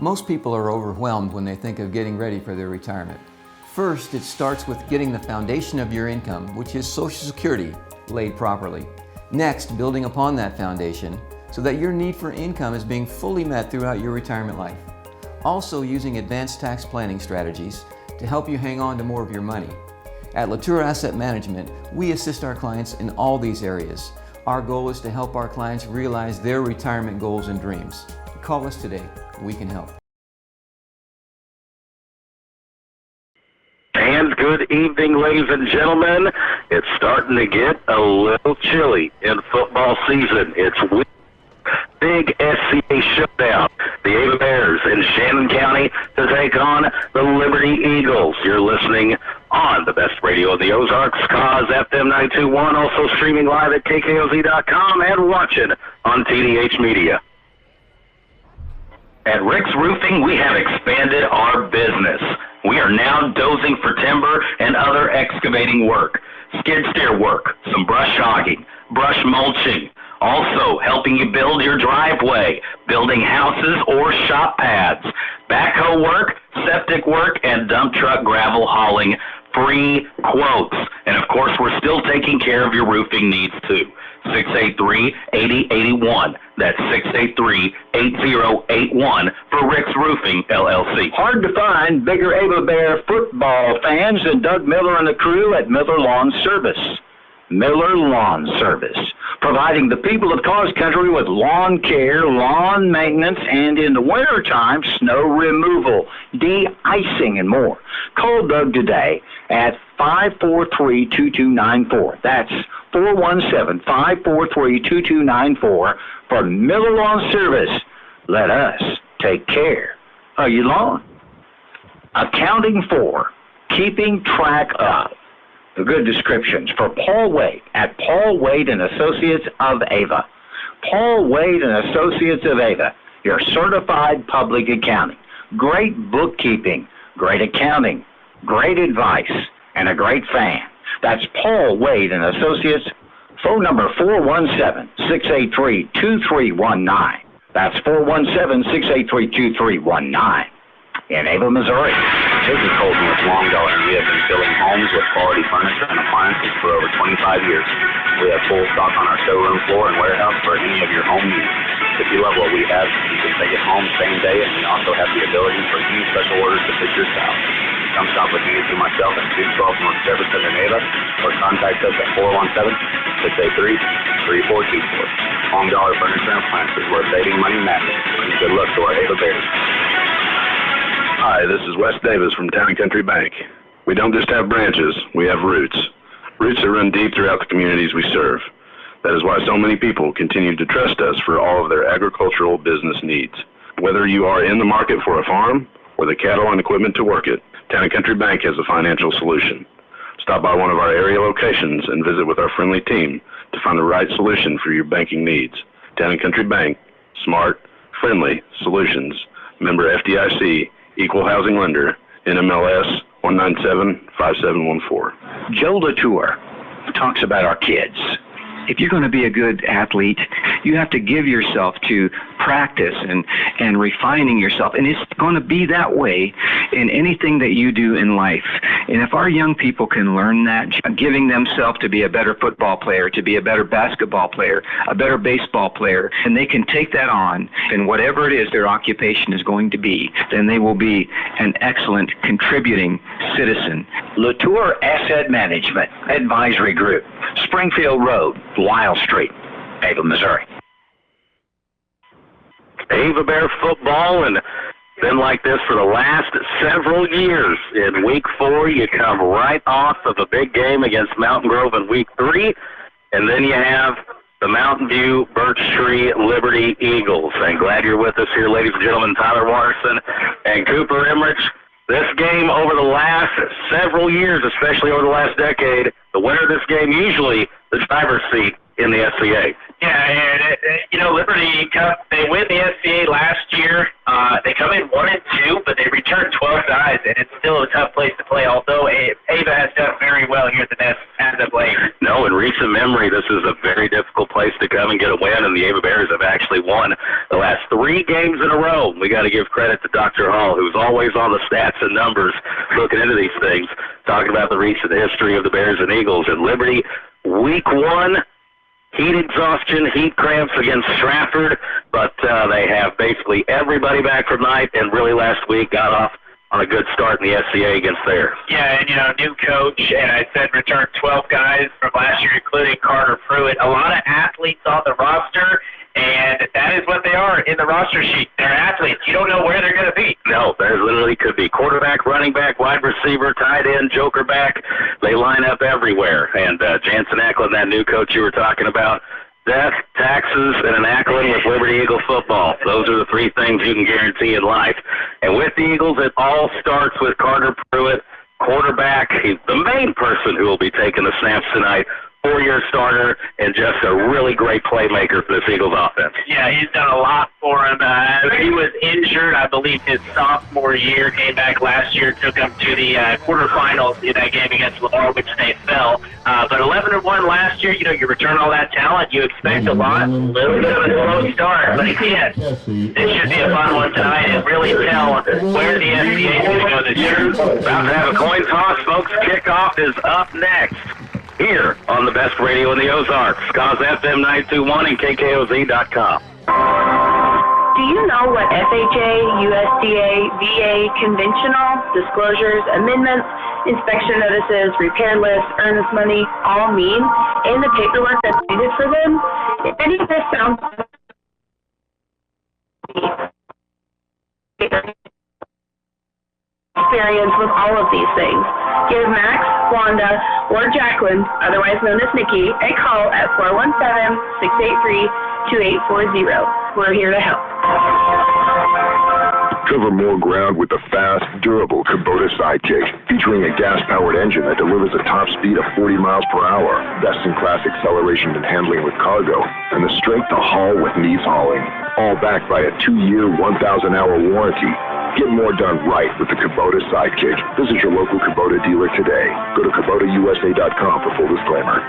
Most people are overwhelmed when they think of getting ready for their retirement. First, it starts with getting the foundation of your income, which is Social Security, laid properly. Next, building upon that foundation so that your need for income is being fully met throughout your retirement life. Also using advanced tax planning strategies to help you hang on to more of your money. At Latour Asset Management, we assist our clients in all these areas. Our goal is to help our clients realize their retirement goals and dreams. Call us today. We can help. And good evening, ladies and gentlemen. It's starting to get a little chilly in football season. It's big SCA showdown. The Ava Bears in Shannon County to take on the Liberty Eagles. You're listening on the best radio in the Ozarks, Cause FM 921, also streaming live at KKOZ.com and watching on TDH Media. At Rick's Roofing, we have expanded our business. We are now dozing for timber and other excavating work, skid steer work, some brush hogging, brush mulching, also helping you build your driveway, building houses or shop pads, backhoe work, septic work, and dump truck gravel hauling. Free quotes. And of course, we're still taking care of your roofing needs too. 683-8081. That's 683-8081 for Rick's Roofing, LLC. Hard to find bigger Ava Bear football fans than Doug Miller and the crew at Miller Lawn Service. Miller Lawn Service, providing the people of Cause Country with lawn care, lawn maintenance, and in the wintertime, snow removal, de-icing, and more. Call Doug today at 543-2294. That's 417-543-2294 for Miller Lawn Service. Let us take care of your lawn. Accounting for, keeping track of, the good descriptions for Paul Wade at Paul Wade and Associates of Ava. Paul Wade and Associates of Ava, your certified public accounting. Great bookkeeping, great accounting, great advice, and a great fan. That's Paul Wade and Associates. Phone number 417-683-2319. That's 417-683-2319. In Ava, Missouri. This is Colton with Long Dollar, and we have been filling homes with quality furniture and appliances for over 25 years. We have full stock on our showroom floor and warehouse for any of your home needs. If you love what we have, you can take it home same day, and we also have the ability for huge special orders to fit your style. Come shop with me through myself at 212 North Service Center in Ava, or contact us at 417-683-3424. Long Dollar Furniture and Appliances, where saving money matters. Good luck to our Ava Bears. Hi, this is Wes Davis from Town & Country Bank. We don't just have branches, we have roots. Roots that run deep throughout the communities we serve. That is why so many people continue to trust us for all of their agricultural business needs. Whether you are in the market for a farm or the cattle and equipment to work it, Town & Country Bank has a financial solution. Stop by one of our area locations and visit with our friendly team to find the right solution for your banking needs. Town & Country Bank, smart, friendly solutions. Member FDIC, Equal Housing Lender, NMLS 1975714. Joe Latour talks about our kids. If you're going to be a good athlete, you have to give yourself to practice and refining yourself. And it's going to be that way in anything that you do in life. And if our young people can learn that, giving themselves to be a better football player, to be a better basketball player, a better baseball player, and they can take that on, and whatever it is their occupation is going to be, then they will be an excellent contributing citizen. Latour Asset Management Advisory Group, Springfield Road, Lyle Street, Ava, Missouri. Ava Bear football, and been like this for the last several years. In week 4, you come right off of a big game against Mountain Grove in week 3, and then you have the Mountain View Birch Tree Liberty Eagles. And glad you're with us here, ladies and gentlemen. Tyler Watterson and Cooper Emmerich. This game over the last several years, especially over the last decade, the winner of this game usually the driver's seat in the SCA. Yeah, and Liberty, they win the SCA last year. They come in 1-2, but they return 12 guys, and it's still a tough place to play. Although Ava has done very well here at the Nest as of late. No, in recent memory, this is a very difficult place to come and get a win, and the Ava Bears have actually won the last 3 games in a row. We got to give credit to Dr. Hall, who's always on the stats and numbers, looking into these things, talking about the recent history of the Bears and Eagles. And Liberty, week 1. Heat exhaustion, heat cramps against Stratford, but they have basically everybody back from night, and really last week got off on a good start in the SCA against there. Yeah, and new coach, and I said returned 12 guys from last year, including Carter Pruitt. A lot of athletes on the roster, and that is what they are in the roster sheet. They're athletes. You don't know where they're going to be. No, there literally could be quarterback, running back, wide receiver, tight end, joker back. They line up everywhere. And Jansen Eklund, that new coach you were talking about, death, taxes, and an accolade with Liberty Eagle football. Those are the 3 things you can guarantee in life. And with the Eagles, it all starts with Carter Pruitt, quarterback. He's the main person who will be taking the snaps tonight. 4-year starter and just a really great playmaker for this Eagles offense. Yeah, he's done a lot for him. He was injured, I believe, his sophomore year. Came back last year, took them to the quarterfinals in that game against Lamar, which they fell. But 11-1 last year. You return all that talent, you expect a lot. A little bit of a slow start, but again, this should be a fun one tonight and really tell where the SCA is going to go this year. About to have a coin toss, folks. Kickoff is up next here on the best radio in the Ozarks, Cause FM 921 and KKOZ.com. Do you know what FHA, USDA, VA, conventional, disclosures, amendments, inspection notices, repair lists, earnest money all mean, and the paperwork that's needed for them? If any of this sounds experience with all of these things, give Max, Wanda, or Jacqueline, otherwise known as Nikki, a call at 417-683-2840. We're here to help. Cover more ground with the fast, durable Kubota Sidekick, featuring a gas-powered engine that delivers a top speed of 40 miles per hour, best-in-class acceleration and handling with cargo, and the strength to haul with needs hauling, all backed by a 2-year, 1,000-hour warranty. Get more done right with the Kubota Sidekick. Visit your local Kubota dealer today. Go to KubotaUSA.com for full disclaimer.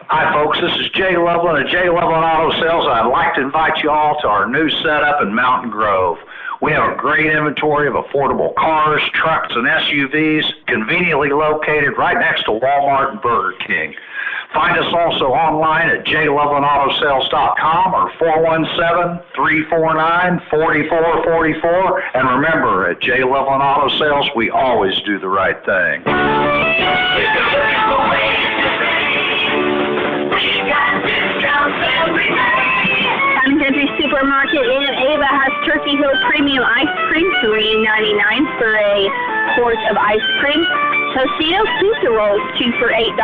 Hi, folks. This is Jay Loveland at Jay Loveland Auto Sales. I'd like to invite you all to our new setup in Mountain Grove. We have a great inventory of affordable cars, trucks, and SUVs, conveniently located right next to Walmart and Burger King. Find us also online at jlovelandautosales.com or 417-349-4444. And remember, at J. Loveland Auto Sales, we always do the right thing. Town & Country Supermarket in Ava has Turkey Hill Premium Ice Cream, $3.99 for a quart of ice cream. Tostito Pizza Rolls, 2 for $8.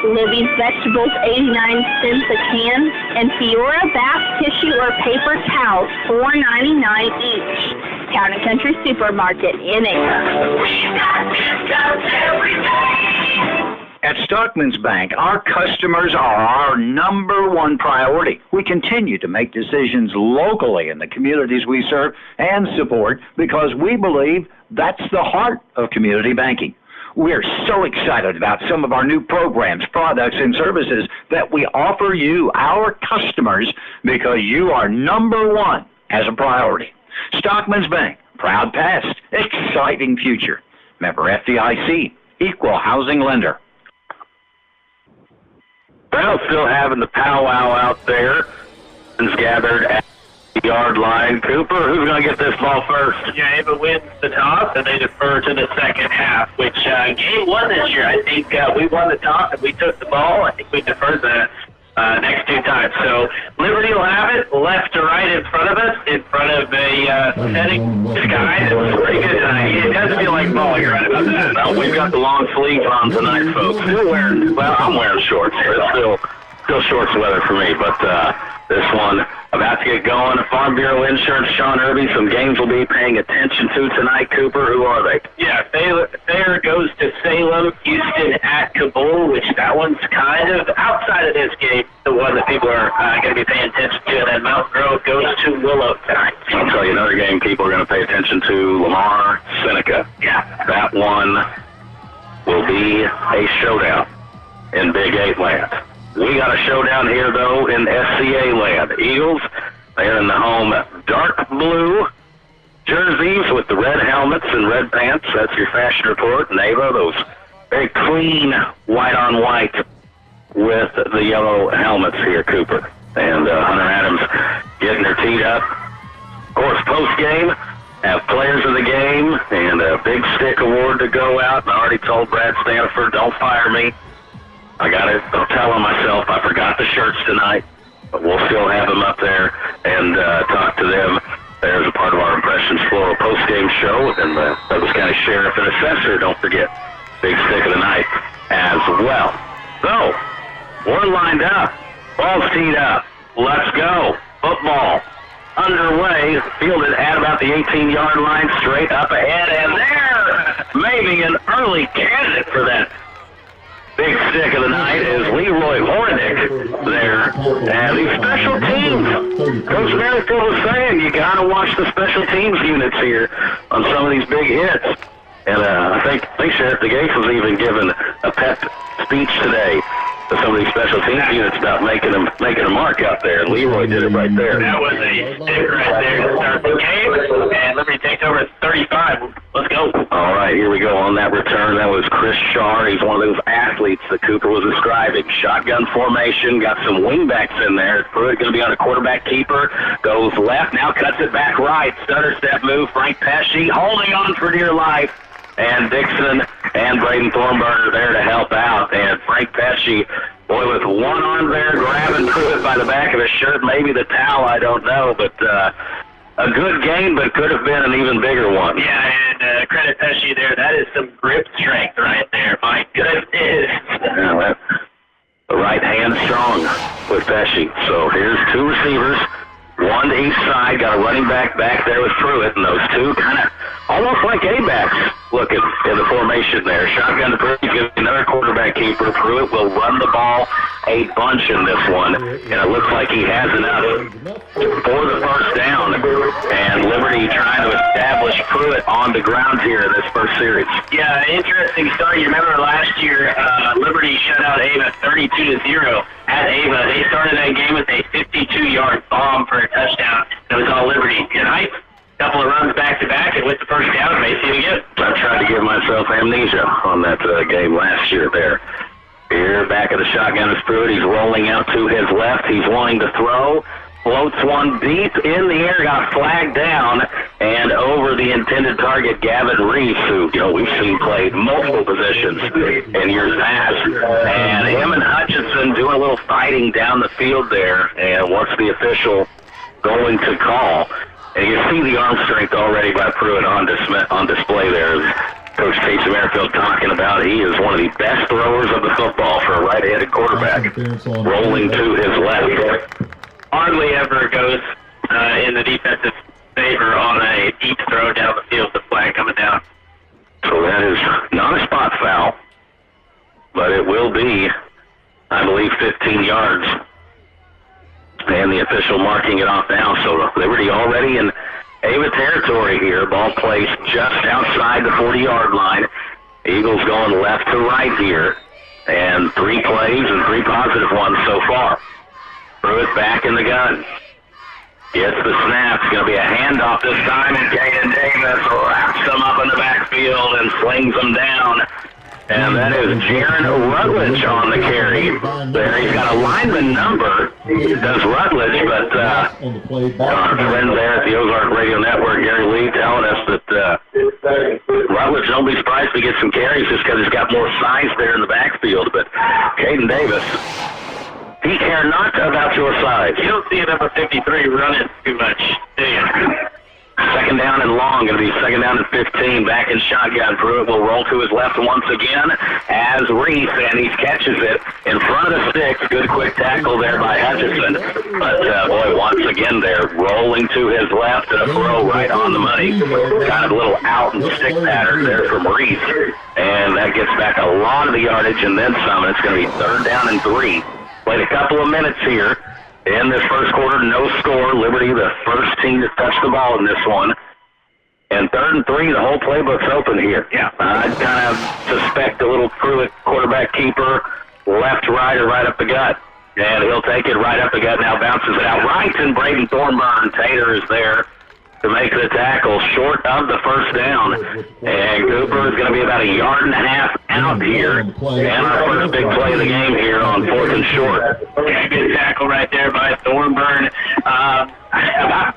Libby's Vegetables, 89 cents a can. And Fiora Bath Tissue or Paper Towels, $4.99 each. Town & Country Supermarket in Ava. We've got discounts every day. At Stockman's Bank, our customers are our number one priority. We continue to make decisions locally in the communities we serve and support because we believe that's the heart of community banking. We're so excited about some of our new programs, products, and services that we offer you, our customers, because you are number one as a priority. Stockman's Bank, proud past, exciting future. Member FDIC, equal housing lender. Well, still having the powwow out there. It's gathered at the yard line. Cooper, who's going to get this ball first? Yeah, Ava wins the toss, and they defer to the second half, which game 1 this year. I think we won the toss, and we took the ball. I think we deferred the next 2 times. So Liberty will have it left to right in front of us, in front of a setting sky that was pretty good tonight. It does feel like fall. You're right about that. No, we've got the long sleeves on tonight, folks. I'm wearing shorts. It's still shorts weather for me, but this one about to get going. Farm Bureau Insurance, Sean Irby. Some games we'll be paying attention to tonight, Cooper. Who are they? Yeah, Thayer goes to Salem, Houston at Kabul, which that one's kind of outside of this game, the one that people are going to be paying attention to. And then Mount Grove goes to Willow tonight. I'll tell you another game people are going to pay attention to, Lamar, Seneca. Yeah. That one will be a showdown in Big 8 land. We got a showdown here, though, in SCA land. Eagles, they're in the home dark blue jerseys with the red helmets and red pants. That's your fashion report. Nava, those very clean white-on-white with the yellow helmets here, Cooper. And Hunter Adams getting her teed up. Of course, post-game, have players of the game and a big stick award to go out. I already told Brad Stanford, don't fire me. I'm telling myself I forgot the shirts tonight, but we'll still have them up there and talk to them. There's a part of our Impressions Floral post-game show, and the Douglas County Sheriff and Assessor, don't forget, big stick of the night as well. So, we're lined up. Ball's teed up. Let's go. Football underway, fielded at about the 18-yard line, straight up ahead, and there, maybe an early candidate for that big stick of the night is Leroy Hornick there. And these special teams, Coach Merrifield was saying, you got to watch the special teams units here on some of these big hits. And I think Sheriff DeGates was even given a pep speech today to some of these special teams units about making a mark out there. And Leroy did it right there. That was a stick right there to start the game. And Liberty takes over at 35. Let's go. All right, here we go on that return. That was Chris Shaw. He's one of those athletes that Cooper was describing. Shotgun formation, got some wingbacks in there. Pruitt going to be on a quarterback keeper. Goes left, now cuts it back right. Stutter step move. Frank Pesci holding on for dear life. And Dixon and Braden Thornburner there to help out. And Frank Pesci, boy, with one arm there, grabbing Pruitt by the back of his shirt, maybe the towel, I don't know. But a good game, but could have been an even bigger one. Yeah, and credit Pesci there. That is some grip strength right there. My goodness. Yeah, the right hand strong with Pesci. So here's two receivers, one to each side. Got a running back there with Pruitt, and those two kind of almost like A-backs looking in the formation there. Shotgun to Pruitt, gives another quarterback keeper. Pruitt will run the ball a bunch in this one, and it looks like he has enough for the first down. And Liberty trying to establish Pruitt on the ground here in this first series. Yeah, interesting start. You remember last year, Liberty shut out Ava 32-0 at Ava. They started that game with a 52-yard bomb for a touchdown. It was all Liberty. Tonight, couple of runs back-to-back, and with the first down, may see it again. I tried to give myself amnesia on that game last year there. Here, back of the shotgun is Pruitt. He's rolling out to his left. He's wanting to throw. Floats one deep in the air, got flagged down, and over the intended target, Gavin Reese, who we've seen played multiple positions in years past. And him and Hutchinson doing a little fighting down the field there. And what's the official going to call? And you see the arm strength already by Pruitt on display there. Coach Casey Merrifield talking about he is one of the best throwers of the football for a right-handed quarterback, rolling to his left. Hardly ever goes in the defensive favor on a deep throw down the field, the flag coming down. So that is not a spot foul, but it will be, I believe, 15 yards. And the official marking it off now. So Liberty already in Ava territory here. Ball placed just outside the 40-yard line. Eagles going left to right here. And 3 plays and 3 positive ones so far. Pruitt back in the gun. Gets the snap. It's going to be a handoff this time. And Caden Davis wraps them up in the backfield and slings them down. And that is Jaron Rutledge on the carry. There, he's got a lineman number. Does Rutledge, but our friend there at the Ozark Radio Network, Gary Lee, telling us that Rutledge, don't be surprised to get some carries just because he's got more size there in the backfield. But Caden Davis, he care not about your size. You don't see a number 53 running too much, do you? Second down and long, going to be second down and 15. Back in shotgun. Pruitt will roll to his left once again as Reese, and he catches it in front of the sticks. Good quick tackle there by Hutchison. But, boy, once again there, rolling to his left and a throw right on the money. Kind of a little out and stick pattern there from Reese. And that gets back a lot of the yardage and then some. And it's going to be third down and 3. Played a couple of minutes here. In this first quarter, no score. Liberty, the first team to touch the ball in this one. And third and 3, the whole playbook's open here. Yeah. I'd kind of suspect a little Pruitt quarterback keeper, left, right, or right up the gut. And he'll take it right up the gut now, bounces it out right, and Braden Thornburn Tater is there to make the tackle short of the first down. And Cooper is going to be about a yard and a half out here. And our first big play of the game here on 4th and short. Yeah, good tackle right there by Thornburn. About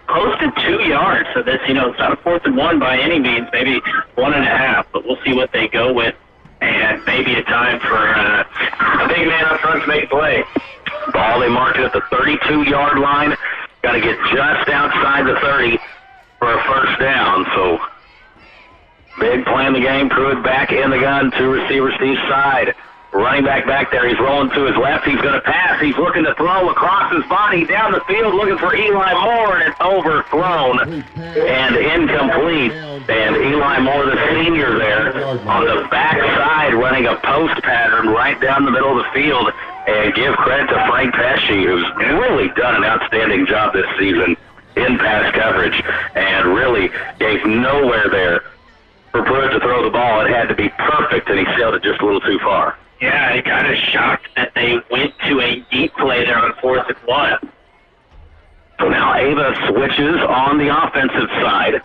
close to 2 yards. So that's, it's not a 4th and 1 by any means, maybe 1.5, but we'll see what they go with. And maybe a time for a big man up front to make a play. Ball, they mark it at the 32-yard line. Got to get just outside the 30 for a first down. So big play in the game. Pruitt back in the gun. 2 receivers to each side. Running back there. He's rolling to his left. He's going to pass. He's looking to throw across his body down the field looking for Eli Moore, and it's overthrown and incomplete. And Eli Moore, the senior there, on the backside running a post pattern right down the middle of the field. And give credit to Frank Pesci, who's really done an outstanding job this season in pass coverage and really gave nowhere there for Pruitt to throw the ball. It had to be perfect, and he sailed it just a little too far. Yeah, I kind of shocked that they went to a deep play there on 4th and 1. So now Ava switches on the offensive side.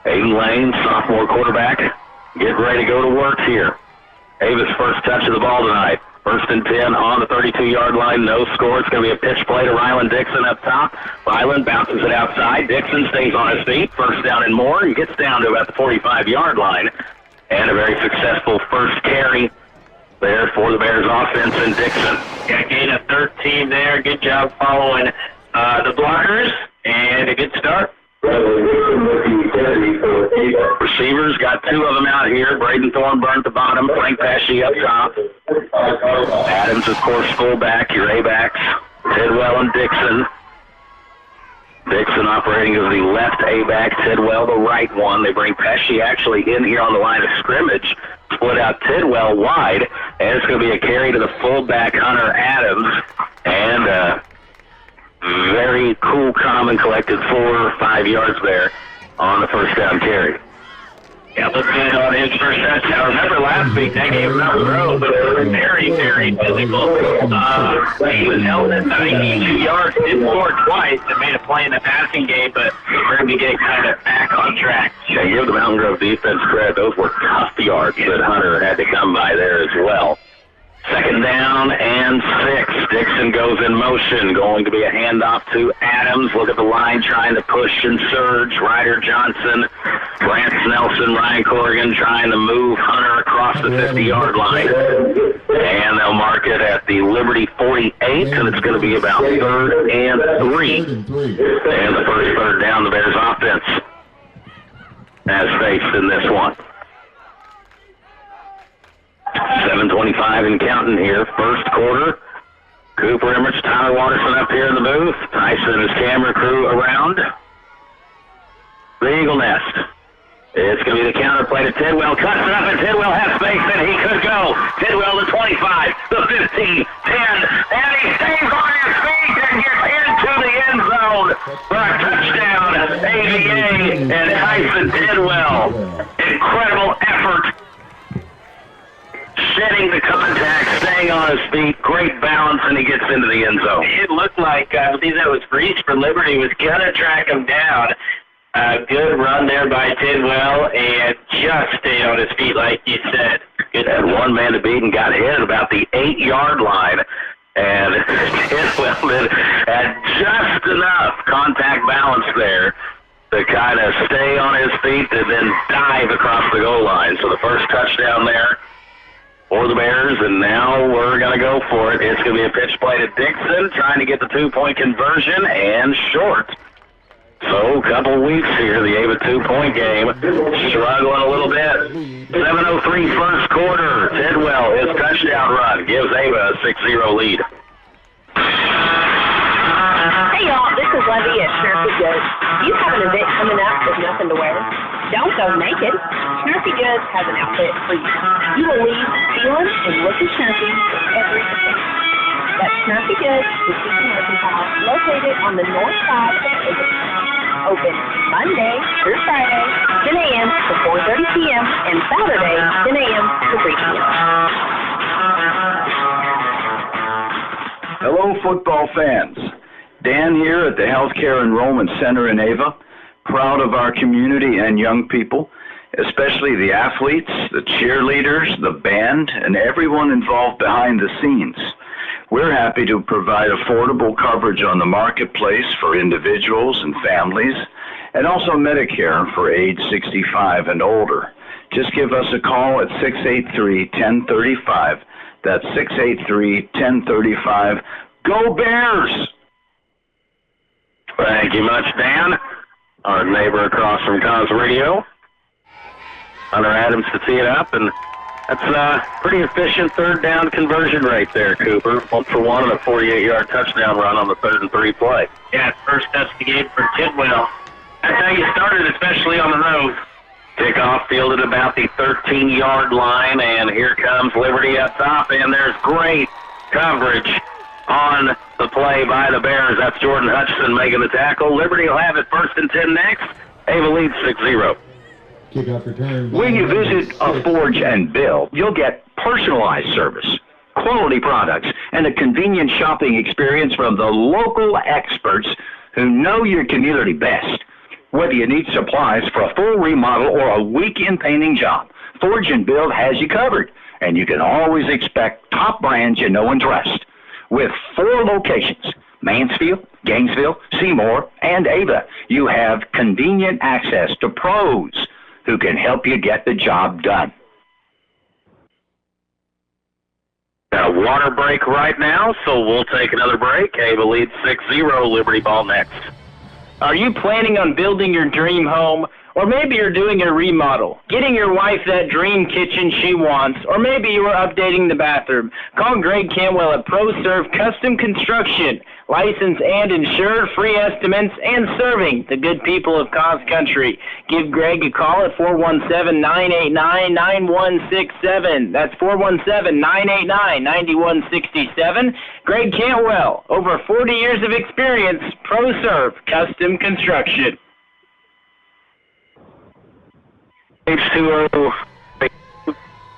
Aiden Lane, sophomore quarterback, getting ready to go to work here. Ava's first touch of the ball tonight. 1st and 10 on the 32-yard line. No score. It's going to be a pitch play to Ryland Dixon up top. Ryland bounces it outside. Dixon stays on his feet. First down and more. He gets down to about the 45-yard line. And a very successful first carry there for the Bears offense and Dixon. Yeah, gain of 13 there. Good job following the blockers. And a good start. Receivers, got 2 of them out here. Braden Thornburn at the bottom, Frank Pesci up top. Adams, of course, fullback, your A-backs, Tidwell and Dixon. Dixon operating as the left A-back, Tidwell the right one. They bring Pesci actually in here on the line of scrimmage, split out Tidwell wide, and it's going to be a carry to the fullback, Hunter Adams. And very cool, calm, and collected 4 or 5 yards there on the first down carry. Yeah, looked good on his first touchdown. Remember last week, that game not throw, but it was very, very physical. He was held at 92 yards, did score twice, and made a play in the passing game, but we're going to get kind of back on track. Yeah, give the Mountain Grove defense credit. Those were tough yards that Hunter had to come by there as well. Second down and 6. Dixon goes in motion. Going to be a handoff to Adams. Look at the line trying to push and surge. Ryder Johnson, Lance Nelson, Ryan Corrigan trying to move Hunter across the 50-yard line. And they'll mark it at the Liberty 48, and it's going to be about 3rd and 3. And the first third down the Bears offense has faced in this one. 7:25 and counting here. First quarter. Cooper Emmerich, Tyler Watterson up here in the booth. Tyson and his camera crew around the Eagle Nest. It's going to be the counter play to Tidwell. Cuts it up, and Tidwell has space, and he could go. Tidwell the 25, the 15, 10, and he stays on his feet and gets into the end zone for a touchdown. AVA and Tyson Tidwell. Incredible effort. Shedding the contact, staying on his feet, great balance, and he gets into the end zone. It looked like, I believe that was Reese for Liberty, was going to track him down. Good run there by Tidwell, and just stayed on his feet like you said. Good. Had one man to beat and got hit at about the 8-yard line, and Tidwell had just enough contact balance there to kind of stay on his feet and then dive across the goal line. So the first touchdown there for the Bears, and now we're going to go for it. It's going to be a pitch play to Dixon, trying to get the 2-point conversion, and short. So, couple weeks here, the Ava 2-point game. Struggling a little bit. 7:03 first quarter. Tidwell, his touchdown run gives Ava a 6-0 lead. Hey y'all, this is Levy at Snurfy Goods. Do you have an event coming up with nothing to wear? Don't go naked. Snurfy Goods has an outfit for you. You will leave feeling and looking snurfy for every event. That's Snurfy Goods with Eastern Mercantile, located on the north side of Ava. Open Monday through Friday, 10 a.m. to 4:30 p.m. and Saturday, 10 a.m. to 3 p.m. Hello, football fans. Dan here at the Healthcare Enrollment Center in Ava. Proud of our community and young people, especially the athletes, the cheerleaders, the band, and everyone involved behind the scenes. We're happy to provide affordable coverage on the marketplace for individuals and families, and also Medicare for age 65 and older. Just give us a call at 683-1035. That's 683-1035. Go Bears! Thank you much, Dan. Our neighbor across from Cause Radio. Hunter Adams to tee it up, and that's a pretty efficient third down conversion rate there, Cooper. 1 for 1 and a 48-yard touchdown run on the 3rd and 3 play. Yeah, first touch of the game for Tidwell. That's how you started, especially on the road. Kickoff fielded about the 13-yard line, and here comes Liberty up top, and there's great coverage on the play by the Bears. That's Jordan Hutchison making the tackle. Liberty will have it 1st and 10 next. Ava leads 6-0. When you visit a Forge and Bill, you'll get personalized service, quality products, and a convenient shopping experience from the local experts who know your community best. Whether you need supplies for a full remodel or a weekend painting job, Forge and Build has you covered, and you can always expect top brands you know and trust. With 4 locations, Mansfield, Gainesville, Seymour, and Ava, you have convenient access to pros who can help you get the job done. Got a water break right now, so we'll take another break. Ava leads 6-0, Liberty ball next. Are you planning on building your dream home? Or maybe you're doing a remodel, getting your wife that dream kitchen she wants, or maybe you are updating the bathroom. Call Greg Cantwell at ProServe Custom Construction. Licensed and insured, free estimates, and serving the good people of Cause Country. Give Greg a call at 417-989-9167. That's 417-989-9167. Greg Cantwell, over 40 years of experience, ProServe Custom Construction. H2O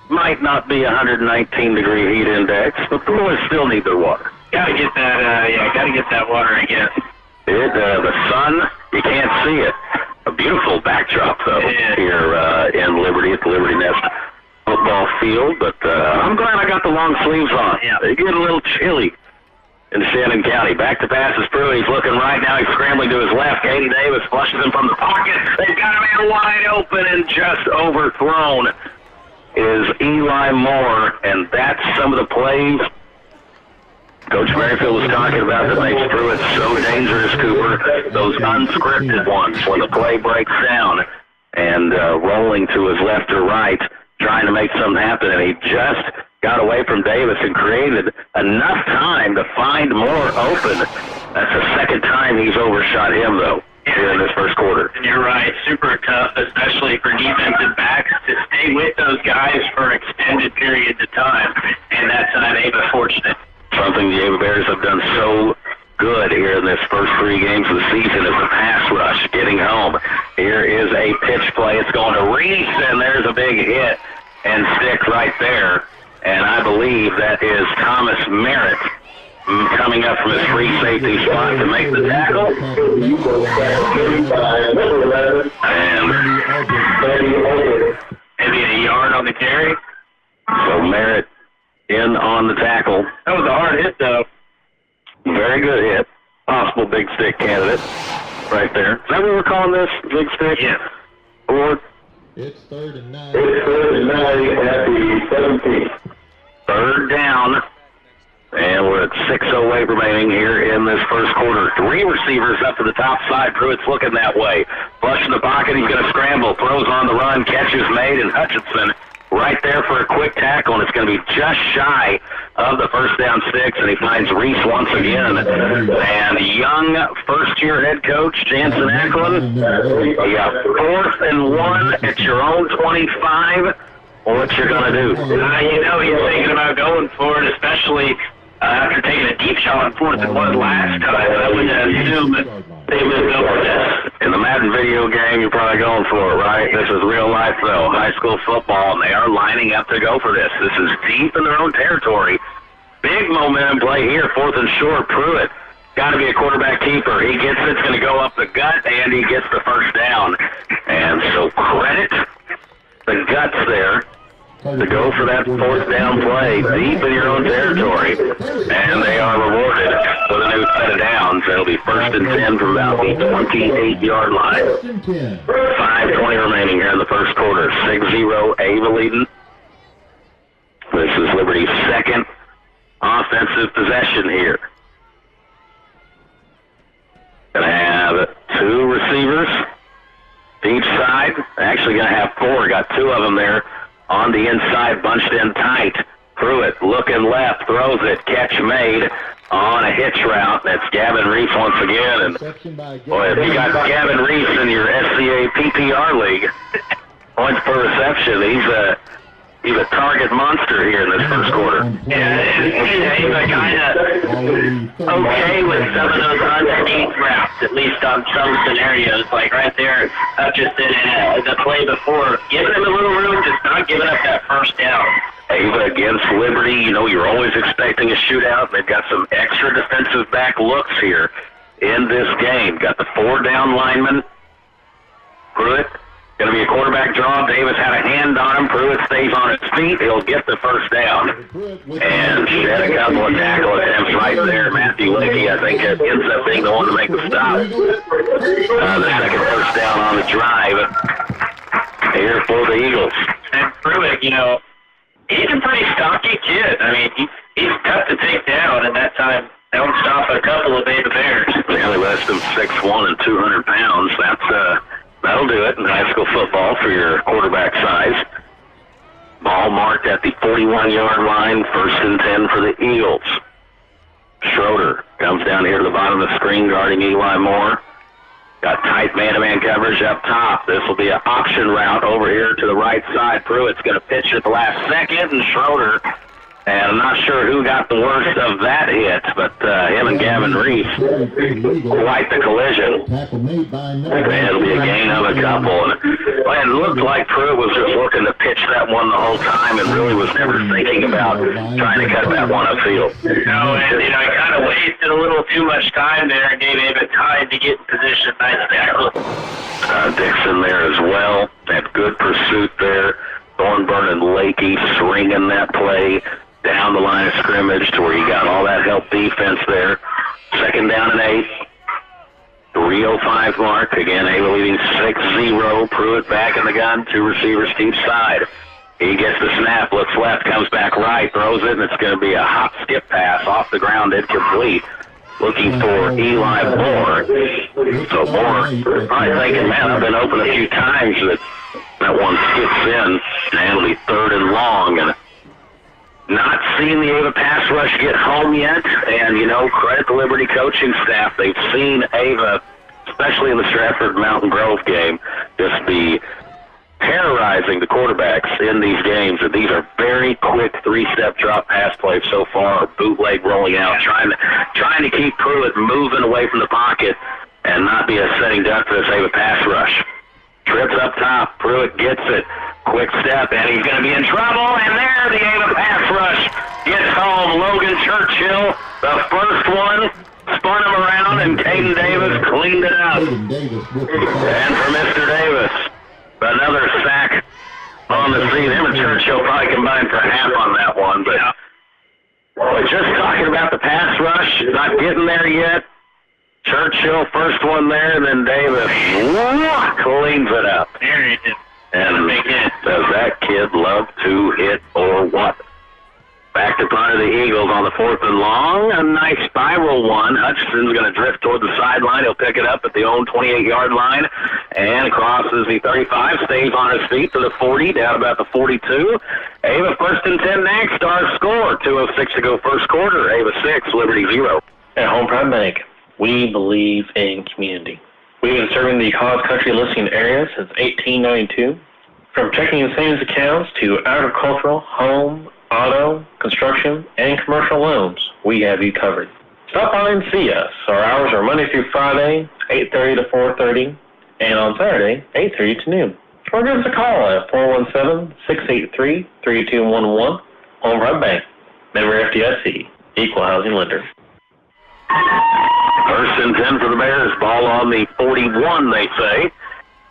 might not be 119 degree heat index, but the boys still need their water. Gotta get that water, I guess. The sun, you can't see it. A beautiful backdrop, though, here in Liberty, at the Liberty Nest football field, but I'm glad I got the long sleeves on. Yeah. They get a little chilly in Shannon County. Back to pass is Pruitt. He's looking right now. He's scrambling to his left. Katie Davis flushes him from the pocket. They've got him in wide open, and just overthrown is Eli Moore, and that's some of the plays Coach Merrifield was talking about that makes Pruitt so dangerous, Cooper. Those unscripted ones when the play breaks down and rolling to his left or right, trying to make something happen, and he just got away from Davis and created enough time to find Moore open. That's the second time he's overshot him, though, here in this first quarter. And you're right, super tough, especially for defensive backs, to stay with those guys for extended periods of time, and that's Ava fortunate. Something the Ava Bears have done so good here in this first 3 games of the season is the pass rush, getting home. Here is a pitch play. It's going to Reese, and there's a big hit and stick right there. And I believe that is Thomas Merritt coming up from his free safety spot to make the tackle. And Maybe a yard on the carry. So Merritt in on the tackle. That was a hard hit, though. Very good hit. Possible big stick candidate right there. Is that what we're calling this? Big stick? Yeah. Award? It's 3rd and 9. It's 3rd and 9 at the 17. 3rd down. And And we're at 6:08 remaining here in this first quarter. 3 receivers up to the top side. Pruitt's looking that way. Flush in the pocket. He's going to scramble. Throws on the run. Catches made. And Hutchinson right there for a quick tackle. And it's going to be just shy of the first down sticks. And he finds Reese once again. And young first-year head coach Jansen Ackland. You got 4th and 1 at your own 25. What you're going to do? He's thinking about going for it, especially after taking a deep shot on 4th and 1 last time. I would assume that they would go for this. In the Madden video game, you're probably going for it, right? This is real life, though. High school football, and they are lining up to go for this. This is deep in their own territory. Big momentum play here, 4th and short. Pruitt, got to be a quarterback keeper. He gets it. It's going to go up the gut, and he gets the first down. And so credit the guts there to go for that 4th down play deep in your own territory, and they are rewarded with a new set of downs. It'll be 1st and 10 from about the 28-yard line. 5:20 remaining here in the first quarter. 6-0 Ava leading. This is Liberty's second offensive possession here. Gonna have 2 receivers each side. Actually gonna have 4. Got 2 of them there on the inside, bunched in tight. Pruitt looking left, throws it, catch made on a hitch route. That's Gavin Reese once again. And boy, if you got Gavin Reese in your SCA PPR league, points per reception, he's a target monster here in this first quarter. Yeah, he's kind of okay with some of those underneath routes, at least on some scenarios. Like right there, Hutchinson and the play before, giving him a little room, just not giving up that first down. Ava against Liberty, you're always expecting a shootout. They've got some extra defensive back looks here in this game. Got the 4 down linemen. Pruitt. Going to be a quarterback draw. Davis had a hand on him. Pruitt stays on his feet. He'll get the first down. And shed a couple of tackle attempts right there. Matthew Lakey, I think, ends up being the one to make the stop. The second first down on the drive here for the Eagles. And Pruitt, he's a pretty stocky kid. I mean, he's tough to take down, and that time don't stop a couple of Ava Bears. Only less than 6'1" and 200 pounds. That'll do it in high school football for your quarterback size. Ball marked at the 41-yard line, 1st and 10 for the Eagles. Schroeder comes down here to the bottom of the screen, guarding Eli Moore. Got tight man-to-man coverage up top. This will be an option route over here to the right side. Pruitt's going to pitch at the last second, and Schroeder, and I'm not sure who got the worst of that hit, but him and Gavin Reese, quite the collision. And it'll be a gain of a couple. And it looked like Pruitt was just looking to pitch that one the whole time and really was never thinking about trying to cut that one upfield. No, and he kind of wasted a little too much time there and gave Ava time to get in position. Nice tackle. Dixon there as well. Had good pursuit there. Thornburn and Lakey stringing that play down the line of scrimmage to where you got all that help defense there. 2nd down and 8. 3:05 mark. Again, Ava leading 6-0. Pruitt back in the gun. 2 receivers deep side. He gets the snap, looks left, comes back right, throws it, and it's going to be a hop skip pass off the ground, incomplete. Looking for Eli Moore. So Moore probably thinking, man, I've been open a few times that one skips in, and it'll be 3rd and long. And not seeing the Ava pass rush get home yet, and, credit the Liberty coaching staff. They've seen Ava, especially in the Stratford Mountain Grove game, just be terrorizing the quarterbacks in these games. And these are very quick 3-step drop pass plays so far, bootleg rolling out, trying to keep Pruitt moving away from the pocket and not be a setting duck for this Ava pass rush. Trips up top, Pruitt gets it. Quick step, and he's going to be in trouble, and there the Ava pass rush gets home. Logan Churchill, the first one, spun him around, and Caden Davis cleaned it up. And for Mr. Davis, another sack on the seat. Him and Churchill probably combined for half on that one, but we're just talking about the pass rush, not getting there yet. Churchill, first one there, and then Davis cleans it up. There he is. And does that kid love to hit or what? Back to punt of the Eagles on the 4th and long. A nice spiral one. Hutchinson's going to drift toward the sideline. He'll pick it up at the own 28-yard line and crosses the 35, stays on his feet to the 40, down about the 42. Ava 1st and 10 next. Our score, 2:06 to go first quarter. Ava 6, Liberty 0. At Home Prime Bank, we believe in community. We've been serving the College Country listening area since 1892. From checking and savings accounts to agricultural, home, auto, construction, and commercial loans, we have you covered. Stop by and see us. Our hours are Monday through Friday, 8:30 to 4:30, and on Saturday, 8:30 to noon. Or give us a call at 417-683-3211. Home Prime Bank, member FDIC, equal housing lender. 1st and 10 for the Bears. Ball on the 41, they say.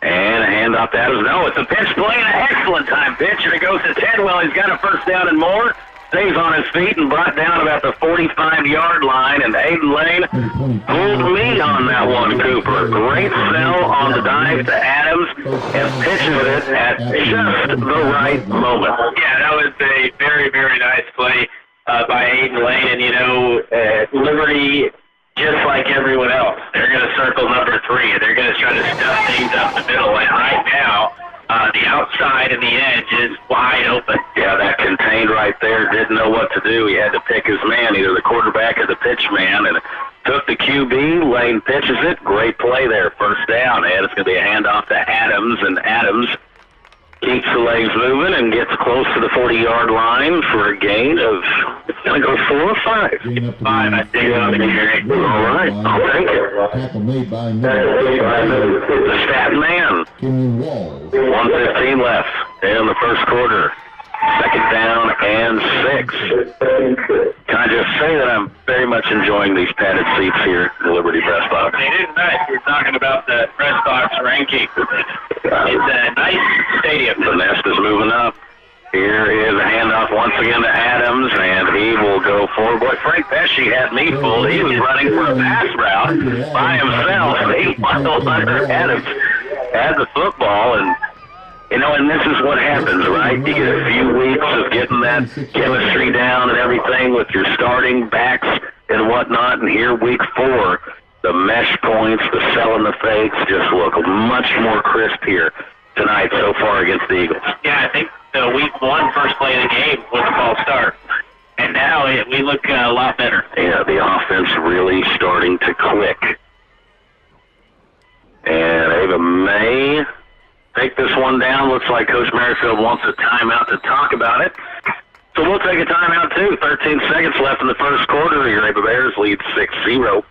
And a handoff to Adams. No, it's a pitch play and an excellent time pitch. And it goes to Tidwell. He's got a first down and more. Stays on his feet and brought down about the 45-yard line. And Aiden Lane pulled me on that one, Cooper. Great sell on the dive to Adams and pitches it at just the right moment. Yeah, that was a very, very nice play by Aiden Lane. And, you know, Liberty, just like everyone else, they're going to circle number 3, and they're going to try to stuff things up the middle. And right now, the outside and the edge is wide open. Yeah, that contained right there. Didn't know what to do. He had to pick his man, either the quarterback or the pitch man, and took the QB. Lane pitches it. Great play there. First down. And it's going to be a handoff to Adams, and Adams keeps the legs moving and gets close to the 40-yard line for a gain of, it's going to go 4 or 5? 5, I think. All right, I'll take it. Tackle made by Miller. The stat man. Kenyon Walls. 1:15 left in the first quarter. 2nd down and 6. Can I just say that I'm very much enjoying these padded seats here at the Liberty Press Box? It is nice. We're talking about the press box ranking. It's a nice stadium. The nest is moving up. Here is a handoff once again to Adams, and he will go forward. Boy, Frank Pesci had me fooled. He was running for a pass route by himself. He bundled under Adams, had the football, and you know, and this is what happens, right? You get a few weeks of getting that chemistry down and everything with your starting backs and whatnot, and here week 4, the mesh points, the sell and the fakes just look much more crisp here tonight so far against the Eagles. Yeah, I think the week 1 first play of the game was a false start. And now we look a lot better. Yeah, the offense really starting to click. And Ava may take this one down. Looks like Coach Merrifield wants a timeout to talk about it. So we'll take a timeout too. 13 seconds left in the first quarter. Your Ava Bears lead 6-0.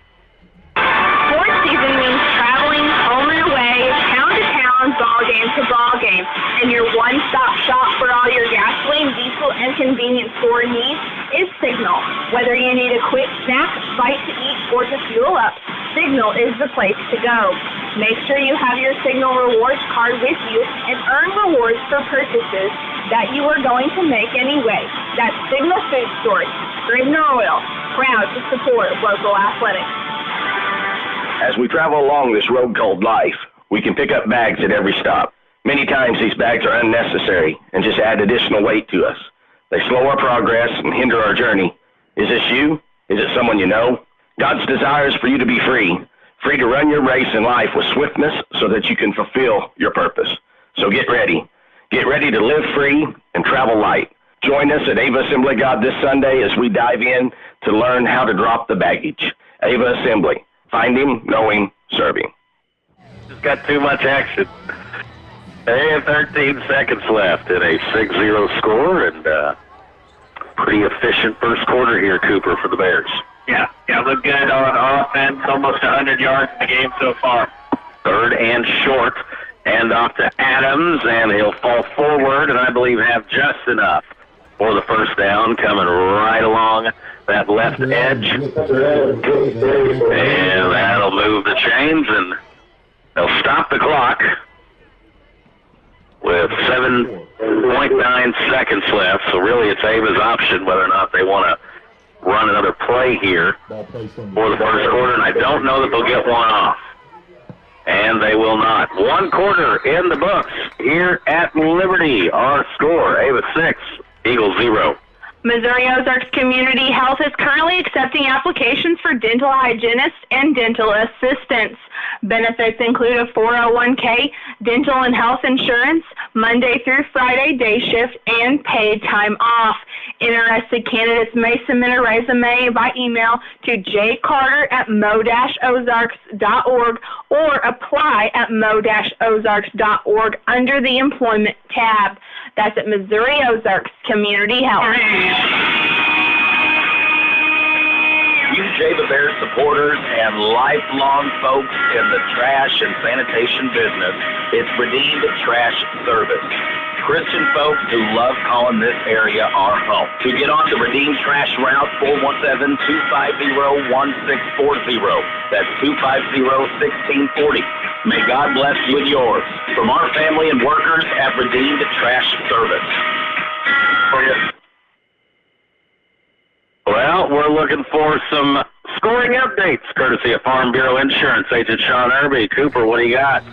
Sports season means traveling home and away, town to town, ball game to ball game. And your one-stop shop for all your gasoline, diesel, and convenience store needs is Signal. Whether you need a quick snack, bite to eat, or to fuel up, Signal is the place to go. Make sure you have your Signal Rewards card with you and earn rewards for purchases that you are going to make anyway. That's Signal Food Stores, Scribner Oil, proud to support local athletics. As we travel along this road called life, we can pick up bags at every stop. Many times these bags are unnecessary and just add additional weight to us. They slow our progress and hinder our journey. Is this you? Is it someone you know? God's desire is for you to be free to run your race in life with swiftness so that you can fulfill your purpose. So get ready. Get ready to live free and travel light. Join us at Ava Assembly God this Sunday as we dive in to learn how to drop the baggage. Ava Assembly. Find Him, know Him, serve Him. Just got too much action. And 13 seconds left in a 6-0 score, and pretty efficient first quarter here, Cooper, for the Bears. Yeah, look good on offense. Almost 100 yards in the game so far. 3rd and short. Hand off to Adams, and he'll fall forward, and I believe have just enough for the first down, coming right along that left edge. And that'll move the chains, and they'll stop the clock with 7.9 seconds left. So really it's Ava's option whether or not they want to run another play here for the first quarter, and I don't know that they'll get one off. And they will not. 1 quarter in the books here at Liberty. Our score, Ava 6, Eagles 0. Missouri Ozarks Community Health is currently accepting applications for dental hygienists and dental assistants. Benefits include a 401k, dental and health insurance, Monday through Friday day shift, and paid time off. Interested candidates may submit a resume by email to jcarter@mo-ozarks.org or apply at mo-ozarks.org under the Employment tab. That's at Missouri Ozarks Community Health. You Java Bear supporters and lifelong folks in the trash and sanitation business, it's Redeemed Trash Service. Christian folks who love calling this area our home. To get on the Redeemed Trash route, 417-250-1640. That's 250-1640. May God bless you and yours. From our family and workers at Redeemed Trash Service. Well, we're looking for some scoring updates, courtesy of Farm Bureau Insurance Agent Sean Irby. Cooper, what do you got?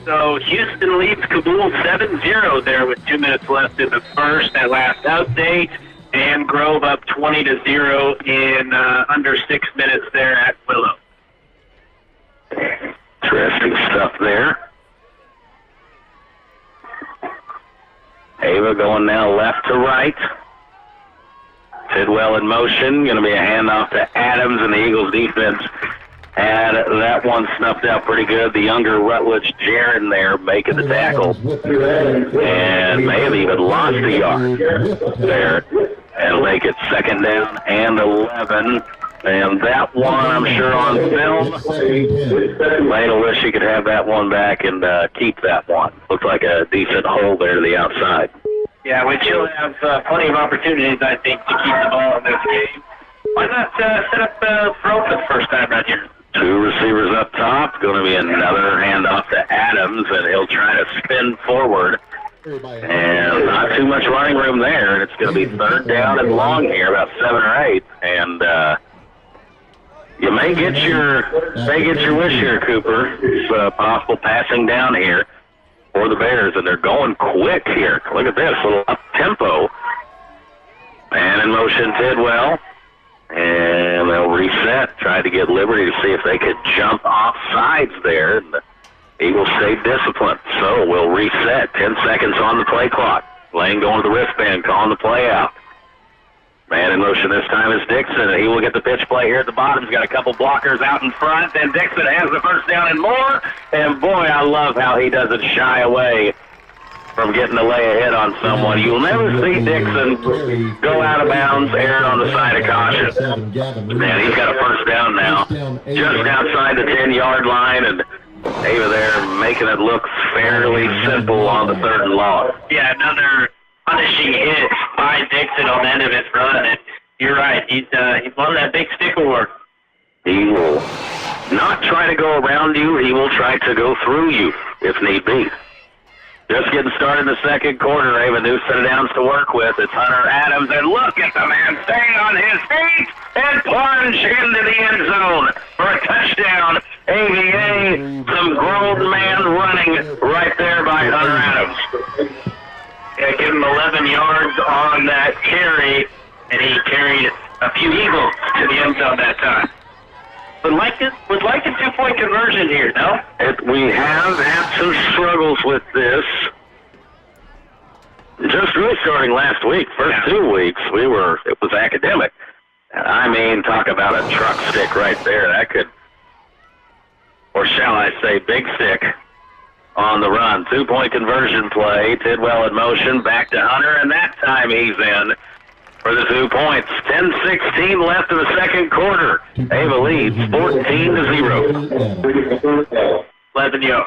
So Houston leads Kabul 7-0 there with 2 minutes left in the first. That last update, and Grove up 20-0 in under 6 minutes there at Willow. Interesting stuff there. Ava going now left to right. Tidwell in motion. Going to be a handoff to Adams, and the Eagles defense had that one snuffed out pretty good. The younger Rutledge Jaron there making the tackle, and may have even lost a yard there. And make it 2nd down and 11. And that one, I'm sure on film, Lane wish he could have that one back and keep that one. Looked like a decent hole there to the outside. Yeah, which he'll have plenty of opportunities, I think, to keep the ball in this game. Why not set up throw for the first time right here? 2 receivers up top. Going to be another handoff to Adams, and he'll try to spin forward. And not too much running room there, and it's going to be 3rd down and long here, about 7 or 8. And you may get your wish here, Cooper. It's possible passing down here for the Bears, and they're going quick here. Look at this, little up-tempo. And in motion, Tidwell. And they'll reset, try to get Liberty to see if they could jump off sides there. And the Eagles stayed disciplined, so we'll reset. 10 seconds on the play clock. Lane going to the wristband, calling the play out. Man in motion this time is Dixon, and he will get the pitch play here at the bottom. He's got a couple blockers out in front, and Dixon has the first down and more. And boy, I love how he doesn't shy away from getting to lay a hit on someone. You'll never see Dixon go out of bounds, erring on the side of caution. Man, he's got a first down now, just outside the 10-yard line, and Ava there making it look fairly simple on the 3rd and long. Yeah, another punishing hit by Dixon on the end of his run, and you're right, he's won that big stick award. He will not try to go around you, he will try to go through you, if need be. Just getting started in the 2nd quarter, Ava, new set of downs to work with. It's Hunter Adams, and look at the man staying on his feet and plunge into the end zone for a touchdown. AVA, some grown man running right there by Hunter Adams. Yeah, give him 11 yards on that carry, and he carried a few Eagles to the end zone that time. Would like a 2-point conversion here, no? We have had some struggles with this. Just really starting last week, first 2 weeks, it was academic. And I mean, talk about a truck stick right there. That could, or shall I say, big stick on the run. 2-point conversion play. Tidwell in motion, back to Hunter, and that time he's in for the 2 points. 10:16 left in the 2nd quarter. Ava leads 14-0. 11-0.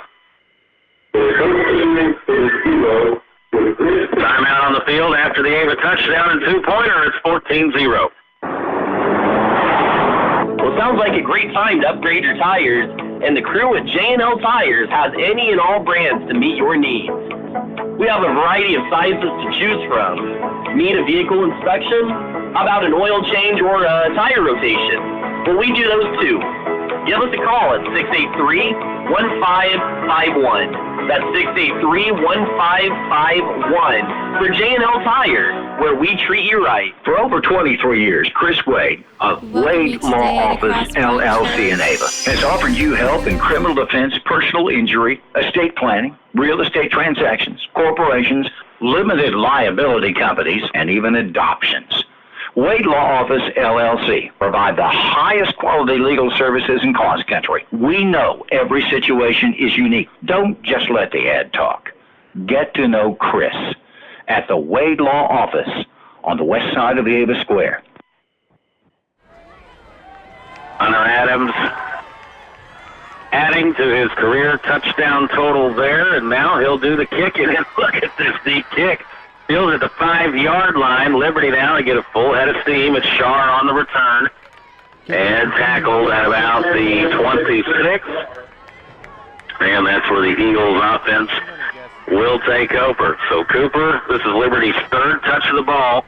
Timeout on the field after the Ava touchdown and 2-pointer. It's 14-0. Well, sounds like a great time to upgrade your tires, and the crew at J&L Tires has any and all brands to meet your needs. We have a variety of sizes to choose from. Need a vehicle inspection? How about an oil change or a tire rotation? Well, we do those too. Give us a call at 683-1551. That's 683-1551 for J&L Tires. where we treat you right. For over 23 years, Chris Wade of Wade Law Office, LLC in Ava, has offered you help in criminal defense, personal injury, estate planning, real estate transactions, corporations, limited liability companies, and even adoptions. Wade Law Office, LLC, provide the highest quality legal services in Cause Country. We know every situation is unique. Don't just let the ad talk. Get to know Chris at the Wade Law Office on the west side of the Ava Square. Hunter Adams adding to his career touchdown total there, and now he'll do the kicking. And look at this deep kick. Field at the 5-yard line. Liberty now to get a full head of steam. It's Shar on the return. And tackled at about the 26. And that's where the Eagles offense will take over. So Cooper, this is Liberty's third touch of the ball.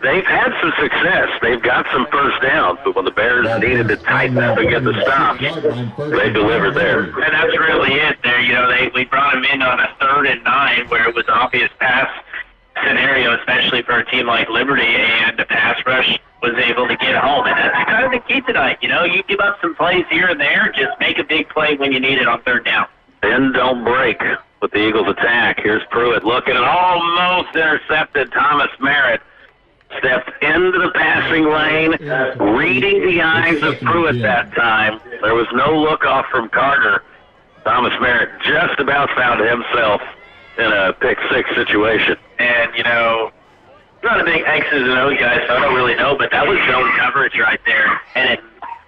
They've had some success. They've got some first downs, but when the Bears needed to tighten up and get the stops, they delivered there. And that's really it there. You know, we brought him in on a 3rd and 9 where it was obvious pass scenario, especially for a team like Liberty, and the pass rush was able to get home. And that's kind of the key tonight. You know, you give up some plays here and there, just make a big play when you need it on 3rd down. Bend don't break with the Eagles attack. Here's Pruitt looking, and almost intercepted. Thomas Merritt stepped into the passing lane, reading the eyes of Pruitt that time. There was no look-off from Carter. Thomas Merritt just about found himself in a pick-six situation. And, you know, I'm not a big X's and O's guy, so I don't really know, but that was zone coverage right there. And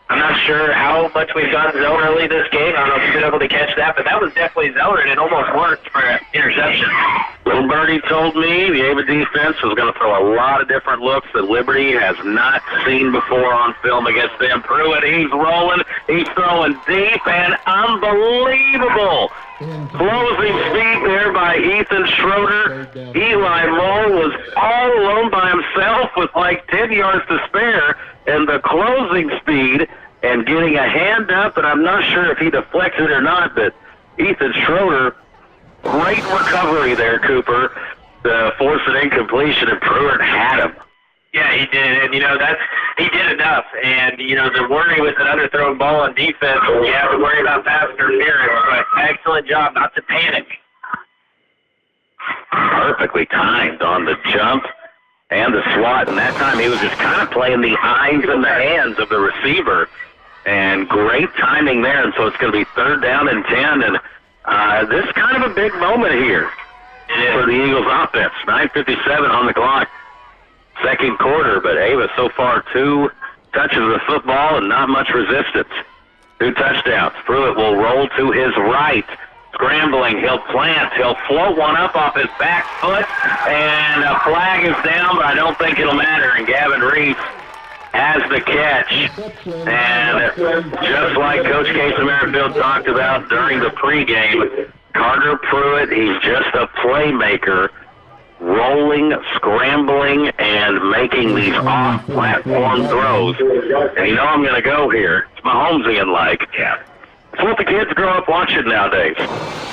I'm not sure how much we've gone zone early this game. I don't know if you've been able to catch that, but that was definitely zone, and it almost worked for an interception. Little Birdie told me the Ava defense was going to throw a lot of different looks that Liberty has not seen before on film against them. Pruitt, he's rolling, he's throwing deep, and unbelievable closing speed there by Ethan Schroeder. Eli Moore was all alone by himself with like 10 yards to spare, and the closing speed and getting a hand up, and I'm not sure if he deflected or not, but Ethan Schroeder, great recovery there, Cooper, to force an incompletion, and Pruitt had him. Yeah, he did, and, you know, he did enough. And, you know, the worry with an underthrown ball on defense, you have to worry about pass interference, but excellent job not to panic. Perfectly timed on the jump and the slot, and that time he was just kind of playing the eyes and the hands of the receiver, and great timing there, and so it's going to be 3rd down and 10, and this is kind of a big moment here for the Eagles offense. 9:57 on the clock. 2nd quarter, but Ava so far 2 touches of the football and not much resistance. 2 touchdowns. Pruitt will roll to his right. Scrambling, he'll plant, he'll float one up off his back foot, and a flag is down, but I don't think it'll matter, and Gavin Reese has the catch. And just like Coach Casey Merrifield talked about during the pregame, Carter Pruitt, he's just a playmaker, rolling, scrambling, and making these off-platform throws. And you know I'm going to go here. It's Mahomesian-like. Yeah. It's what the kids grow up watching nowadays.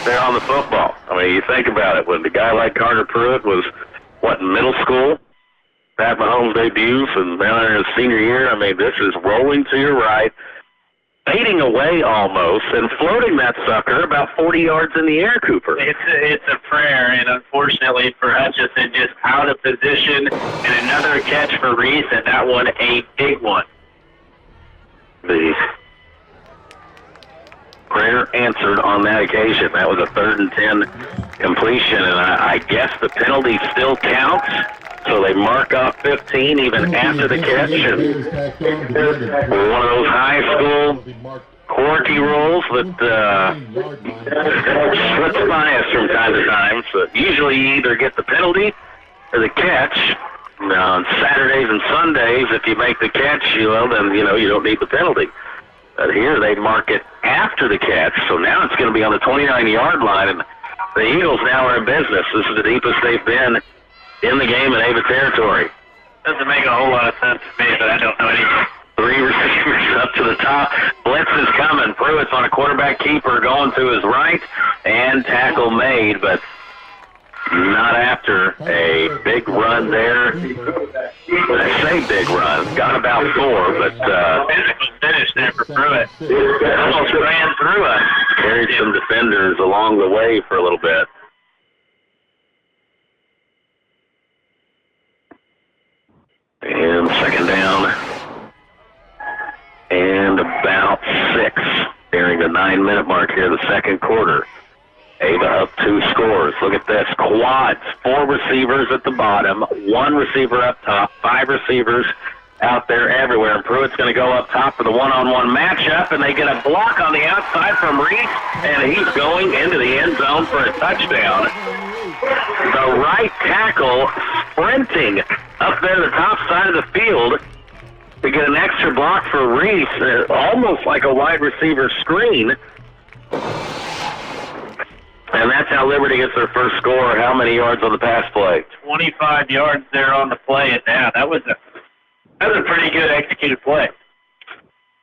They're on the football. I mean, you think about it. When a guy like Carter Pruitt was, in middle school, Pat Mahomes debuts, and now in his senior year, I mean, this is rolling to your right, fading away almost, and floating that sucker about 40 yards in the air, Cooper. It's a prayer, and unfortunately for Hutchinson, just out of position, and another catch for Reese, and that one a big one. The prayer answered on that occasion. That was a 3rd and 10 completion, and I guess the penalty still counts. So they mark off 15 even after the catch. And one of those high school quirky rules that slips by us from time to time. So usually you either get the penalty or the catch. Now, on Saturdays and Sundays, if you make the catch, then you don't need the penalty. But here they mark it after the catch, so now it's going to be on the 29-yard line, and the Eagles now are in business. This is the deepest they've been in the game in Ava territory. Doesn't make a whole lot of sense to me, but I don't know anything. 3 receivers up to the top. Blitz is coming. Pruitt's on a quarterback keeper going to his right, and tackle made, but Not after a big run there. I say big run. Got about 4, but physical finish there for Pruitt. Almost ran through us. Carried some defenders along the way for a little bit. And second down. And about 6 during the 9-minute mark here of the second quarter. Ava up 2 scores. Look at this. Quads. 4 receivers at the bottom. 1 receiver up top. 5 receivers out there everywhere. And Pruitt's going to go up top for the one-on-one matchup, and they get a block on the outside from Reese, and he's going into the end zone for a touchdown. The right tackle sprinting up there to the top side of the field to get an extra block for Reese, almost like a wide receiver screen. And that's how Liberty gets their first score. How many yards on the pass play? 25 yards there on the play, and now that was a pretty good executed play.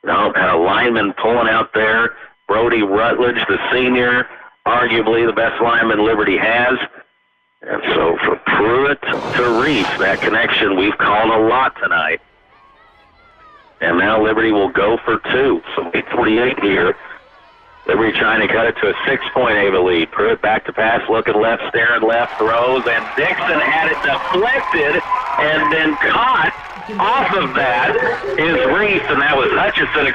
No, had a lineman pulling out there. Brody Rutledge, the senior, arguably the best lineman Liberty has. And so for Pruitt to Reese, that connection we've called a lot tonight. And now Liberty will go for 2. So 8:48 here. Liberty trying to cut it to a 6-point Ava lead. Pruitt back to pass, looking left, staring left, throws, and Dixon had it deflected and then caught off of that is Reese, and that was Hutchison,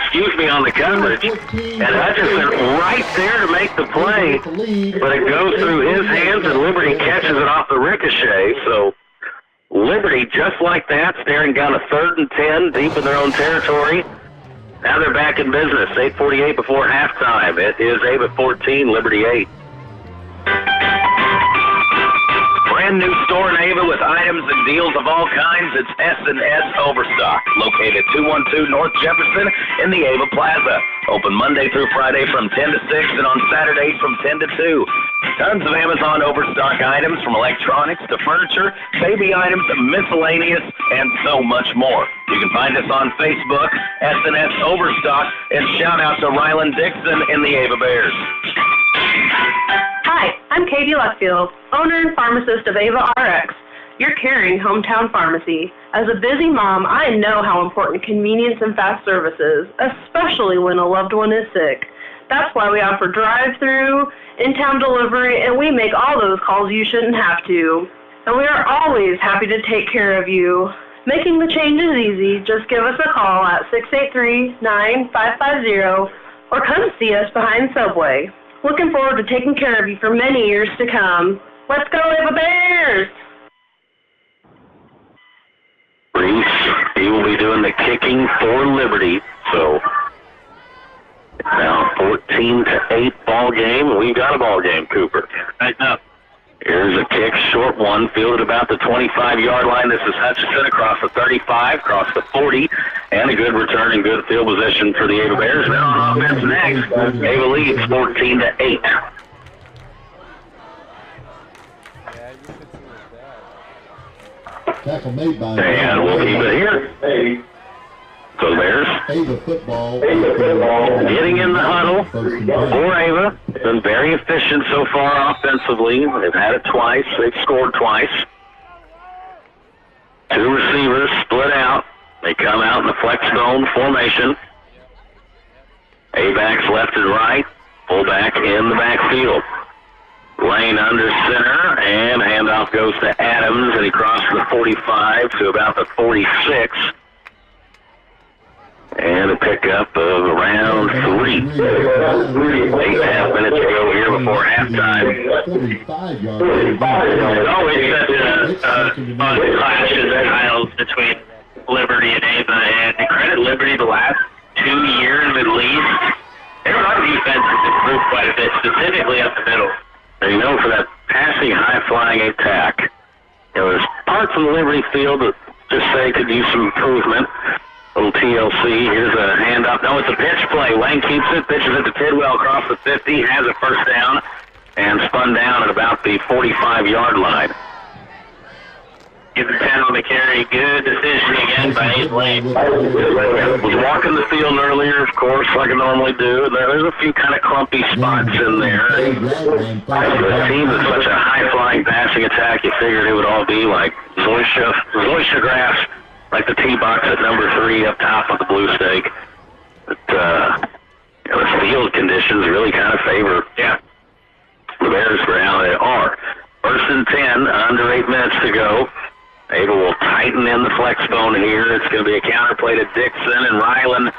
on the coverage. And Hutchison right there to make the play, but it goes through his hands, and Liberty catches it off the ricochet. So Liberty, just like that, staring down a 3rd and 10 deep in their own territory. Now they're back in business. 8:48 before halftime. It is Ava 14, Liberty 8. Brand new store in Ava with items and deals of all kinds. It's S&S Overstock, located 212 North Jefferson in the Ava Plaza. Open Monday through Friday from 10 to 6 and on Saturdays from 10 to 2. Tons of Amazon Overstock items from electronics to furniture, baby items, miscellaneous, and so much more. You can find us on Facebook, S&S Overstock, and shout out to Ryland Dixon in the Ava Bears. Hi, I'm Katie Lutfield, owner and pharmacist of Ava RX, your caring hometown pharmacy. As a busy mom, I know how important convenience and fast service is, especially when a loved one is sick. That's why we offer drive-through, in-town delivery, and we make all those calls you shouldn't have to. And we are always happy to take care of you. Making the change is easy. Just give us a call at 683-9550 or come see us behind Subway. Looking forward to taking care of you for many years to come. Let's go, Ava Bears! Reese, he will be doing the kicking for Liberty. So now 14-8 ball game. We've got a ball game, Cooper. Right now. Here's a kick, short one, fielded about the 25-yard line. This is Hutchison across the 35, across the 40, and a good return and good field position for the Ava Bears. Now on offense next, Ava leads 14-8. Tackle made by And we'll keep it here. So Bears Ava football. getting in the huddle for Ava. Been very efficient so far offensively. They've had it twice. They've scored twice. 2 receivers split out. They come out in the flex zone formation. A-backs left and right. Fullback in the backfield. Lane under center, and handoff goes to Adams, and he crosses the 45 to about the 46. And a pickup of around 3. 8.5 minutes to go here before halftime. There's always such a fun clash of styles between Liberty and Ava, and to credit Liberty the last 2 years at least, their run defense has improved quite a bit, specifically up the middle. And you know, for that passing, high-flying attack, there's parts of the Liberty field that just say could use some improvement. Little TLC, here's a handoff. No, it's a pitch play. Lane keeps it, pitches it to Tidwell across the 50, has a first down, and spun down at about the 45-yard line. Get the 10 on the carry. Good decision again by Abe Lane. Was walking the field earlier, of course, like I normally do. There's a few kind of clumpy spots in there. The team is such a high-flying passing attack, you figured it would all be like Zoysia grass, like the tee box at number 3 up top of the blue stake. But the field conditions really kind of favor the Bears for how they are. First and 10, under 8 minutes to go. Ava will tighten in the flex bone here. It's going to be a counterplay to Dixon, and Ryland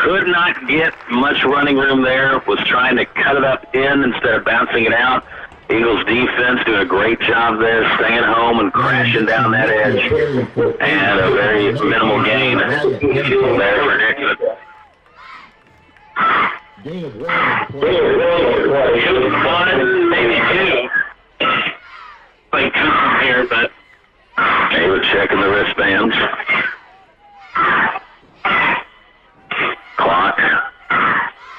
could not get much running room there, was trying to cut it up in instead of bouncing it out. Eagles defense doing a great job there, staying home and crashing down that edge. And a very minimal gain there for Dixon. One, maybe two. Playing Cooper here, but they were checking the wristbands. Clock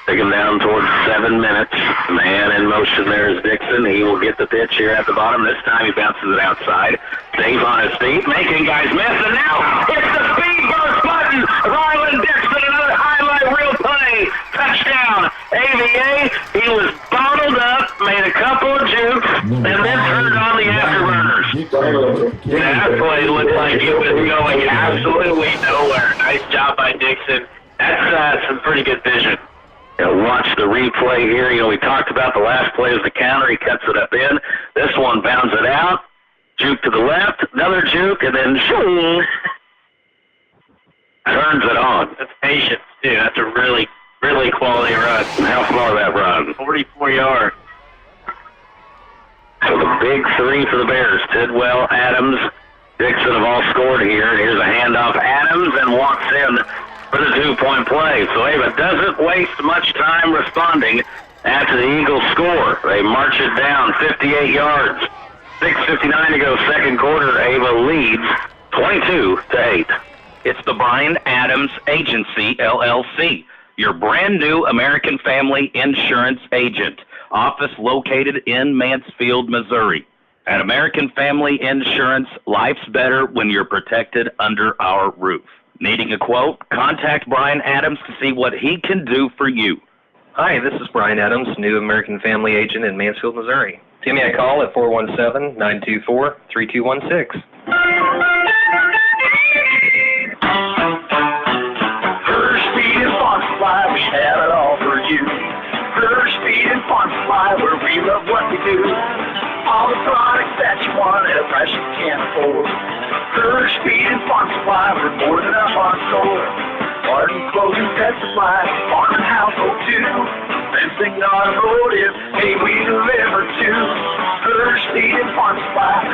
taking down towards 7 minutes. Man in motion there is Dixon. He will get the pitch here at the bottom. This time he bounces it outside. Stays on his feet, making guys miss. And now it's the speed burst button. Ryland Dixon, another highlight reel play. Touchdown. AVA. He was bottled up, made a couple of jukes, and then turned on the afterburners. that play looked like it was going absolutely nowhere. Nice job by Dixon. That's some pretty good vision. Watch the replay here. We talked about the last play as the counter. He cuts it up in. This one bounds it out. Juke to the left. Another juke, and then shoo, turns it on. That's patience, too. That's a really, really quality run. How far that run? 44 yards. So the big 3 for the Bears. Tidwell, Adams, Dixon have all scored here. Here's a handoff. Adams and walks in for the 2-point play. So Ava doesn't waste much time responding after the Eagles score. They march it down 58 yards. 6:59 to go, second quarter. Ava leads 22-8. It's the Bryan Adams Agency, LLC, your brand new American Family Insurance agent. Office located in Mansfield, Missouri. At American Family Insurance, life's better when you're protected under our roof. Needing a quote? Contact Bryan Adams to see what he can do for you. Hi, this is Bryan Adams, new American Family agent in Mansfield, Missouri. Give me a call at 417-924-3216. First Speed and Farm Supply, we have it all for you. First Speed and Farm Supply, where we love what we do. All the products that you want at a price you can't afford. First Speed and Farm Supply, we're more than up on store. Garden, clothing, pet supply, farm and household too. Fencing, automotive, hey, we deliver too. First Speed and Farm Supply,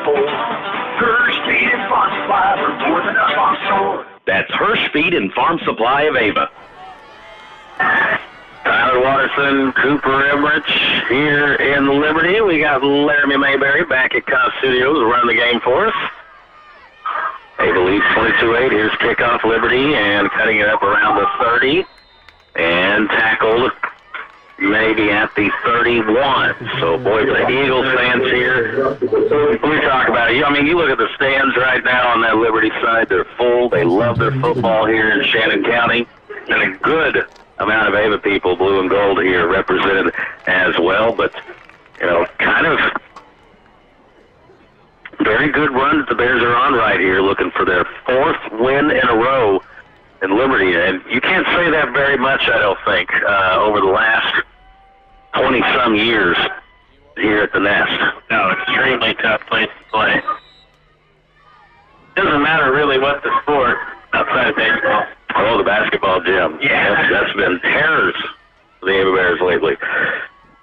1974. First Speed and Farm Supply, we're more than up on store. That's Hirsch Feed and Farm Supply of Ava. Tyler Watterson, Cooper Emmerich here in Liberty. We got Laramie Mayberry back at Cobb Studios running the game for us. Ava leads 22-8. Here's kickoff Liberty and cutting it up around the 30 and tackled maybe at the 31. So, boy, for the Eagles fans here, we talk about it. I mean, you look at the stands right now on that Liberty side. They're full. They love their football here in Shannon County. And a good amount of Ava people, blue and gold here, represented as well. But, kind of very good run that the Bears are on right here, looking for their 4th win in a row in Liberty. And you can't say that very much, I don't think, over the last 20-some years here at the Nest. No, extremely tough place to play. Doesn't matter really what the sport outside of baseball. Oh, the basketball gym. Yeah. That's been terrors for the Ava Bears lately.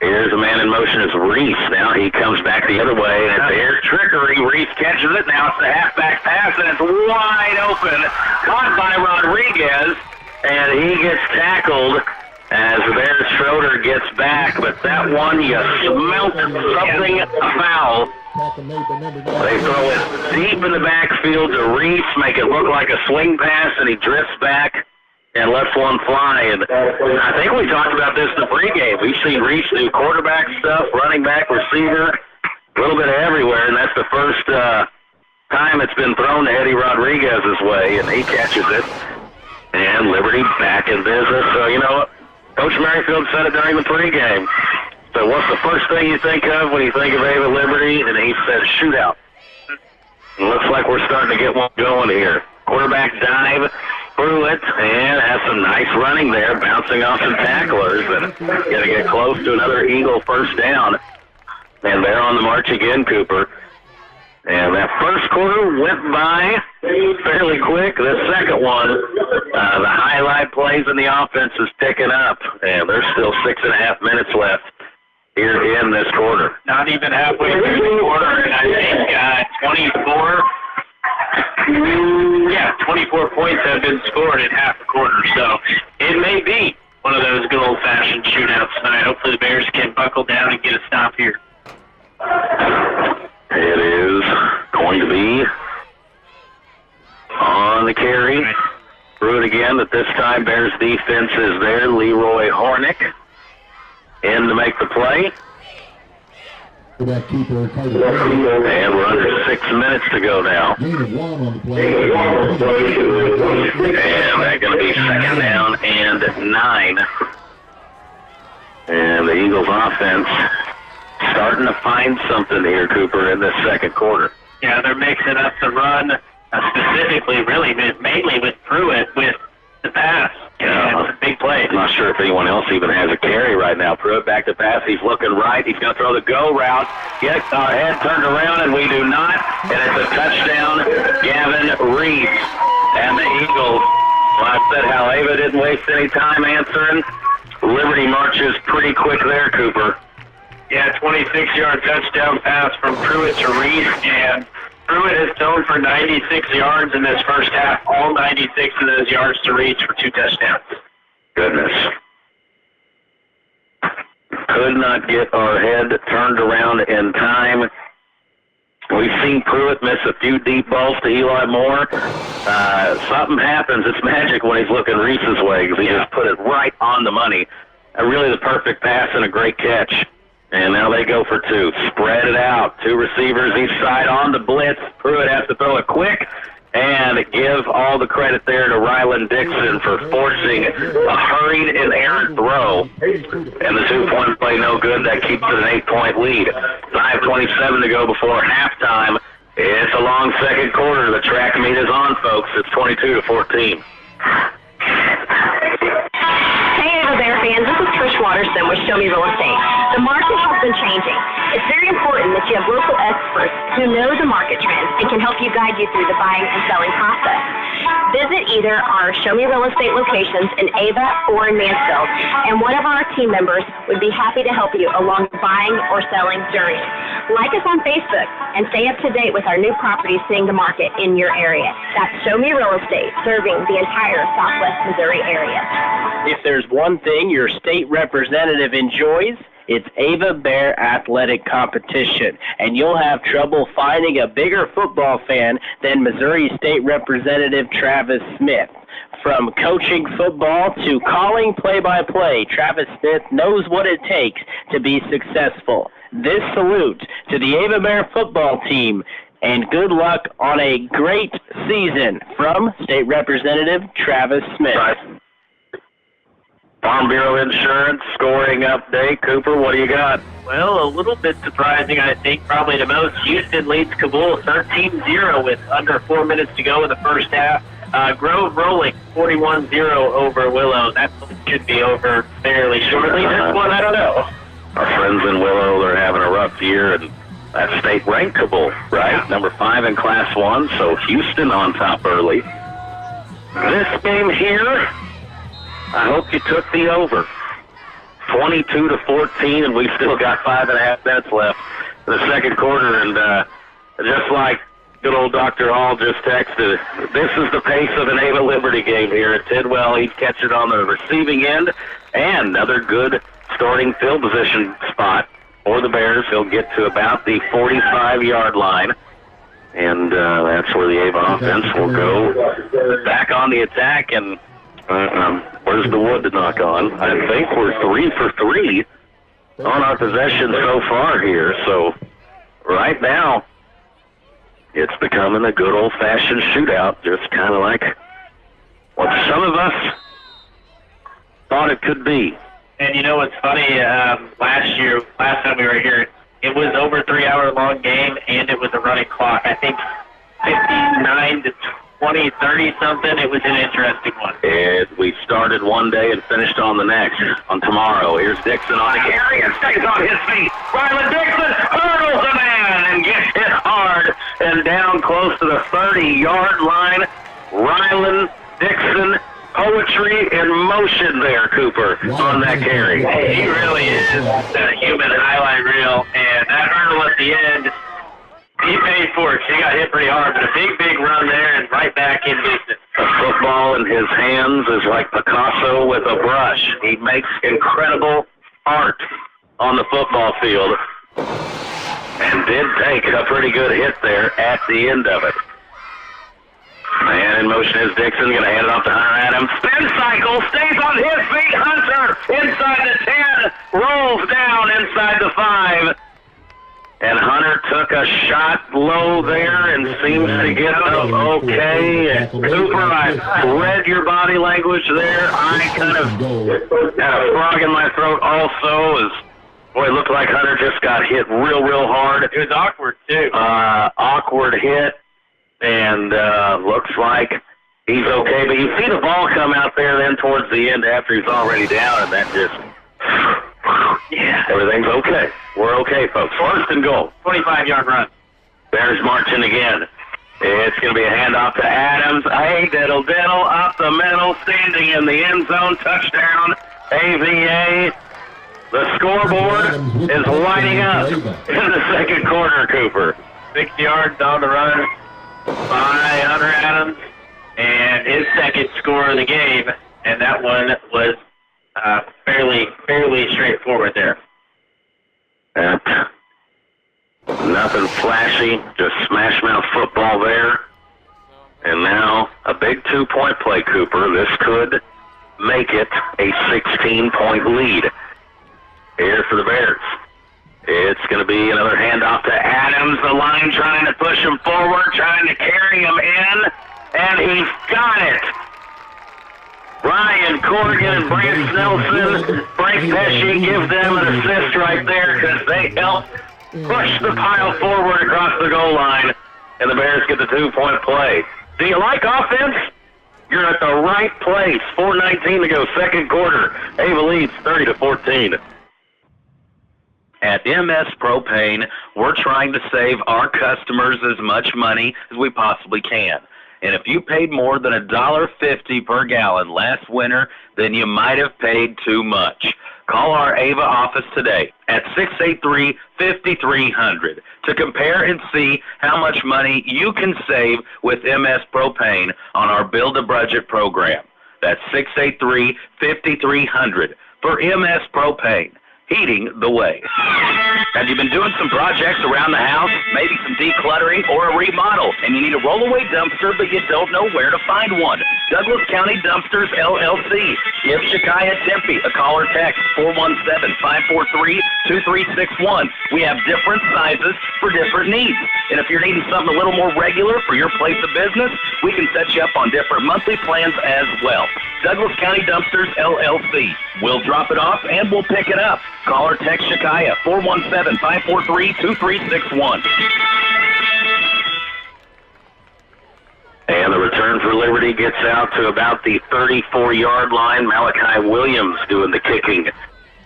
Here's a man in motion. It's Reese. Now he comes back the other way, and there's trickery. Reese catches it. Now it's the halfback pass, and it's wide open. Caught by Rodriguez, and he gets tackled as the Bears Schroeder gets back. But that one, you smelt something foul. They throw it deep in the backfield to Reese, make it look like a swing pass, and he drifts back and lets one fly. And I think we talked about this in the pregame. We've seen Reese do quarterback stuff, running back, receiver. a little bit everywhere, and that's the first time it's been thrown to Eddie Rodriguez's way, and he catches it. And Liberty back in business. So, you know what? Coach Merrifield said it during the pregame. So what's the first thing you think of when you think of Ava Liberty? And he said shootout. It looks like we're starting to get one going here. Quarterback dive through it and has some nice running there, bouncing off some tacklers, and going to get close to another Eagle first down. And they're on the march again, Cooper. And that first quarter went by fairly quick. The second one, the highlight plays in the offense is picking up, and there's still 6.5 minutes left here in this quarter. Not even halfway through the quarter, and I think 24 points have been scored in half the quarter. So it may be one of those good old-fashioned shootouts tonight. Hopefully the Bears can buckle down and get a stop here. It is going to be on the carry. Through it again, but this time Bears defense is there. Leroy Hornick in to make the play. Quarterback keeper, Carter. And we're under 6 minutes to go now. Gain of 1 on the play. And that's going to be second down and 9. And the Eagles offense starting to find something here, Cooper, in this second quarter. Yeah, they're mixing up the run, specifically, really, mainly with Pruitt, with the pass. Yeah, it's a big play. I'm not sure if anyone else even has a carry right now. Pruitt back to pass. He's looking right. He's going to throw the go route. Get our head turned around, and we do not. And it's a touchdown, Gavin Reed. And the Eagles, well, I said how Ava didn't waste any time answering. Liberty marches pretty quick there, Cooper. Yeah, 26-yard touchdown pass from Pruitt to Reed, and Pruitt has thrown for 96 yards in this first half, all 96 of those yards to Reed for 2 touchdowns. Goodness. Could not get our head turned around in time. We've seen Pruitt miss a few deep balls to Eli Moore. Something happens. It's magic when he's looking Reese's way because he just put it right on the money. Really the perfect pass and a great catch. And now they go for 2. Spread it out. 2 receivers each side on the blitz. Pruitt has to throw it quick and give all the credit there to Ryland Dixon for forcing a hurried and errant throw. And the 2-point play no good. That keeps it an 8-point lead. 5:27 to go before halftime. It's a long second quarter. The track meet is on, folks. It's 22-14. Hey, Ava Bear fans, this is Trish Watterson with Show Me Real Estate. The market has been changing. It's very important that you have local experts who know the market trends and can help you guide you through the buying and selling process. Visit either our Show Me Real Estate locations in Ava or in Mansfield, and one of our team members would be happy to help you along the buying or selling journey. Like us on Facebook and stay up to date with our new properties hitting the market in your area. That's Show Me Real Estate, serving the entire Southwest Missouri area. If there's one thing your state representative enjoys, it's Ava Bear athletic competition, and you'll have trouble finding a bigger football fan than Missouri State Representative Travis Smith. From coaching football to calling play-by-play, Travis Smith knows what it takes to be successful. This salute to the Ava Bear football team, and good luck on a great season from State Representative Travis Smith. Farm Bureau Insurance scoring update. Cooper, what do you got? Well, a little bit surprising, I think, probably the most. Houston leads Kabul 13-0 with under 4 minutes to go in the first half. Grove rolling 41-0 over Willow. That should be over fairly shortly. This one, I don't know. Our friends in Willow, they're having a rough year, and that's state rankable, right? Yeah. Number 5 in Class 1, so Houston on top early. This game here, I hope you took the over. 22-14, and we still got 5.5 minutes left in the second quarter. And just like good old Dr. Hall just texted, this is the pace of an Ava Liberty game here at Tidwell. He'd catch it on the receiving end, and another good starting field position spot for the Bears. He'll get to about the 45-yard line. And that's where the Ava offense will go back on the attack. And where's the wood to knock on? I think we're 3 for 3 on our possession so far here. So right now, it's becoming a good old-fashioned shootout, just kind of like what some of us thought it could be. And you know what's funny? Last time we were here, it was over a 3-hour-long game, and it was a running clock. I think 59 to 20, 30 something. It was an interesting one. We started one day and finished on the next. On tomorrow, here's Dixon on the carry and stays on his feet. Ryland Dixon hurdles a man and gets hit hard and down close to the 30-yard line. Ryland Dixon, poetry in motion there, Cooper, on that carry. He really is a human highlight reel, and that hurdle at the end, he paid for it. He got hit pretty hard, but a big run there and right back in business. A football in his hands is like Picasso with a brush. He makes incredible art on the football field and did take a pretty good hit there at the end of it. Man in motion is Dixon, going to hand it off to Hunter Adams. Spin cycle, stays on his feet. Hunter inside the 10, rolls down inside the 5. And Hunter took a shot low there and seems to get up okay. And Cooper, I read your body language there. I kind of had a frog in my throat also. It looked like Hunter just got hit real hard. It was awkward, too. Awkward hit. And looks like he's okay. But you see the ball come out there then towards the end after he's already down, and that just... Yeah, everything's okay. We're okay, folks. First and goal. 25-yard run. Bears marching again. It's going to be a handoff to Adams. Hey, diddle, up the middle, standing in the end zone. Touchdown, AVA. The scoreboard is lighting up in the second quarter, Cooper. 6 yards on the run by Hunter Adams, and his second score of the game, and that one was fairly straightforward there. Nothing flashy, just smash mouth football there. And now a big 2-point play, Cooper. This could make it a 16-point lead here for the Bears. It's going to be another handoff to Adams. The line trying to push him forward, trying to carry him in, and he's got it. Ryan Corrigan and Brant Nelson, Frank Pesci give them an assist right there because they helped push the pile forward across the goal line, and the Bears get the 2-point play. Do you like offense? You're at the right place. 4:19 to go, second quarter. Ava leads 30-14. At MS Propane, we're trying to save our customers as much money as we possibly can. And if you paid more than $1.50 per gallon last winter, then you might have paid too much. Call our Ava office today at 683-5300 to compare and see how much money you can save with MS Propane on our Build a Budget program. That's 683-5300 for MS Propane. Heating the way. Have you been doing some projects around the house, maybe some decluttering or a remodel, and you need a rollaway dumpster but you don't know where to find one? Douglas County Dumpsters, LLC. Give Shakaya Tempe a call or text 417-543-2361. We have different sizes for different needs. And if you're needing something a little more regular for your place of business, we can set you up on different monthly plans as well. Douglas County Dumpsters, LLC. We'll drop it off and we'll pick it up. Call or text Shakaya 417-543-2361. And the return for Liberty gets out to about the 34-yard line. Malachi Williams doing the kicking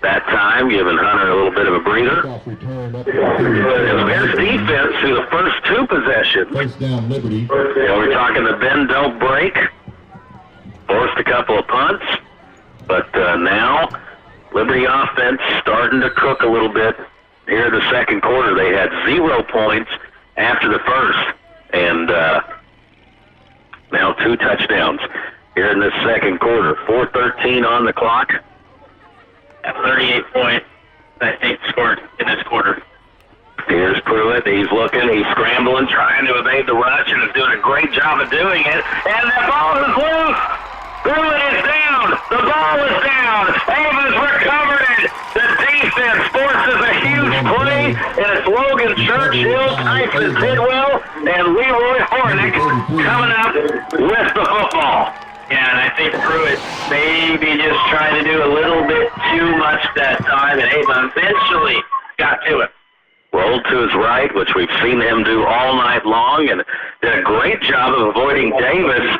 that time, giving Hunter a little bit of a breather. And the Bears defense through the first two possessions. We're talking the bend, don't break. Forced a couple of punts. But now Liberty offense starting to cook a little bit here in the second quarter. They had 0 points after the first. And now 2 touchdowns here in this second quarter. 4:13 on the clock. At 38 points, I think, scored in this quarter. Here's Pruitt. He's looking. He's scrambling, trying to evade the rush, and is doing a great job of doing it. And the ball is loose. Pruitt is down. The ball is down. Ava's recovered it. The defense forces a huge play, and it's Logan Churchill, Tyson Tidwell, and Leroy Hornick coming up with the football. Yeah, and I think Pruitt maybe just tried to do a little bit too much that time, and Ava eventually got to it. Rolled to his right, which we've seen him do all night long, and did a great job of avoiding Davis.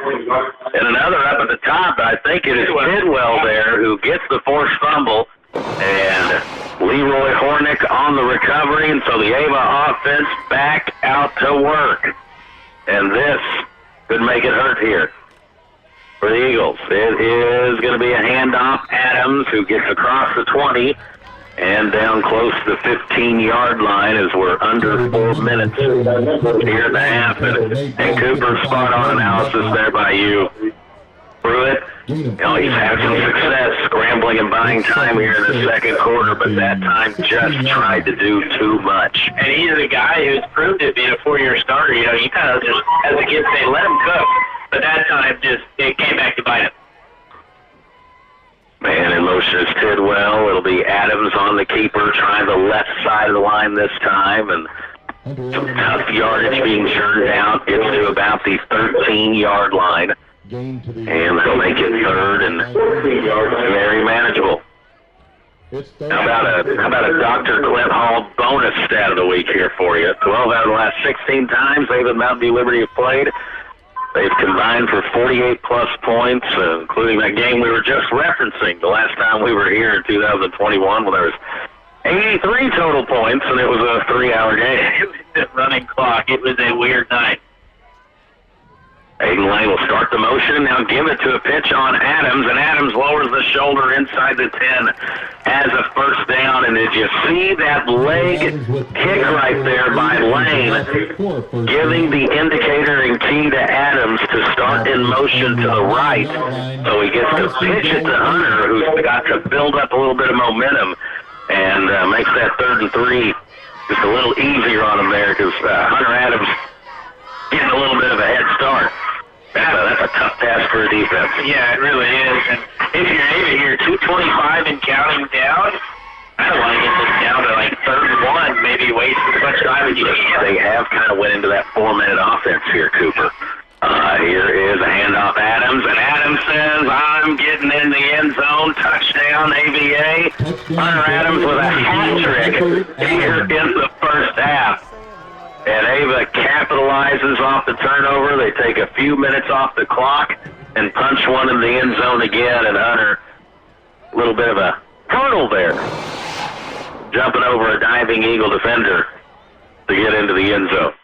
And another up at the top, I think it is Tidwell there who gets the forced fumble, and Leroy Hornick on the recovery, and so the Ava offense back out to work. And this could make it hurt here for the Eagles. It is going to be a handoff. Adams, who gets across the 20, and down close to the 15-yard line as we're under 4 minutes here in the half. And Cooper, spot-on analysis there by you. Pruitt, he's had some success scrambling and buying time here in the second quarter, but that time just tried to do too much. And he's a guy who's proved to be a 4-year starter. You know, you kind of just, as a kid, say, let him cook. But that time, it came back to bite him. Man in motion is Tidwell. It'll be Adams on the keeper, trying the left side of the line this time, and some tough yardage being churned out. Gets to about the 13-yard line, and they'll make it third and very manageable. How about a Dr. Clint Hall bonus stat of the week here for you? 12 out of the last 16 times Ava and Mountain View Liberty have played, they've combined for 48-plus points, including that game we were just referencing the last time we were here in 2021 when there was 83 total points, and it was a 3-hour game. It was a running clock. It was a weird night. Aiden Lane will start the motion and now give it to a pitch on Adams, and Adams lowers the shoulder inside the 10 as a first down. And did you see that leg kick right there by Lane, giving the indicator and key to Adams to start in motion to the right, so he gets to pitch it to Hunter, who's got to build up a little bit of momentum, and makes that 3rd and 3 just a little easier on him there, because Hunter Adams getting a little bit of a head start. That's a tough task for a defense. Yeah, it really is. And if you're Ava here, 2:25 and counting down, I don't want to get this down to like 3rd and 1, maybe waste as much time as you can. They have kind of went into that 4-minute offense here, Cooper. Here is a handoff Adams, and Adams says, I'm getting in the end zone. Touchdown, AVA. Hunter Adams with a hat trick here in the first half. And Ava capitalizes off the turnover. They take a few minutes off the clock and punch one in the end zone again. And Hunter, a little bit of a hurdle there, jumping over a diving Eagle defender to get into the end zone.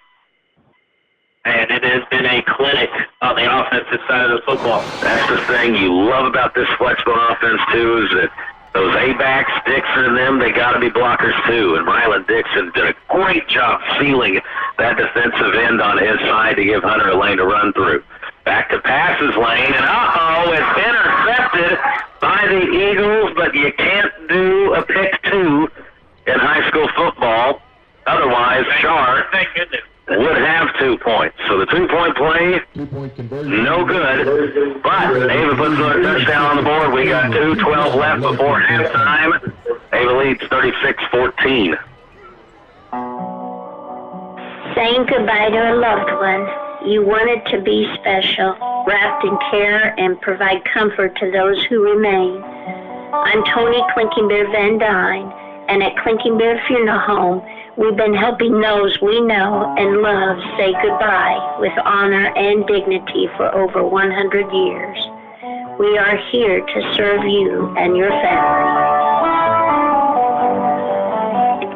And it has been a clinic on the offensive side of the football. That's the thing you love about this flexible offense, too, is that those A-backs, Dixon and them, they got to be blockers, too. And Ryland Dixon did a great job sealing that defensive end on his side to give Hunter a lane to run through. Back to passes lane, and it's intercepted by the Eagles, but you can't do a pick 2 in high school football. Otherwise, Char would have 2 points. So the 2-point play, no good. But Ava puts another touchdown on the board. We got 2:12 left before halftime. Ava leads 36-14. Saying goodbye to a loved one. You want it to be special, wrapped in care and provide comfort to those who remain. I'm Tony Clinking Bear Van Dyne, and at Clinking Bear Funeral Home, we've been helping those we know and love say goodbye with honor and dignity for over 100 years. We are here to serve you and your family.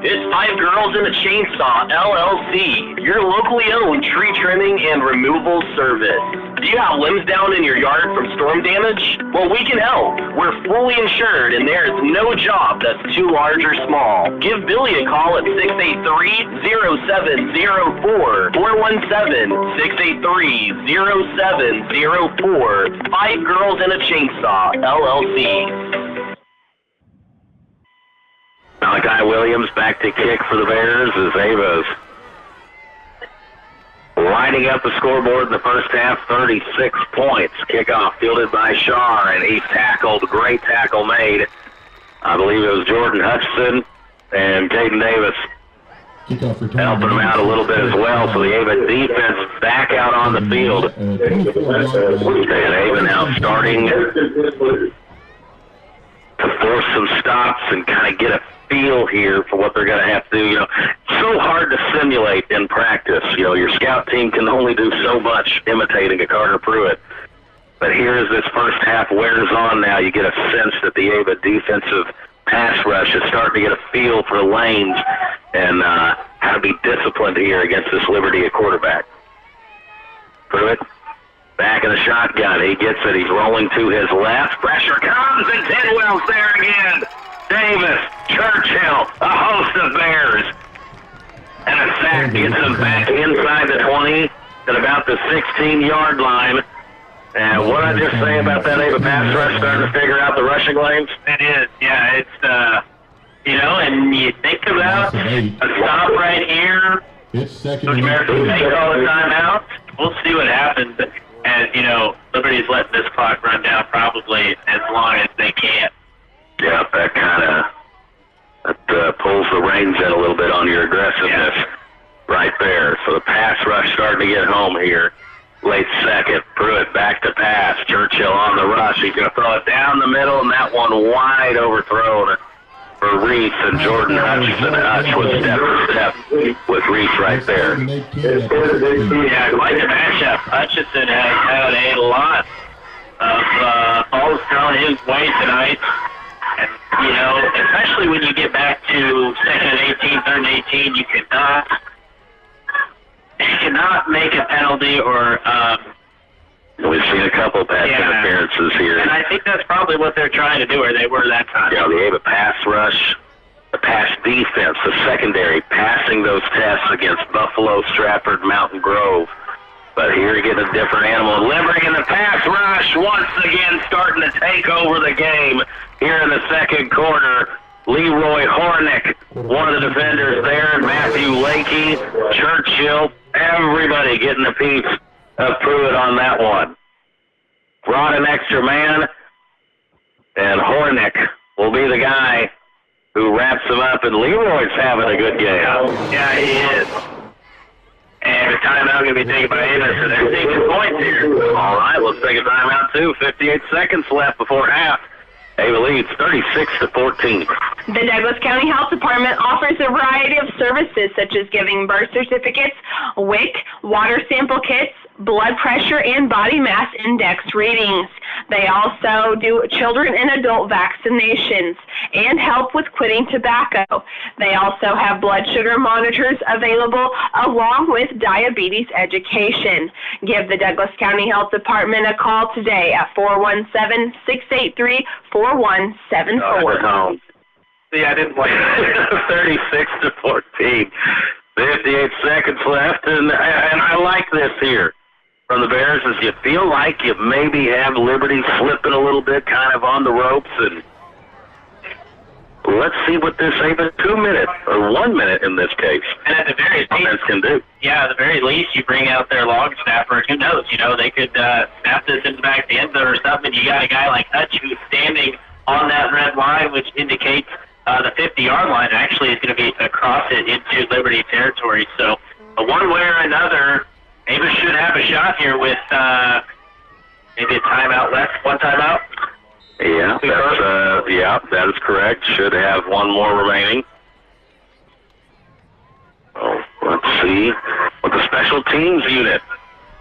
It's 5 Girls and a Chainsaw, LLC, your locally owned tree trimming and removal service. Do you have limbs down in your yard from storm damage? Well, we can help. We're fully insured, and there is no job that's too large or small. Give Billy a call at 683-0704, 417-683-0704. 5 Girls and a Chainsaw, LLC. Malachi Williams back to kick for the Bears as Ava's lighting up the scoreboard in the first half, 36 points. Kickoff fielded by Shar, and he tackled, great tackle made. I believe it was Jordan Hutchison and Caden Davis Kickoff return. helping them out a little bit as well. So the Ava defense back out on the field. And Ava now starting to force some stops and kind of get a feel here for what they're going to have to do. You know, so hard to simulate in practice. You know, your scout team can only do so much imitating a Carter Pruitt. But here as this first half wears on now, you get a sense that the Ava defensive pass rush is starting to get a feel for lanes and how to be disciplined here against this Liberty at quarterback. Pruitt back in the shotgun. He gets it. He's rolling to his left. Pressure comes, and Tidwell's there again. Davis, Churchill, a host of Bears. And a sack gets them back inside the 20 at about the 16-yard line. And what did I just say about that Ava pass rush starting to figure out the rushing lanes? It is, yeah. It's, you know, and you think about a stop right here. It's second. Coach Merritt takes all the time out. We'll see what happens. And, you know, Liberty's letting this clock run down probably as long as they can. Yeah, that kind of pulls the reins in a little bit on your aggressiveness right there. So the pass rush starting to get home here. Late second, Pruitt back to pass. Churchill on the rush. He's going to throw it down the middle, and that one wide overthrown for Reese and Jordan Hutchinson. Hutch was step for step with Reese right there. Yeah, quite the matchup. Hutchinson had a lot of balls thrown his way tonight. And, you know, especially when you get back to second and 18, third and 18, you cannot make a penalty or we've seen a couple pass interferences here. And I think that's probably what they're trying to do, or they were that time. Yeah, the Ava pass rush, the pass defense, the secondary, passing those tests against Buffalo, Stratford, Mountain Grove. But here you get a different animal. Liberty in the pass rush once again starting to take over the game here in the second quarter. Leroy Hornick, one of the defenders there, Matthew Lakey, Churchill, everybody getting a piece of Pruitt on that one. Brought an extra man, and Hornick will be the guy who wraps him up, and Leroy's having a good game. Yeah, he is. And a timeout going to be taken by Ava, so they're taking points here. All right, let's take a timeout too. 58 seconds left before half. Ava leads 36-14. The Douglas County Health Department offers a variety of services such as giving birth certificates, WIC, water sample kits, blood pressure, and body mass index readings. They also do children and adult vaccinations and help with quitting tobacco. They also have blood sugar monitors available along with diabetes education. Give the Douglas County Health Department a call today at 417-683-4174. See, I didn't like 36-14. 58 seconds left, and I like this here from the Bears is you feel like you maybe have Liberty slipping a little bit kind of on the ropes, and let's see what this Ava 2 minute, or 1 minute in this case, and at the very least, can do. Yeah, at the very least, you bring out their long snapper. Who knows? You know, they could snap this into the back of the end zone or something. You got a guy like Hutch who's standing on that red line, which indicates the 50-yard line actually is going to be across it into Liberty territory. So one way or another, Ava should have a shot here with maybe a timeout left. One timeout? Yeah, that is correct. Should have one more remaining. Oh, let's see what the special teams unit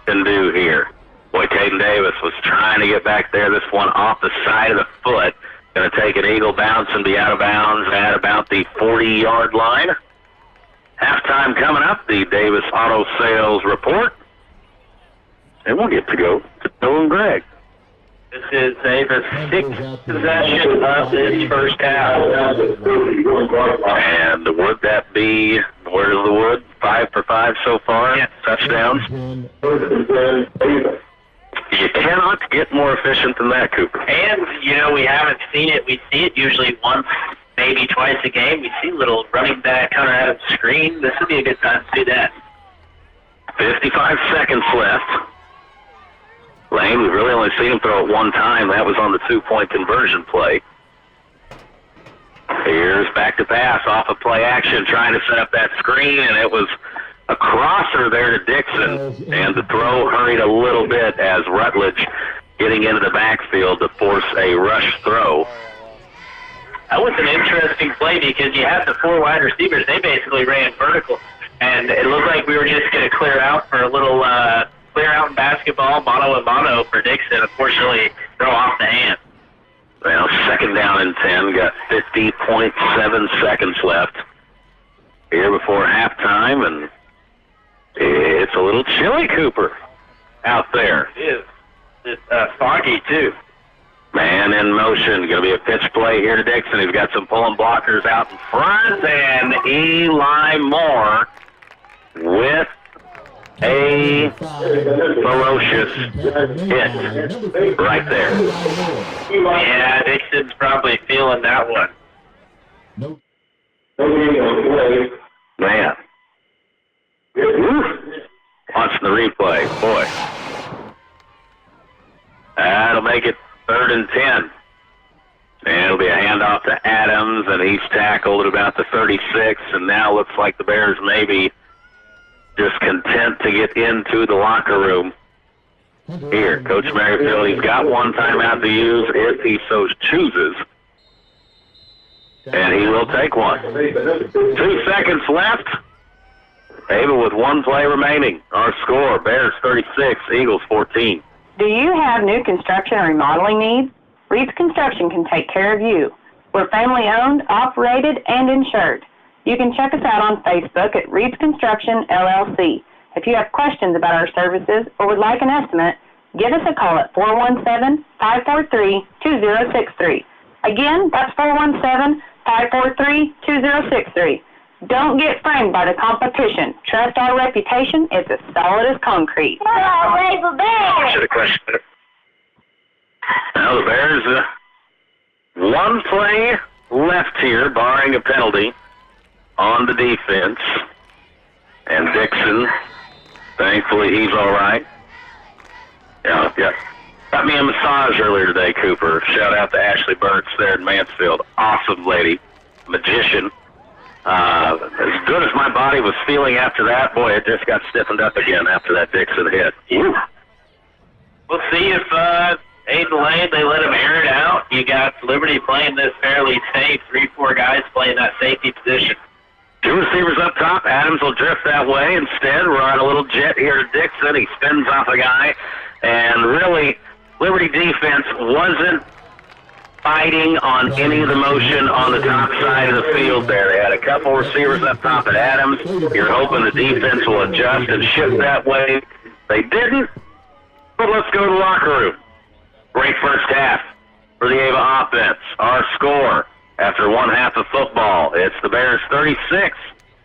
can do here. Boy, Caden Davis was trying to get back there. This one off the side of the foot. Going to take an eagle bounce and be out of bounds at about the 40-yard line. Halftime coming up, the Davis Auto Sales Report. And we'll get to go to Bill and Greg. This is Ava's sixth possession of this first half. And would that be, where's the wood? 5 for 5 so far? Yes. Touchdowns? You cannot get more efficient than that, Cooper. And, you know, we haven't seen it. We see it usually once, maybe twice a game. We see little running back Hunter Adams screen. This would be a good time to do that. 55 seconds left. Lane, we've really only seen him throw it one time. That was on the 2-point conversion play. Here's back to pass off of play action, trying to set up that screen, and it was a crosser there to Dixon, and the throw hurried a little bit as Rutledge getting into the backfield to force a rush throw. That was an interesting play because you had the 4 wide receivers. They basically ran vertical, and it looked like we were just going to clear out for a little clear out in basketball, mono and mono for Dixon. Unfortunately, throw off the hand. Well, 2nd down and 10, got 50.7 seconds left here before halftime, and it's a little chilly, Cooper, out there. It is. It's foggy, too. Man in motion. Going to be a pitch play here to Dixon. He's got some pulling blockers out in front, and Eli Moore with a ferocious hit right there. Yeah, Dixon's probably feeling that one. Man. Watching the replay. Boy. That'll make it 3rd and 10. And it'll be a handoff to Adams, and he's tackled at about the 36, and now looks like the Bears maybe just content to get into the locker room. Here, Coach Merrifield, he's got one timeout to use if he so chooses. And he will take one. 2 seconds left. Ava with 1 play remaining. Our score, Bears 36, Eagles 14. Do you have new construction or remodeling needs? Reed's Construction can take care of you. We're family owned, operated, and insured. You can check us out on Facebook at Reed's Construction, LLC. If you have questions about our services or would like an estimate, give us a call at 417-543-2063. Again, that's 417-543-2063. Don't get framed by the competition. Trust our reputation. It's as solid as concrete. Hello, Raven Bears! Should have questioned it. Now the Bears, 1 play left here, barring a penalty on the defense. And Dixon, thankfully, he's all right. Yeah. Got me a massage earlier today, Cooper. Shout out to Ashley Burks there in Mansfield. Awesome lady. Magician. As good as my body was feeling after that, boy, it just got stiffened up again after that Dixon hit. Woo. We'll see if Aiden Lane, they let him air it out. You got Liberty playing this fairly safe, 3-4 guys playing that safety position. 2 receivers up top. Adams will drift that way. Instead, we're on a little jet here to Dixon. He spins off a guy. And really, Liberty defense wasn't fighting on any of the motion on the top side of the field there. They had a couple receivers up top at Adams. You're hoping the defense will adjust and shift that way. They didn't, but let's go to the locker room. Great first half for the Ava offense. Our score after 1 half of football, it's the Bears 36,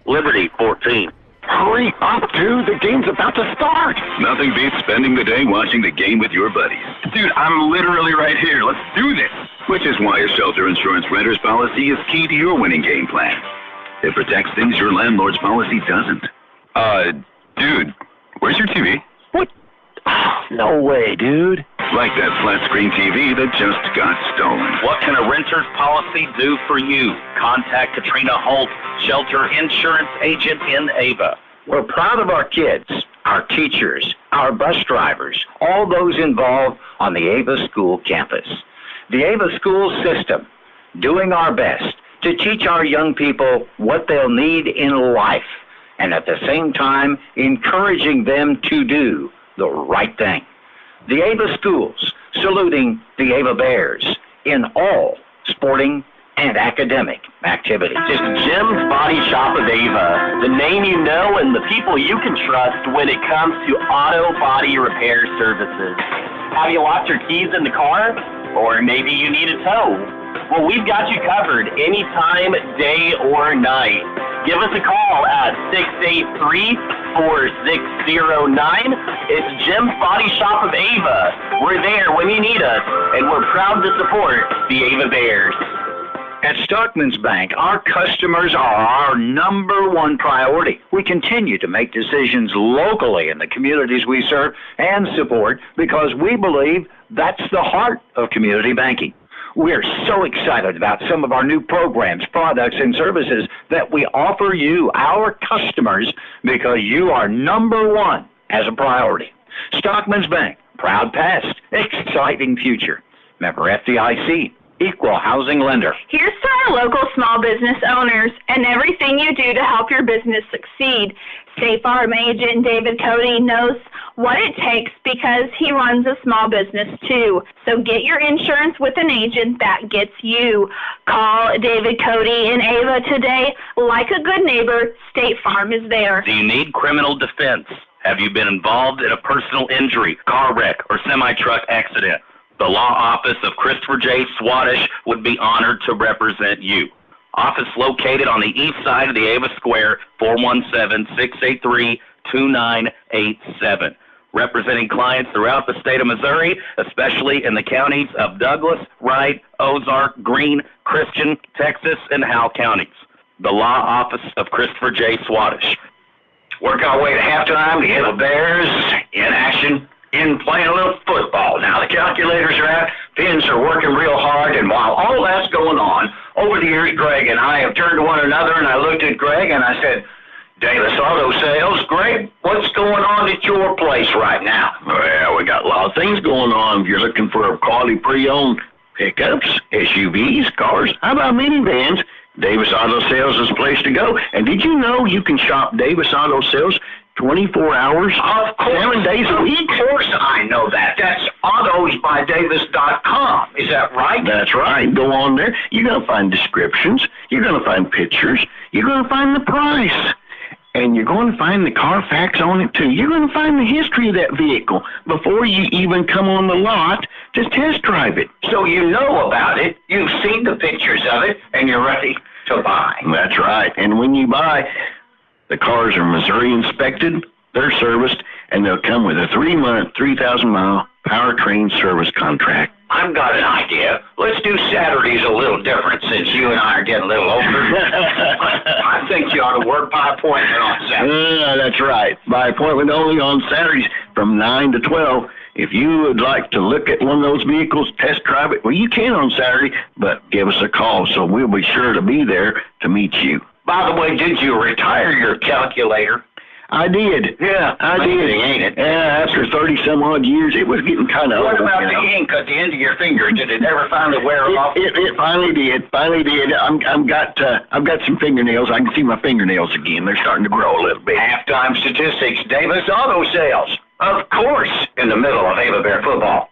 Liberty 14. Hurry up, dude. The game's about to start. Nothing beats spending the day watching the game with your buddies. Dude, I'm literally right here. Let's do this. Which is why a shelter insurance renter's policy is key to your winning game plan. It protects things your landlord's policy doesn't. Dude, where's your TV? What? No way, dude. Like that flat screen TV that just got stolen. What can a renter's policy do for you? Contact Katrina Holt, shelter insurance agent in Ava. We're proud of our kids, our teachers, our bus drivers, all those involved on the Ava School campus. The Ava School system, doing our best to teach our young people what they'll need in life, and at the same time encouraging them to do the right thing. The Ava Schools, saluting the Ava Bears in all sporting and academic activities. It's Jim's Body Shop of Ava, the name you know and the people you can trust when it comes to auto body repair services. Have you lost your keys in the car? Or maybe you need a tow? Well, we've got you covered anytime, day or night. Give us a call at 683-4609. It's Jim's Body Shop of Ava. We're there when you need us, and we're proud to support the Ava Bears. At Stockman's Bank, our customers are our #1 priority. We continue to make decisions locally in the communities we serve and support because we believe that's the heart of community banking. We're so excited about some of our new programs, products, and services that we offer you, our customers, because you are number one as a priority. Stockman's Bank, proud past, exciting future. Member FDIC, equal housing lender. Here's to our local small business owners and everything you do to help your business succeed. State Farm agent David Cody knows what it takes because he runs a small business too. So get your insurance with an agent that gets you. Call David Cody in Ava today. Like a good neighbor, State Farm is there. Do you need criminal defense? Have you been involved in a personal injury, car wreck, or semi-truck accident? The law office of Christopher J. Swadesh would be honored to represent you. Office located on the east side of the Ava Square, 417-683-2987. Representing clients throughout the state of Missouri, especially in the counties of Douglas, Wright, Ozark, Greene, Christian, Texas, and Howell counties. The law office of Christopher J. Swadesh. Work our way to halftime to Ava Bears in action, in playing a little football. Now the calculators are out, pins are working real hard, and while all that's going on, over the years, Greg and I have turned to one another, and I looked at Greg and I said, Davis Auto Sales, Greg, what's going on at your place right now? Well, we got a lot of things going on. If you're looking for a quality pre-owned pickups, SUVs, cars, how about minivans? Davis Auto Sales is the place to go. And did you know you can shop Davis Auto Sales 24 hours, 7 days a week? Of course I know that. That's autosbydavis.com. Is that right? That's right. Go on there. You're going to find descriptions. You're going to find pictures. You're going to find the price. And you're going to find the Carfax on it, too. You're going to find the history of that vehicle before you even come on the lot to test drive it. So you know about it, you've seen the pictures of it, and you're ready to buy. That's right. And when you buy, the cars are Missouri inspected, they're serviced, and they'll come with a 3-month, 3,000-mile powertrain service contract. I've got an idea. Let's do Saturdays a little different since you and I are getting a little older. I think you ought to work by appointment on Saturday. That's right. By appointment only on Saturdays from 9 to 12. If you would like to look at one of those vehicles, test drive it, well, you can on Saturday, but give us a call so we'll be sure to be there to meet you. By the way, did you retire your calculator? I did. Yeah, I did. Ain't it? Yeah, after 30-some-odd years, it was getting kind of old. What about the ink at the end of your finger? Did it ever finally wear off? It finally did. Finally did. I've got some fingernails. I can see my fingernails again. They're starting to grow a little bit. Halftime statistics. Davis Auto Sales. Of course, in the middle of Ava Bear football.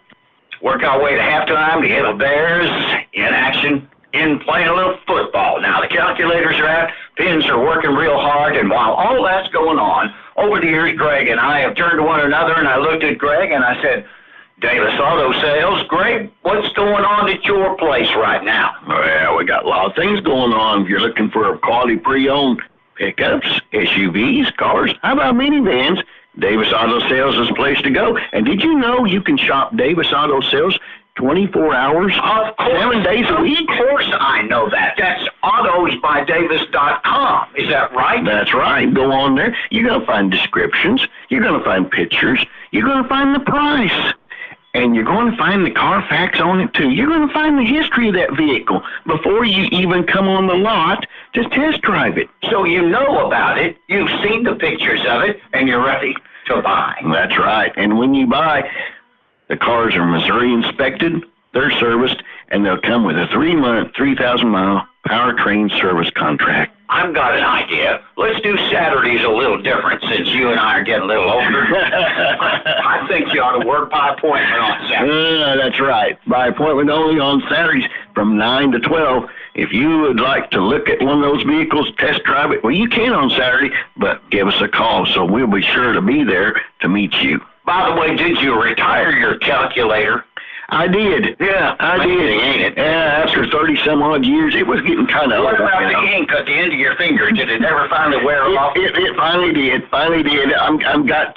Work our way to halftime to Ava Bears in action, in playing a little football. Now the calculators are out, pins are working real hard, and while all that's going on, over the years, Greg and I have turned to one another, and I looked at Greg and I said, Davis Auto Sales, Greg, what's going on at your place right now? Well, we got a lot of things going on. If you're looking for a quality pre-owned pickups, SUVs, cars, how about minivans? Davis Auto Sales is the place to go. And did you know you can shop Davis Auto Sales 24 hours, 7 days a week? Of course I know that. That's autosbydavis.com. Is that right? That's right. Go on there. You're going to find descriptions. You're going to find pictures. You're going to find the price. And you're going to find the Carfax on it, too. You're going to find the history of that vehicle before you even come on the lot to test drive it. So you know about it, you've seen the pictures of it, and you're ready to buy. That's right. And when you buy, the cars are Missouri inspected, they're serviced, and they'll come with a 3-month, 3,000-mile powertrain service contract. I've got an idea. Let's do Saturdays a little different since you and I are getting a little older. I think you ought to work by appointment on Saturday. That's right. By appointment only on Saturdays from 9 to 12. If you would like to look at one of those vehicles, test drive it, well, you can on Saturday, but give us a call so we'll be sure to be there to meet you. By the way, did you retire your calculator? I did. Yeah, I did. Ain't it? Yeah, after 30-some-odd years, it was getting kind of old. What about the ink at the end of your finger? Did it ever finally wear off? It finally did. Finally did. I've got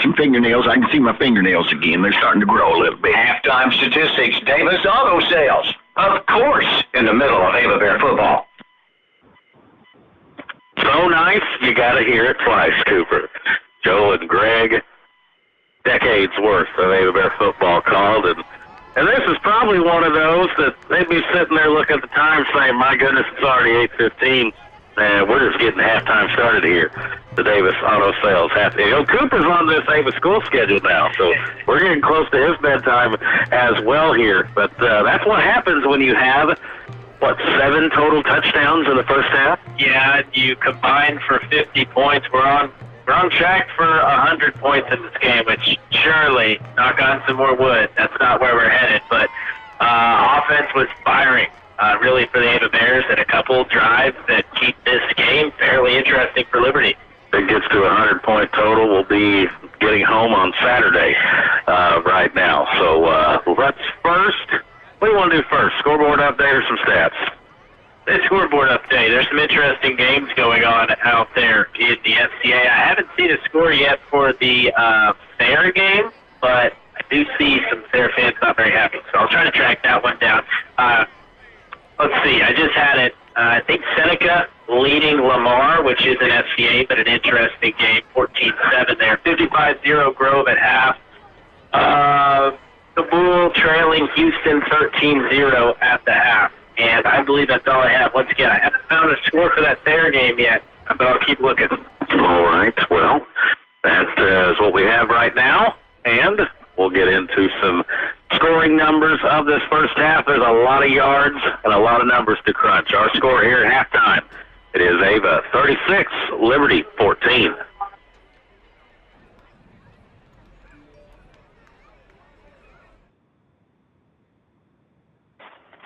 some fingernails. I can see my fingernails again. They're starting to grow a little bit. Halftime statistics. Davis Auto Sales. Of course, in the middle of Ava Bear football. So nice, you got to hear it twice, Cooper. Joe and Greg, decades worth of Ava Bear football called, and And this is probably one of those that they'd be sitting there looking at the time saying, my goodness, it's already 8:15, and we're just getting halftime started here. The Davis Auto Sales Cooper's on this Ava school schedule now, so we're getting close to his bedtime as well here. But that's what happens when you have, 7 total touchdowns in the first half? Yeah, you combined for 50 points. We're on track for 100 points in this game, which surely, knock on some more wood, that's not where we're headed. But offense was firing, really, for the Ava Bears, and a couple drives that keep this game fairly interesting for Liberty. If it gets to 100-point total, we'll be getting home on Saturday right now. So let's first, what do you want to do first, scoreboard update or some stats? The scoreboard update. There's some interesting games going on out there in the FCA. I haven't seen a score yet for the Fair game, but I do see some Fair fans not very happy, so I'll try to track that one down. Let's see. I just had it. I think Seneca leading Lamar, which is an FCA, but an interesting game, 14-7 there. 55-0 Grove at half. Kabul trailing Houston 13-0 at the half. And I believe that's all I have. Once again, I haven't found a score for that Fair game yet, but I'll keep looking. All right. Well, that is what we have right now, and we'll get into some scoring numbers of this first half. There's a lot of yards and a lot of numbers to crunch. Our score here at halftime, it is Ava 36, Liberty 14.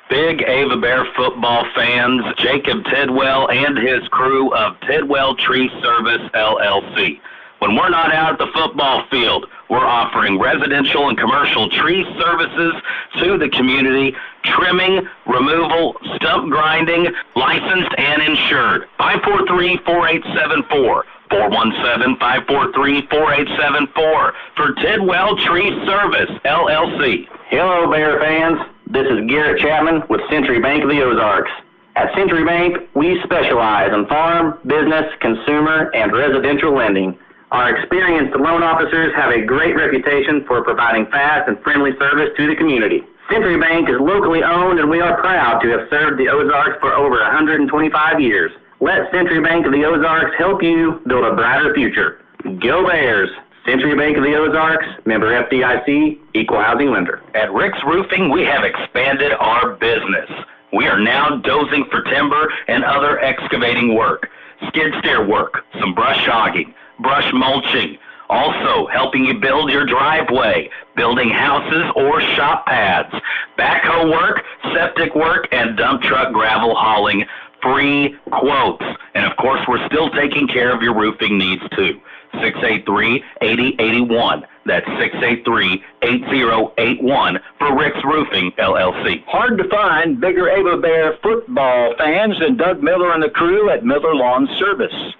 Big Ava Bear football fans, Jacob Tidwell and his crew of Tidwell Tree Service, LLC. When we're not out at the football field, we're offering residential and commercial tree services to the community, trimming, removal, stump grinding, licensed and insured. 543-4874. 417-543-4874 for Tidwell Tree Service, LLC. Hello, Bear fans. This is Garrett Chapman with Century Bank of the Ozarks. At Century Bank, we specialize in farm, business, consumer, and residential lending. Our experienced loan officers have a great reputation for providing fast and friendly service to the community. Century Bank is locally owned, and we are proud to have served the Ozarks for over 125 years. Let Century Bank of the Ozarks help you build a brighter future. Go Bears! Century Bank of the Ozarks, member FDIC, equal housing lender. At Rick's Roofing, we have expanded our business. We are now dozing for timber and other excavating work, skid steer work, some brush hogging, brush mulching, also helping you build your driveway, building houses or shop pads, backhoe work, septic work, and dump truck gravel hauling. Free quotes. And of course, we're still taking care of your roofing needs too. 683-8081. That's 683-8081 for Rick's Roofing, LLC. Hard to find bigger Ava Bear football fans than Doug Miller and the crew at Miller Lawn Service.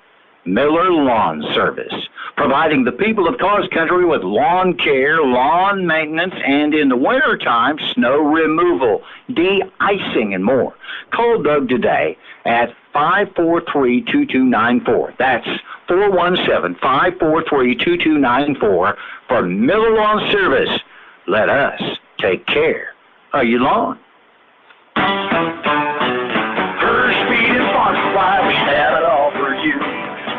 Miller Lawn Service, providing the people of Cause Country with lawn care, lawn maintenance, and in the wintertime, snow removal, de-icing, and more. Call Doug today at 543-2294. That's 417-543-2294 for Miller Lawn Service. Let us take care of your lawn. First Speed and Farm Supply, we have it all for you.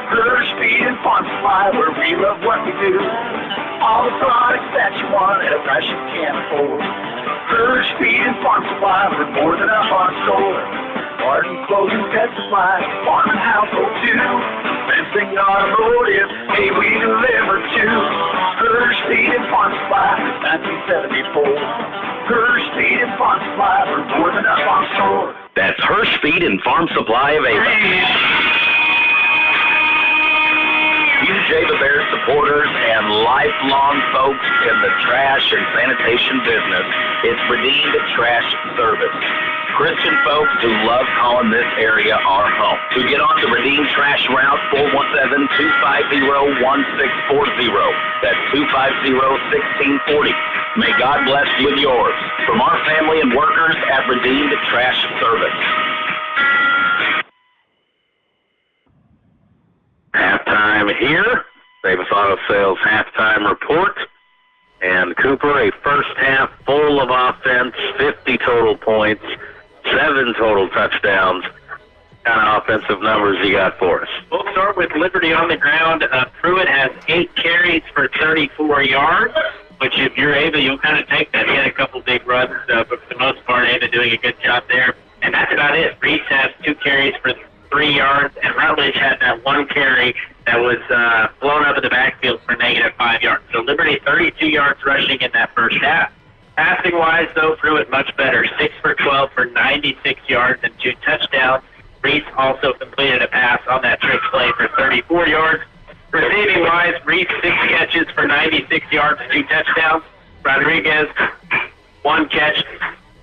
First Speed and Farm Supply, where we love what we do. All the products that you want at a price you can't afford. First Speed and Farm Supply, we're more than a farm store. Garden, clothing, pet supply, farm and household too. Fencing, automotive, hey, we deliver too. First Speed and Farm Supply, 1974. First Speed and Farm Supply, we're more than a farm store. That's Hirsch Feed and Farm Supply of Ava. Huge Ava Bear supporters and lifelong folks in the trash and sanitation business, it's Redeemed Trash Service. Christian folks who love calling this area our home. To get on the Redeemed Trash route, 417-250-1640. That's 250-1640. May God bless you and yours. From our family and workers at Redeemed Trash Service. Halftime here. Davis Auto Sales halftime report. And Cooper, a first half full of offense, 50 total points, 7 total touchdowns. Kind of offensive numbers you got for us? We'll start with Liberty on the ground. Pruitt has 8 carries for 34 yards, which if you're Ava, you'll kind of take that. He had a couple big runs, but for the most part, Ava doing a good job there. And that's about it. Reese has 2 carries for 3 yards, and Rutledge had that 1 carry that was blown up in the backfield for -5 yards. So Liberty 32 yards rushing in that first half. Passing-wise, though, Pruitt much better. 6 for 12 for 96 yards and 2 touchdowns. Reese also completed a pass on that trick play for 34 yards. Receiving-wise, Reese 6 catches for 96 yards and 2 touchdowns. Rodriguez, 1 catch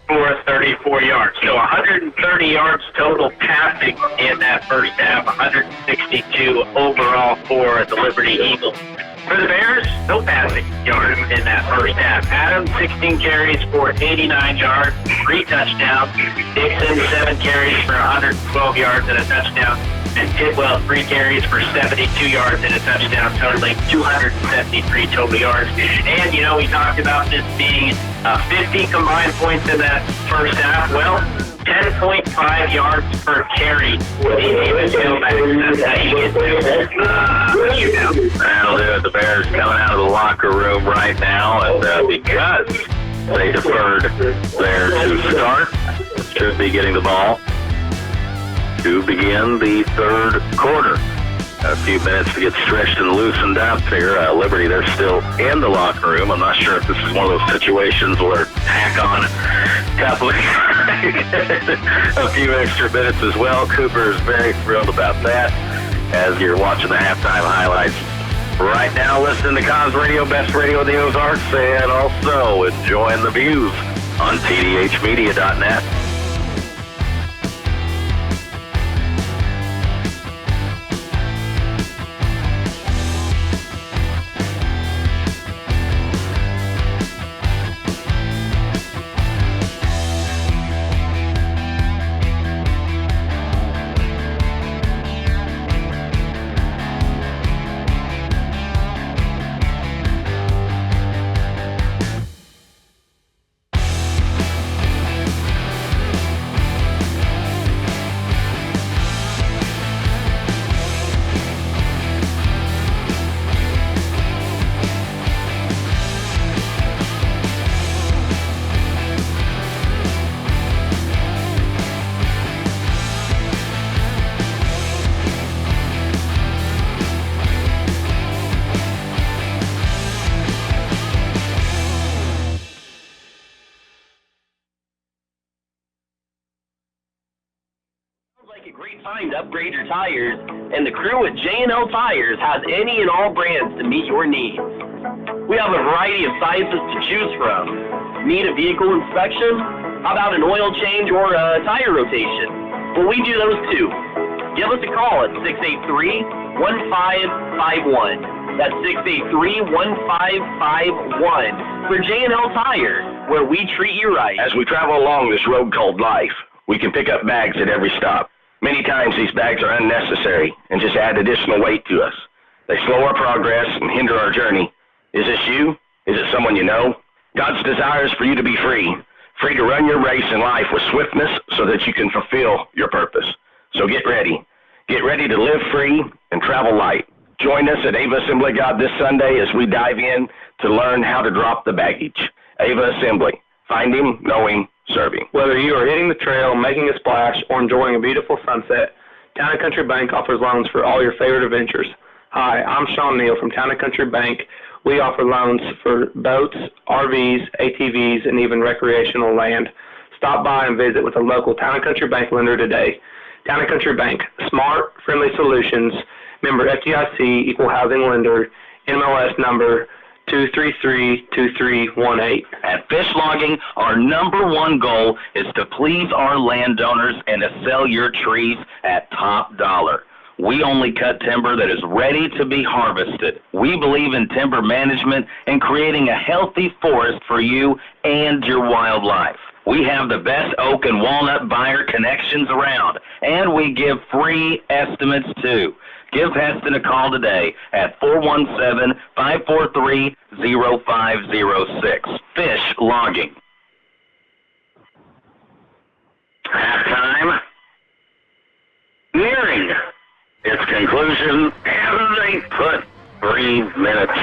for 34 yards. So 130 yards total passing in that first half, 162 overall for the Liberty Eagles. For the Bears, no passing yards in that first half. Adams, 16 carries for 89 yards, 3 touchdowns. Dixon, 7 carries for 112 yards and a touchdown. And Tidwell, 3 carries for 72 yards and a touchdown, totaling 273 total yards. And, we talked about this being 50 combined points in that first half. Well, 10.5 yards per carry for the Davis tailbacks. That's how you get to That'll do it. The Bears coming out of the locker room right now, and because they deferred there to start, should be getting the ball to begin the third quarter. A few minutes to get stretched and loosened up here. Liberty, they're still in the locker room. I'm not sure if this is one of those situations where tack on a few extra minutes as well. Cooper is very thrilled about that as you're watching the halftime highlights. Right now, listening to Cons Radio, best radio in the Ozarks, and also enjoying the views on tdhmedia.net. Time to upgrade your tires, and the crew at J&L Tires has any and all brands to meet your needs. We have a variety of sizes to choose from. Need a vehicle inspection? How about an oil change or a tire rotation? Well, we do those too. Give us a call at 683-1551. That's 683-1551 for J&L Tire, where we treat you right. As we travel along this road called life, we can pick up bags at every stop. Many times these bags are unnecessary and just add additional weight to us. They slow our progress and hinder our journey. Is this you? Is it someone you know? God's desire is for you to be free to run your race in life with swiftness so that you can fulfill your purpose. So get ready. Get ready to live free and travel light. Join us at Ava Assembly of God this Sunday as we dive in to learn how to drop the baggage. Ava Assembly. Find Him, know Him, serve Him. Whether you are hitting the trail, making a splash, or enjoying a beautiful sunset, Town & Country Bank offers loans for all your favorite adventures. Hi, I'm Sean Neal from Town & Country Bank. We offer loans for boats, RVs, ATVs, and even recreational land. Stop by and visit with a local Town & Country Bank lender today. Town & Country Bank, smart, friendly solutions, member FDIC, equal housing lender, NMLS number 233-2318. At Fish Logging, our #1 goal is to please our landowners and to sell your trees at top dollar. We only cut timber that is ready to be harvested. We believe in timber management and creating a healthy forest for you and your wildlife. We have the best oak and walnut buyer connections around, and we give free estimates too. Give Heston a call today at 417-543-0506. Fish Logging. Halftime nearing its conclusion, and they put 3 minutes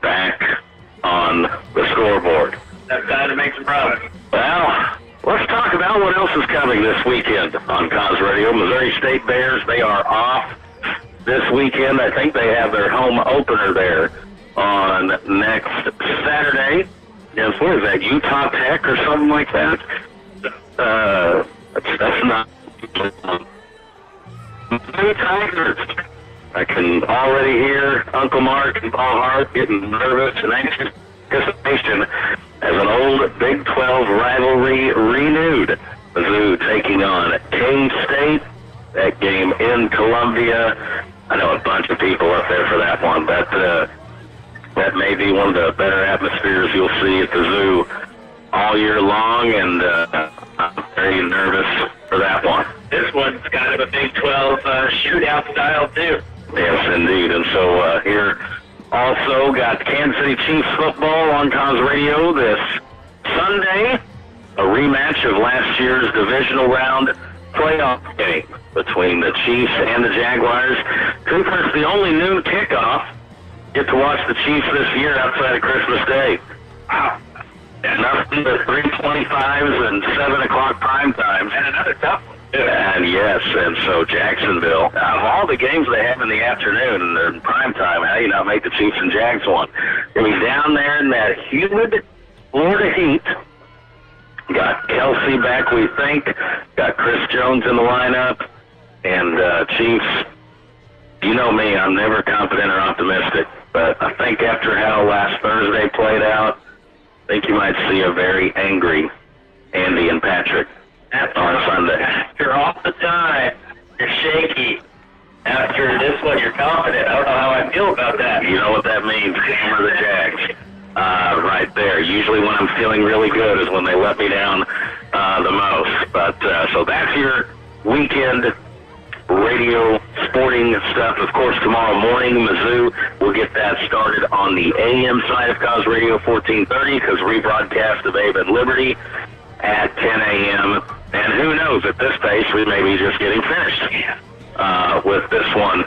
back on the scoreboard. That's time to make some progress. Well, let's talk about what else is coming this weekend on Cause Radio. Missouri State Bears, they are off this weekend. I think they have their home opener there on next Saturday. Yes, what is that, Utah Tech or something like that? That's not... Tigers. I can already hear Uncle Mark and Paul Hart getting nervous and anxious anticipation as an old Big 12 rivalry renewed. Mizzou taking on K-State. That game in Columbia. I know a bunch of people up there for that one. That may be one of the better atmospheres you'll see at the zoo all year long, and I'm very nervous for that one. This one's kind of a Big 12 shootout style, too. Yes, indeed. And so here also got Kansas City Chiefs football on Cause Radio this Sunday. A rematch of last year's divisional round playoff game between the Chiefs and the Jaguars. Cooper's the only noon kickoff. Get to watch the Chiefs this year outside of Christmas Day. Wow. Nothing but 3:25s and 7 o'clock prime times. And another tough one. And yes, and so Jacksonville, of all the games they have in the afternoon and they're in prime time, how do you not make the Chiefs and Jags one? I mean, down there in that humid Florida heat, got Kelsey back, we think, got Chris Jones in the lineup, and Chiefs, you know me, I'm never confident or optimistic, but I think after how last Thursday played out, I think you might see a very angry Andy and Patrick on Sunday. After all the time, you're shaky. After this one, you're confident. I don't know how I feel about that. You know what that means, hammer the Jags. Right there. Usually when I'm feeling really good is when they let me down the most. But so that's your weekend radio sporting stuff. Of course, tomorrow morning, Mizzou will get that started on the AM side of Cause Radio 1430 because rebroadcast of Abe and Liberty at 10 a.m. And who knows, at this pace, we may be just getting finished with this one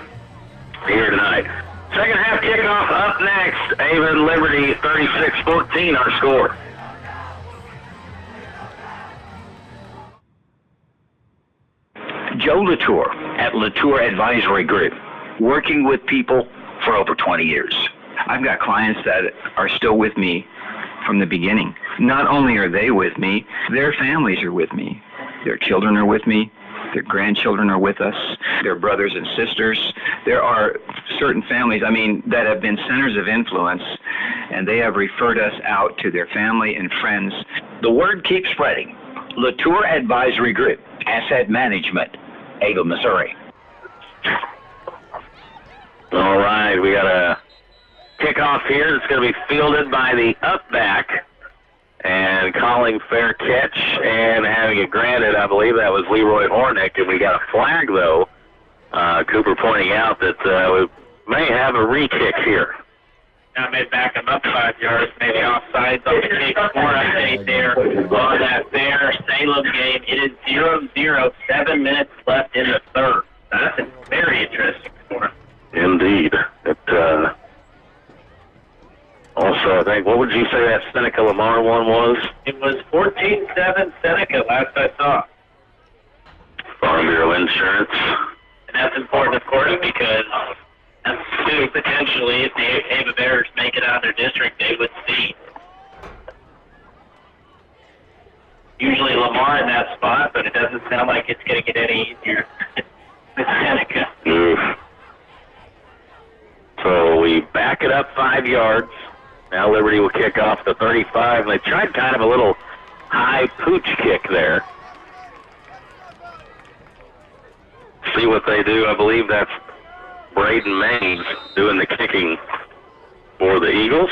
here tonight. Second half kickoff up next. Abe and Liberty 36-14 our score. Joe Latour at Latour Advisory Group, working with people for over 20 years. I've got clients that are still with me from the beginning. Not only are they with me, their families are with me. Their children are with me. Their grandchildren are with us. Their brothers and sisters. There are certain families, that have been centers of influence, and they have referred us out to their family and friends. The word keeps spreading. Latour Advisory Group, Asset Management, Ava, Missouri. All right, we got a kickoff here that's going to be fielded by the up-back and calling fair catch and having it granted. I believe that was Leroy Hornick, and we got a flag, though. Cooper pointing out that we may have a re-kick here. I may back him up 5 yards, maybe offsides on the kick. More update there on that fair Salem game. It is 0-0, 7 minutes left in the third. That's a very interesting score. Indeed. Also, I think, what would you say that Seneca Lamar one was? It was 14-7 Seneca last I saw. Farm Bureau Insurance. And that's important, of course, because that's two, potentially, if the Ava Bears make it out of their district, they would see. Usually Lamar in that spot, but it doesn't sound like it's going to get any easier with Seneca. Oof. So we back it up 5 yards. Now Liberty will kick off the 35. They tried kind of a little high pooch kick there. See what they do. I believe that's Braden Maines doing the kicking for the Eagles.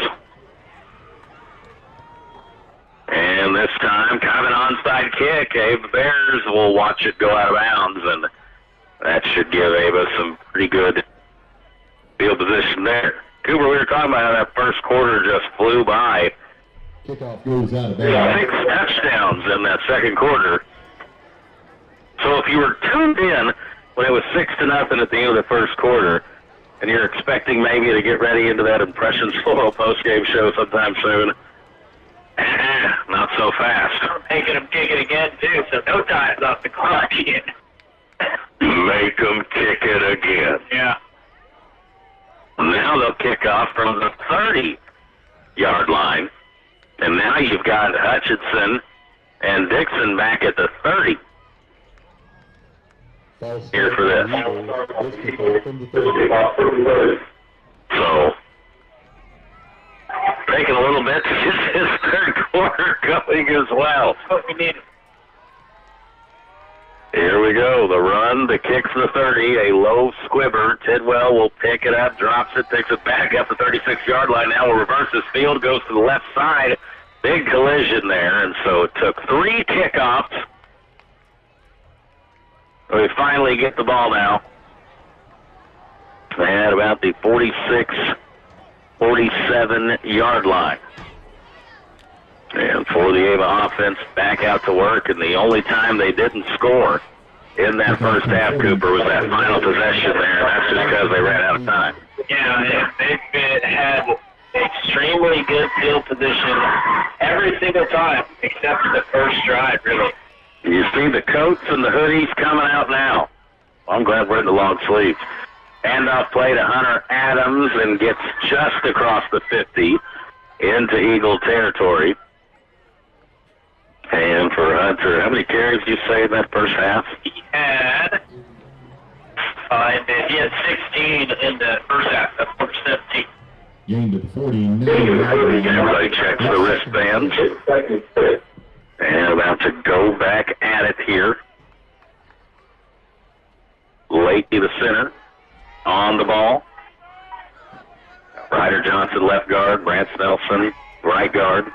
And this time, kind of an onside kick. The Bears will watch it go out of bounds, and That should give Ava some pretty good field position there. Cooper, we were talking about how that first quarter just flew by. Kickoff goes out of bounds. 6 touchdowns in that second quarter. So if you were tuned in when it was 6-0 at the end of the first quarter, and you're expecting maybe to get ready into that Impressions Photo post-game show sometime soon, not so fast. Making them kick it again, too, so no time's off the clock yet. Make them kick it again. Yeah. Now they'll kick off from the 30-yard line. And now you've got Hutchinson and Dixon back at the 30. Here for this. So, taking a little bit to get his third quarter going as well. What we need. Here we go. The run, the kick for the 30, a low squibber. Tidwell will pick it up, drops it, takes it back up the 36-yard line. Now will reverse his field, goes to the left side. Big collision there, and so it took 3 kickoffs. We finally get the ball now. At about the 46, 47-yard line. And for the Ava offense, back out to work, and the only time they didn't score in that first half, Cooper, was that final possession there. That's just because they ran out of time. Yeah, they've had extremely good field position every single time, except for the first drive, really. You see the coats and the hoodies coming out now. Well, I'm glad we're in the long sleeves. Handoff play to Hunter Adams and gets just across the 50 into Eagle territory. And for Hunter, how many carries did you say in that first half? He had 5. He had 16 in the first half. That's number 17. Gained at 49. Everybody checks the wristbands. And about to go back at it here. Lakey, the center, on the ball. Ryder Johnson, left guard. Brance Nelson, right guard.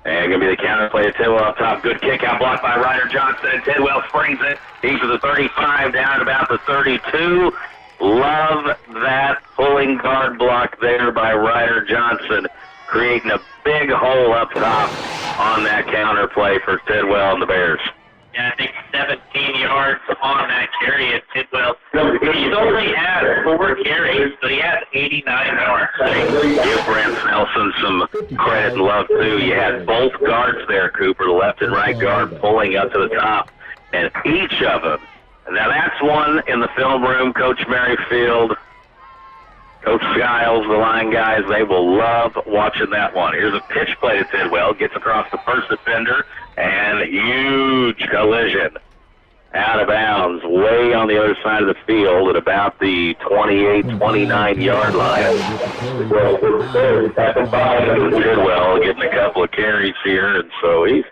And going to be the counter play to Tidwell up top. Good kick out blocked by Ryder Johnson, and Tidwell springs it. He's to the 35, down at about the 32. Love that pulling guard block there by Ryder Johnson, creating a big hole up top on that counter play for Tidwell and the Bears. Yeah, I think 17 yards on that carry at Tidwell. He's only had 4 carries, but he has 89 yards. Give Brance Nelson some credit and love, too. You had both guards there, Cooper, the left and right guard pulling up to the top, and each of them. Now, that's one in the film room. Coach Merrifield, Coach Skiles, the line guys, they will love watching that one. Here's a pitch play to Tidwell. Gets across the first defender, and huge collision out of bounds way on the other side of the field at about the 28, 29-yard line. Tidwell getting a couple of carries here, and so his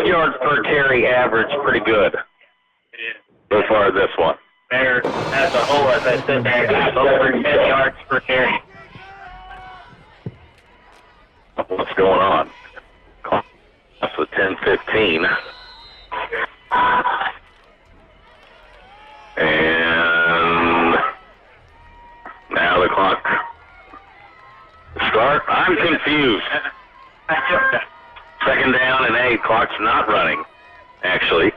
yards per carry average pretty good so far this one. Bears as a whole, as I said, they have over 10 yards per carry. What's going on? That's the 10-15. And now the clock start. I'm confused. Second down and 8. Clock's not running, actually.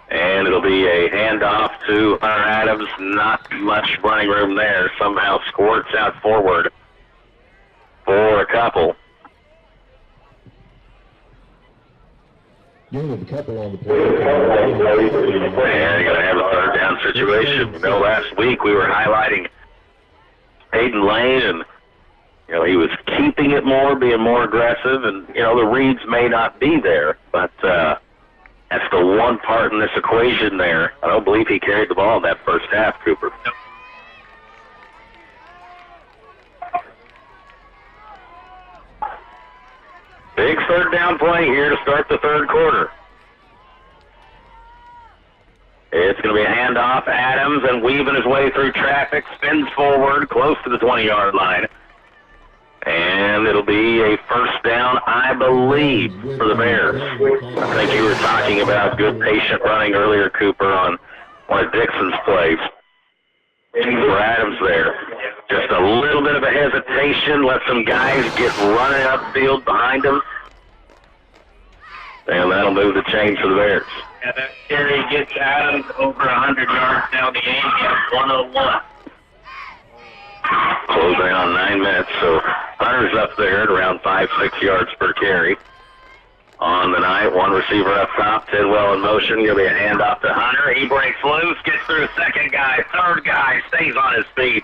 And it'll be a handoff to Hunter Adams. Not much running room there. Somehow squirts out forward for a couple. Gain of a couple on the play. And you're going to have a third down situation. You know, last week we were highlighting Hayden Lane, and he was keeping it more, being more aggressive, and the reads may not be there, but that's the one part in this equation there. I don't believe he carried the ball in that first half, Cooper. Big third down play here to start the third quarter. It's going to be a handoff. Adams, and weaving his way through traffic, spins forward close to the 20-yard line. And it'll be a first down, I believe, for the Bears. I think you were talking about good patient running earlier, Cooper, on one of Dixon's plays. For Adams there. Just a little bit of a hesitation, let some guys get running upfield behind him. And that'll move the chains for the Bears. Yeah, that carry gets Adams over 100 yards down the game. He has 101. Closing on 9 minutes, so Hunter's up there at around 5-6 yards per carry. On the night, one receiver up top, Tidwell in motion. Going to be a handoff to Hunter. He breaks loose, gets through second guy, third guy, stays on his feet.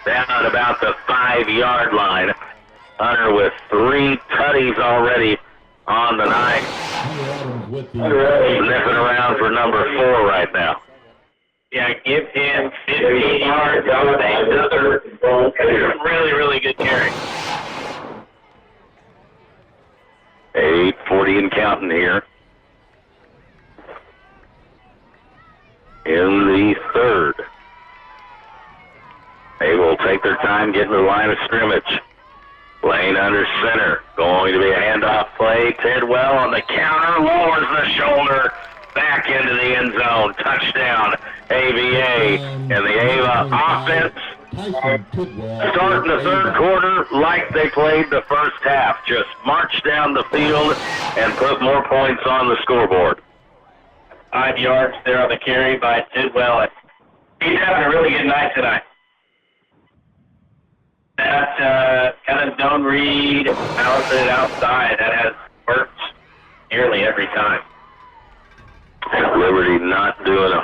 Down at about the 5-yard line. Hunter with 3 tutties already on the night. Sniffing around for number 4 right now. Yeah, give him 15 yards. Really, really good carry. 8:40 and counting here. In the third. They will take their time getting to the line of scrimmage. Lane under center. Going to be a handoff play. Tidwell on the counter. Lowers the shoulder. Back into the end zone. Touchdown. AVA. And the Ava offense starting the third quarter like they played the first half. Just march down the field and put more points on the scoreboard. 5 yards there on the carry by Tidwell. He's having a really good night tonight. That kind of zone read, balancing it outside, that has worked nearly every time. Liberty not doing a,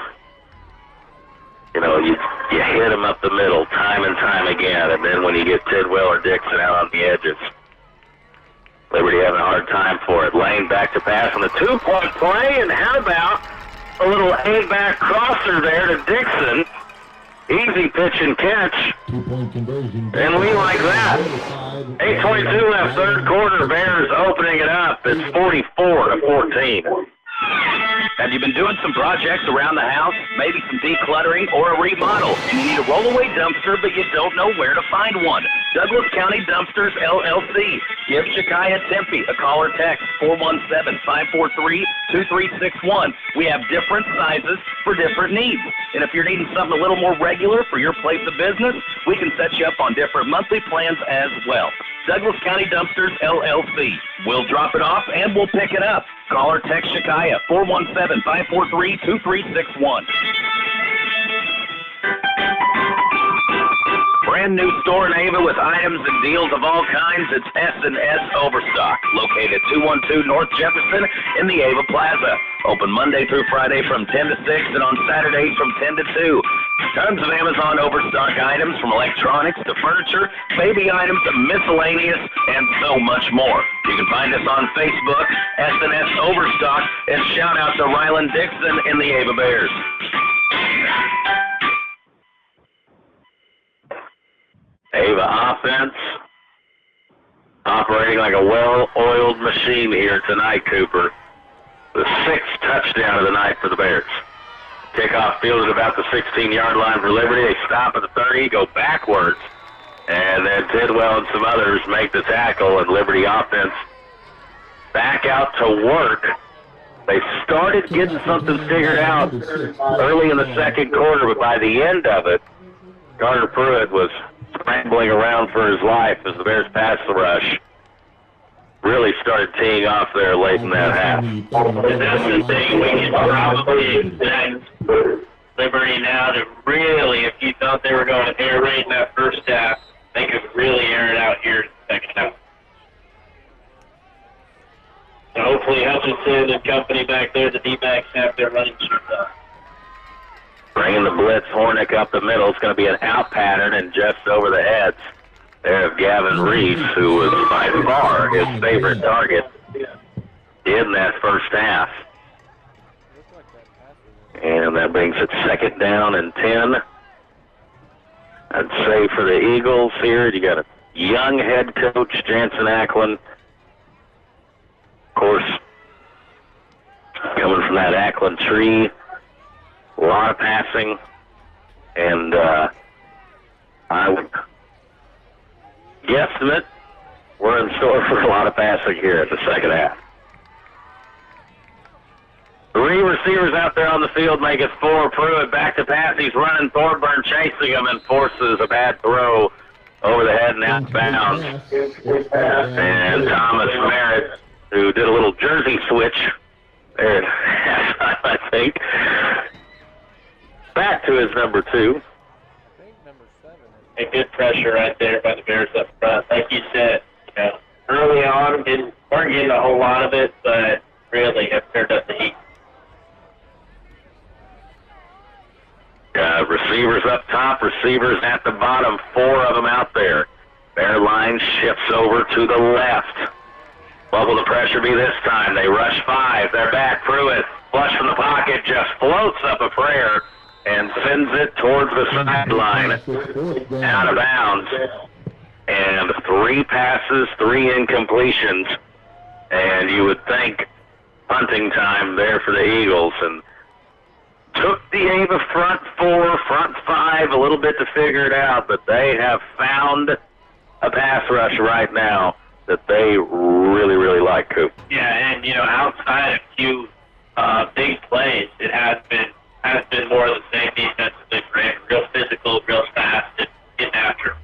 you hit them up the middle time and time again, and then when you get Tidwell or Dixon out on the edges, Liberty having a hard time for it. Lane back to pass on the 2-point play, and how about a little A-back crosser there to Dixon. Easy pitch and catch. 2-point conversion. And we like that. 8:22 left, third quarter. Bears opening it up. It's 44-14. Have you been doing some projects around the house, maybe some decluttering or a remodel, and you need a rollaway dumpster but you don't know where to find one? Douglas County Dumpsters, LLC. Give Shakaya Tempe a call or text, 417-543-2361. We have different sizes for different needs. And if you're needing something a little more regular for your place of business, we can set you up on different monthly plans as well. Douglas County Dumpsters, LLC. We'll drop it off and we'll pick it up. Call or text Shakaya, 417-543-2361. Brand new store in Ava with items and deals of all kinds. It's S&S Overstock, located at 212 North Jefferson in the Ava Plaza. Open Monday through Friday from 10 to 6 and on Saturdays from 10 to 2. Tons of Amazon Overstock items from electronics to furniture, baby items, miscellaneous, and so much more. You can find us on Facebook, S&S Overstock, and shout out to Ryland Dixon in the Ava Bears. Ava offense operating like a well-oiled machine here tonight, Cooper. The 6th touchdown of the night for the Bears. Kickoff fielded about the 16-yard line for Liberty. They stop at the 30, go backwards, and then Tidwell and some others make the tackle, and Liberty offense back out to work. They started getting something figured out early in the second quarter, but by the end of it, Carter Pruitt was scrambling around for his life as the Bears passed the rush. Really started teeing off there late in that half. And that's the thing, we can probably expect Liberty now to really, if you thought they were going to air raid in that first half, they could really air it out here in the second half. So hopefully Hutchinson and company back there, the D-backs, have their running shoes up. Bringing the blitz, Hornick up the middle. It's going to be an out pattern and just over the heads there of Gavin Reese, who was by far his favorite target in that first half. And that brings it 2nd down and 10. I'd say for the Eagles here, you got a young head coach, Jansen Ackland. Of course, coming from that Ackland tree. A lot of passing, and I would guesstimate we're in store for a lot of passing here in the second half. Three receivers out there on the field make it 4. Pruitt back to pass. He's running. Thorburn chasing him and forces a bad throw over the head and out of bounds. And Thomas Merritt, who did a little jersey switch there, I think, back to his number 2. A good pressure right there by the Bears up front. Like you said, early on, weren't getting a whole lot of it, but really have turned up the heat. Receivers up top, receivers at the bottom, 4 of them out there. Bear line shifts over to the left. What will the pressure be this time? They rush 5. They're back. Pruitt, flush from the pocket, just floats up a prayer and sends it towards the sideline, out of bounds. And 3 passes, 3 incompletions. And you would think punting time there for the Eagles. And took the Ava front 4, front 5 a little bit to figure it out, but they have found a pass rush right now that they really, really like, Coop. Yeah, and outside of a few big plays, it has been more of the same defensively for him. Real physical, real fast, and getting after him.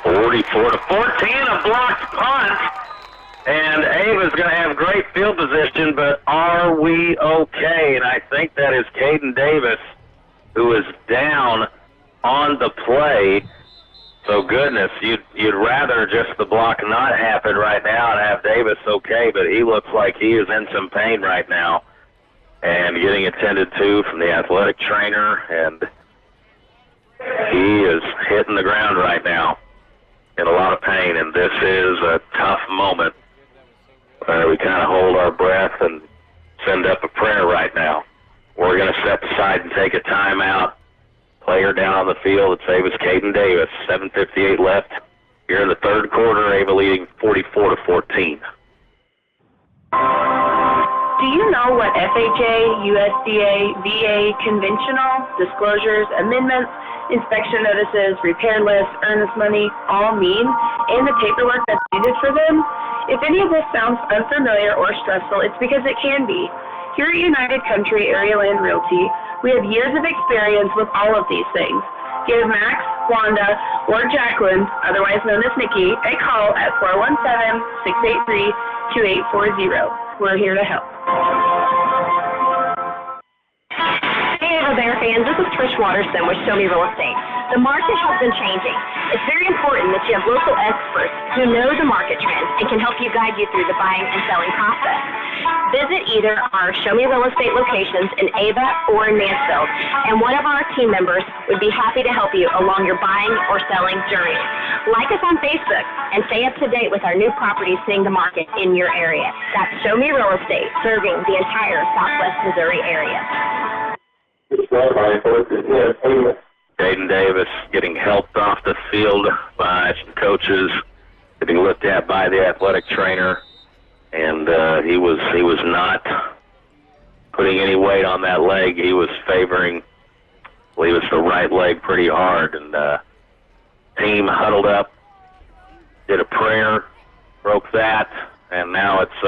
44-14, a blocked punt. And Ava's going to have great field position, but are we okay? And I think that is Caden Davis, who is down on the play. So goodness, you'd rather just the block not happen right now and have Davis okay, but he looks like he is in some pain right now and getting attended to from the athletic trainer, and he is hitting the ground right now in a lot of pain, and this is a tough moment. We kind of hold our breath and send up a prayer right now. We're going to step aside and take a timeout. Player down on the field, it's Ava's Caden Davis. 7:58 left here in the third quarter. Ava leading 44-14. Do you know what FHA, USDA, VA, conventional, disclosures, amendments, inspection notices, repair lists, earnest money all mean, and the paperwork that's needed for them? If any of this sounds unfamiliar or stressful, it's because it can be. Here at United Country Area Land Realty, we have years of experience with all of these things. Give Max, Wanda, or Jacqueline, otherwise known as Nikki, a call at 417-683-2840. We're here to help. Hey, Ava Bear fans, this is Trish Waterston with Show Me Real Estate. The market has been changing. It's very important that you have local experts who know the market trends and can help you guide you through the buying and selling process. Visit either our Show Me Real Estate locations in Ava or in Mansfield, and one of our team members would be happy to help you along your buying or selling journey. Like us on Facebook and stay up to date with our new properties hitting the market in your area. That's Show Me Real Estate, serving the entire Southwest Missouri area. Caden Davis getting helped off the field by some coaches, getting looked at by the athletic trainer, and he was not putting any weight on that leg. He was favoring, I believe it's the right leg, pretty hard, and team huddled up, did a prayer, broke that, and now it's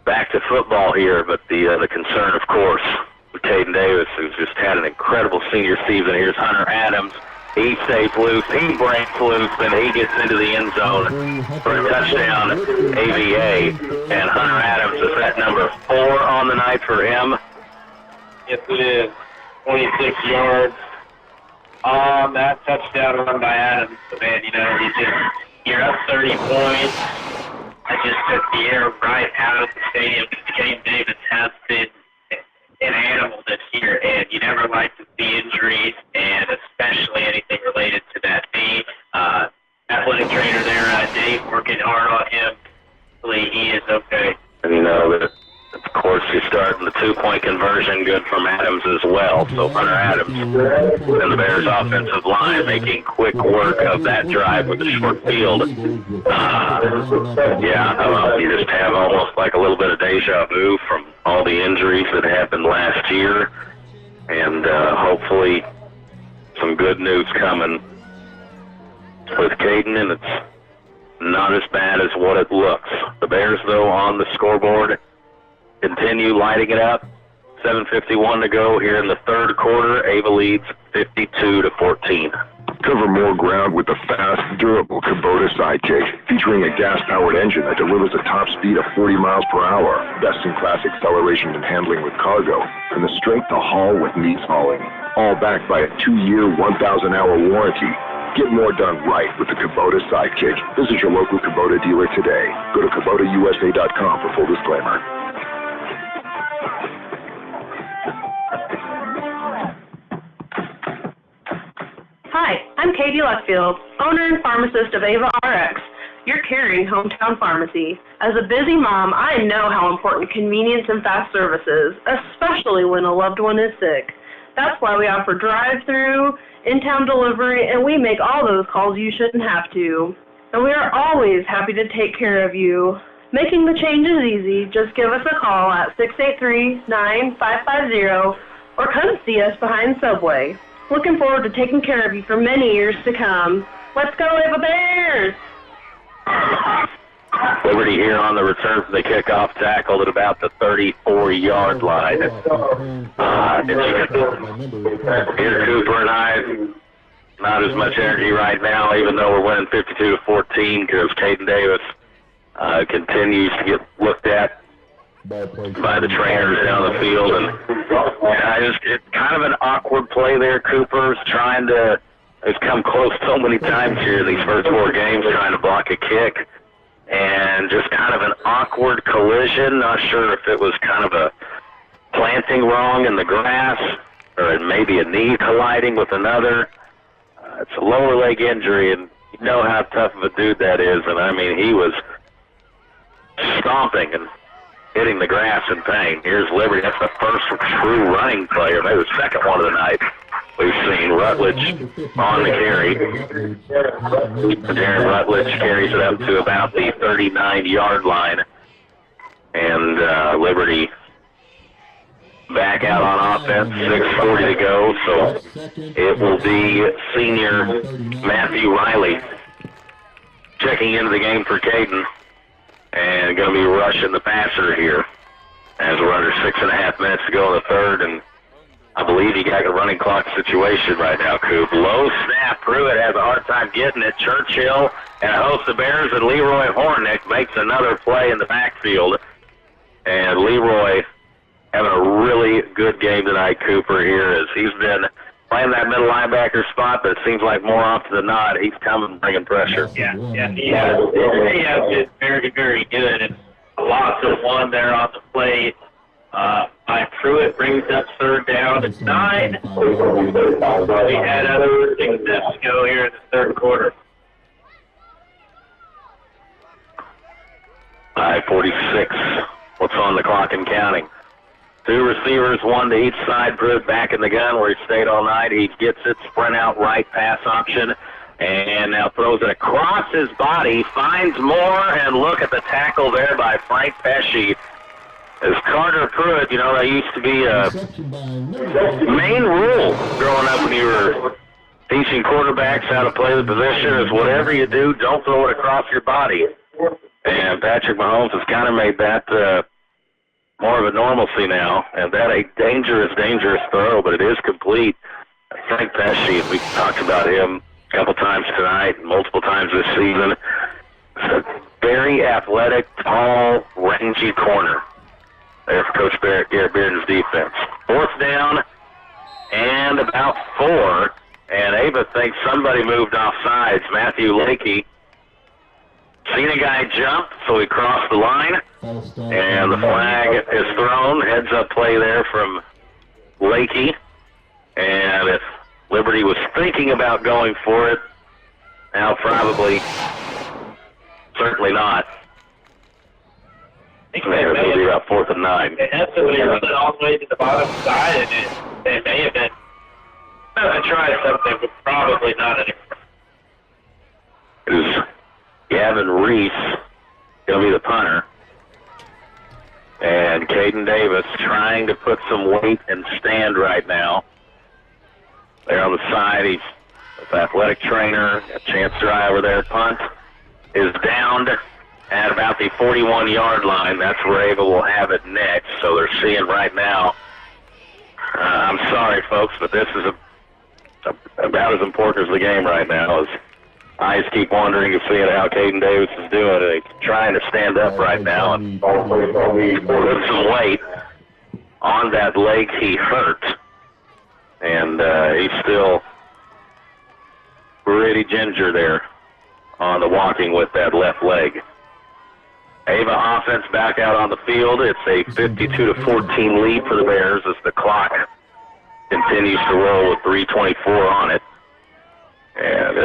back to football here. But the concern, of course, with Caden Davis, who's just had an incredible senior season. Here's Hunter Adams. He stays loose. He breaks loose, and he gets into the end zone for a touchdown, AVA. And Hunter Adams is at number 4 on the night for him. Yes, it is. 26 yards on that touchdown run by Adams. So, man, you're up 30 points. I just took the air right out of the stadium. Caden Davis has been an animal this year, and you never like to see injuries, and especially anything related to that knee. Athletic trainer there, Dave, working hard on him. Hopefully he is okay. And of course, you start in the 2-point conversion, good from Adams as well. So Hunter Adams and the Bears offensive line making quick work of that drive with the short field. You just have almost like a little bit of deja vu from all the injuries that happened last year. And hopefully some good news coming with Caden, and it's not as bad as what it looks. The Bears, though, on the scoreboard, continue lighting it up. 7:51 to go here in the third quarter. Ava leads 52-14. Cover more ground with the fast, durable Kubota Sidekick, featuring a gas-powered engine that delivers a top speed of 40 miles per hour, best-in-class acceleration and handling with cargo, and the strength to haul with needs hauling. All backed by a 2-year, 1,000-hour warranty. Get more done right with the Kubota Sidekick. Visit your local Kubota dealer today. Go to KubotaUSA.com for full disclaimer. Hi, I'm Katie Luckfield, owner and pharmacist of Ava RX, your caring hometown pharmacy. As a busy mom, I know how important convenience and fast service is, especially when a loved one is sick. That's why we offer drive-through, in-town delivery, and we make all those calls you shouldn't have to. And we are always happy to take care of you. Making the change is easy. Just give us a call at 683-9550 or come see us behind Subway. Looking forward to taking care of you for many years to come. Let's go, Ava Bears! Liberty here on the return from the kickoff, tackled at about the 34-yard line. Here, Cooper and I, not as much energy right now, even though we're winning 52-14, because Caden Davis continues to get looked at by the trainers down the field, and it's kind of an awkward play there. Cooper's trying to, has come close so many times here these first 4 games, trying to block a kick, and just kind of an awkward collision. Not sure if it was kind of a planting wrong in the grass, or maybe a knee colliding with another. It's a lower leg injury, and you know how tough of a dude that is, and I mean, he was stomping and hitting the grass in pain. Here's Liberty. That's the first true running player, maybe the second one of the night. We've seen Rutledge on the carry. Darren Rutledge carries it up to about the 39-yard line. And Liberty back out on offense, 6:40 to go. So it will be senior Matthew Riley checking into the game for Caden. And going to be rushing the passer here as we're under 6.5 minutes to go in the third. And I believe you got a running clock situation right now, Coop. Low snap. Pruitt has a hard time getting it. Churchill and a host of Bears, and Leroy Hornick makes another play in the backfield. And Leroy having a really good game tonight, Cooper, here, as he's been playing that middle linebacker spot, but it seems like more often than not, he's coming bringing pressure. Yeah, he has been very, very good, and lots of one there on the play. By Pruitt brings up third down at 9. We had other things to go here in the third quarter. 5:46. What's on the clock and counting? 2 receivers, 1 to each side. Pruitt back in the gun where he stayed all night. He gets it, sprint out right pass option, and now throws it across his body, finds more, and look at the tackle there by Frank Pesci. As Carter Pruitt, you know, that used to be a main rule growing up when you were teaching quarterbacks how to play the position is whatever you do, don't throw it across your body. And Patrick Mahomes has kind of made that more of a normalcy now, and that a dangerous throw, but it is complete. Frank Pesci, we talked about him a couple times tonight, multiple times this season. It's a very athletic, tall, rangy corner there for Coach Garrett Bearden's defense. 4th down and about 4, and Ava thinks somebody moved off sides. Matthew Lakey seen a guy jump, so he crossed the line, and the flag is thrown. Heads-up play there from Lakey, and if Liberty was thinking about going for it, now probably, certainly not. I think it'll be about 4th and 9. They had somebody running all the way to the bottom side, and they may have been going to try something, but probably not anymore. It is Gavin Reese going to be the punter. And Caden Davis trying to put some weight and stand right now. There on the side, he's an athletic trainer, a chance to drive over there. Punt is downed at about the 41-yard line. That's where Ava will have it next. So they're seeing right now. I'm sorry, folks, but this is about as important as the game right now. As eyes keep wandering and seeing how Caden Davis is doing. He's trying to stand up right now and put some weight on that leg he hurt. And he's still pretty ginger there on the walking with that left leg. Ava offense back out on the field. It's a 52-14 lead for the Bears as the clock continues to roll with 3:24 on it. And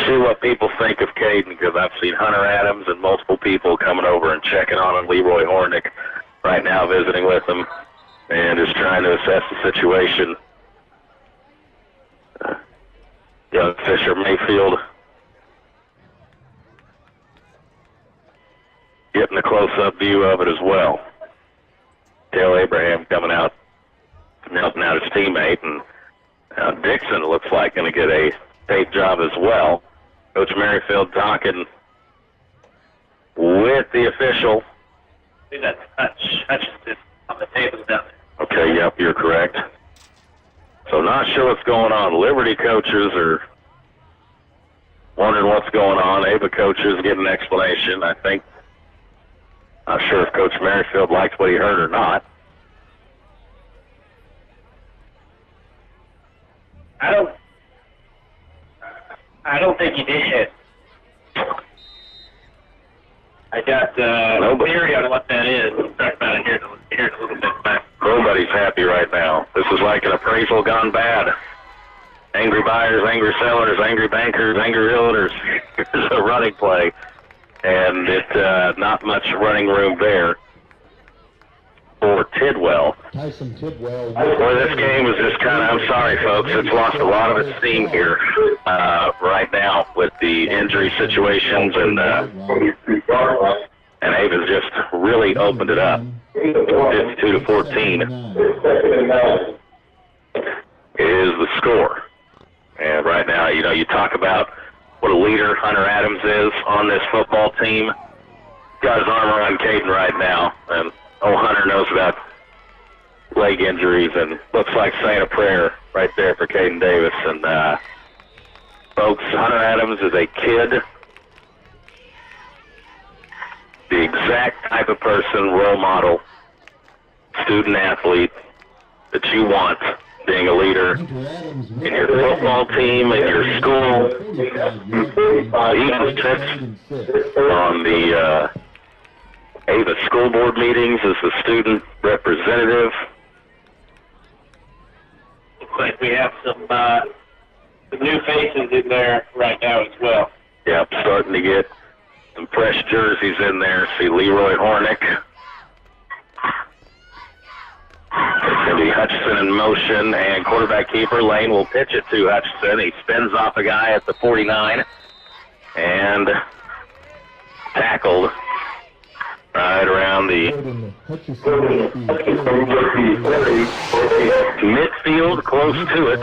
see what people think of Caden, because I've seen Hunter Adams and multiple people coming over and checking on him. Leroy Hornick right now visiting with him and is trying to assess the situation. Young Fisher Mayfield getting a close-up view of it as well. Dale Abraham coming out and helping out his teammate, and Dixon looks like going to get a tape job as well. Coach Merrifield talking with the official. I think that's touch. Touch is on the table down there. Okay, yep, you're correct. So not sure what's going on. Liberty coaches are wondering what's going on. Ava coaches get an explanation. I think, not sure if Coach Merrifield likes what he heard or not. I don't think he did. I got no theory on what that is. We'll talk about it here in a little bit. But Nobody's happy right now. This is like an appraisal gone bad. Angry buyers, angry sellers, angry bankers, angry realtors. Here's a running play, and it's not much running room there for Tidwell. Tyson Tidwell. Boy, this game is just kind of, I'm sorry, folks, it's lost a lot of its steam here right now with the injury situations, and Ava's just really opened it up. 52-14 is the score. And right now, you know, you talk about what a leader Hunter Adams is on this football team. Got his arm around Caden right now, and Hunter knows about leg injuries and looks like saying a prayer right there for Caden Davis. And folks, Hunter Adams is a kid, the exact type of person, role model, student athlete that you want being a leader in your football team, in your school. He even sits on the Ava school board meetings as the student representative. looks like we have some new faces in there right now as well. Yep, starting to get some fresh jerseys in there. See Leroy Hornick. It's going to be Hutchinson in motion, and quarterback keeper Lane will pitch it to Hutchinson. He spins off a guy at the 49 and tackled right around the midfield, close to it.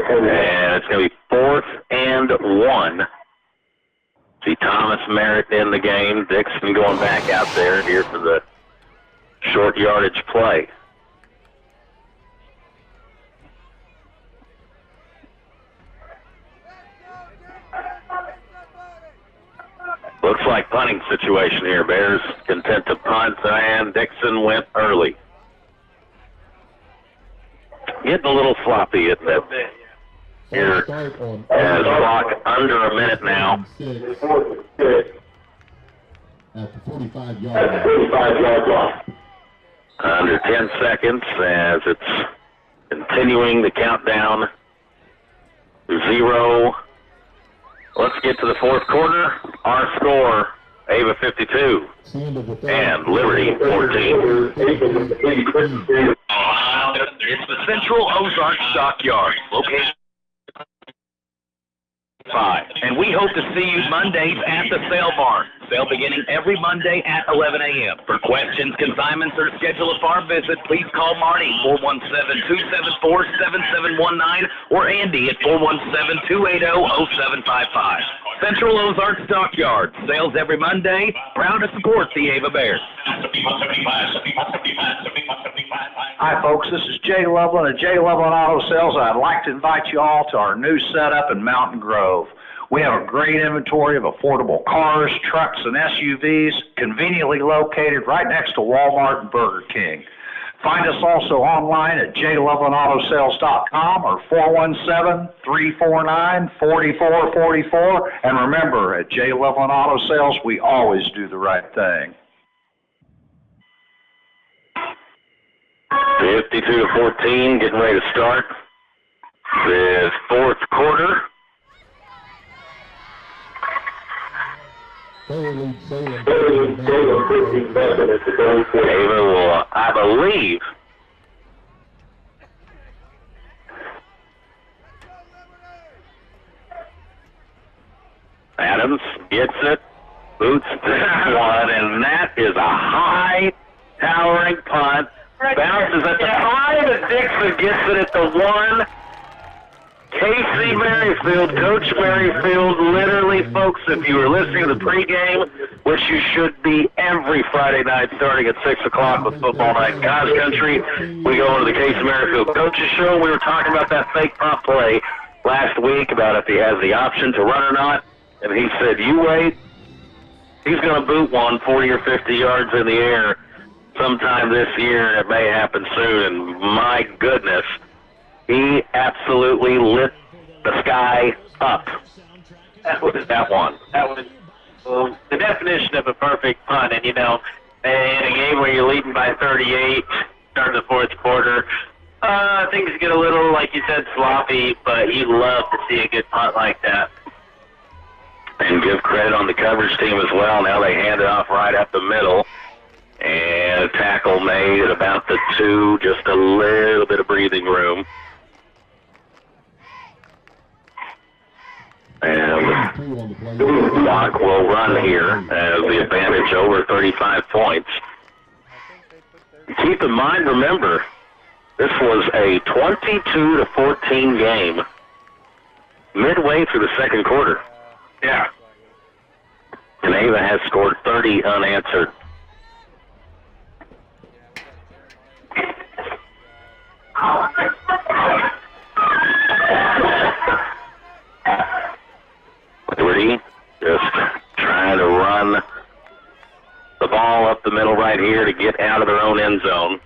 And it's going to be 4th and 1. See Thomas Merritt in the game. Dixon going back out there here for the short yardage play. Looks like punting situation here. Bears content to punt, and Dixon went early. Getting a little sloppy at that here. As clock under a minute now. At the 45-yard line. Under 10 seconds as it's continuing the countdown. 0. Let's get to the fourth quarter. Our score, Ava 52 and Liberty 14. It's the Central Ozark Stockyard, located And we hope to see you Mondays at the Sale Barn. Sale beginning every Monday at 11 a.m. For questions, consignments, or to schedule a farm visit, please call Marty, 417-274-7719, or Andy at 417-280-0755. Central Ozark Stockyard. Sales every Monday. Proud to support the Ava Bears. Hi, folks. This is Jay Loveland at Jay Loveland Auto Sales. I'd like to invite you all to our new setup in Mountain Grove. We have a great inventory of affordable cars, trucks, and SUVs conveniently located right next to Walmart and Burger King. Find us also online at jlovelandautosales.com or 417-349-4444. And remember, at J. Loveland Auto Sales, we always do the right thing. 52-14, getting ready to start this fourth quarter. Ava will, I believe, Adams gets it, boots that one, and that is a high towering punt. Bounces at the 5, and Dixon gets it at the 1. Casey Merrifield, Coach Merrifield, literally, folks, if you were listening to the pregame, which you should be every Friday night starting at 6 o'clock with Football Night in God's Country, we go into the Casey Merrifield Coaches Show. We were talking about that fake punt play last week, about if he has the option to run or not, and he said, you wait, he's going to boot one 40 or 50 yards in the air sometime this year. It may happen soon, and my goodness, he absolutely lit the sky up. That was that one. That was the definition of a perfect punt. And, you know, in a game where you're leading by 38, starting the fourth quarter, things get a little, like you said, sloppy, but you love to see a good punt like that. And give credit on the coverage team as well. Now they hand it off right up the middle. And a tackle made at about the 2, just a little bit of breathing room. And the clock will run here as the advantage over 35 points. Keep in mind, remember, this was a 22-14 game midway through the second quarter. Yeah. And Ava has scored 30 unanswered. Liberty just trying to run the ball up the middle right here to get out of their own end zone.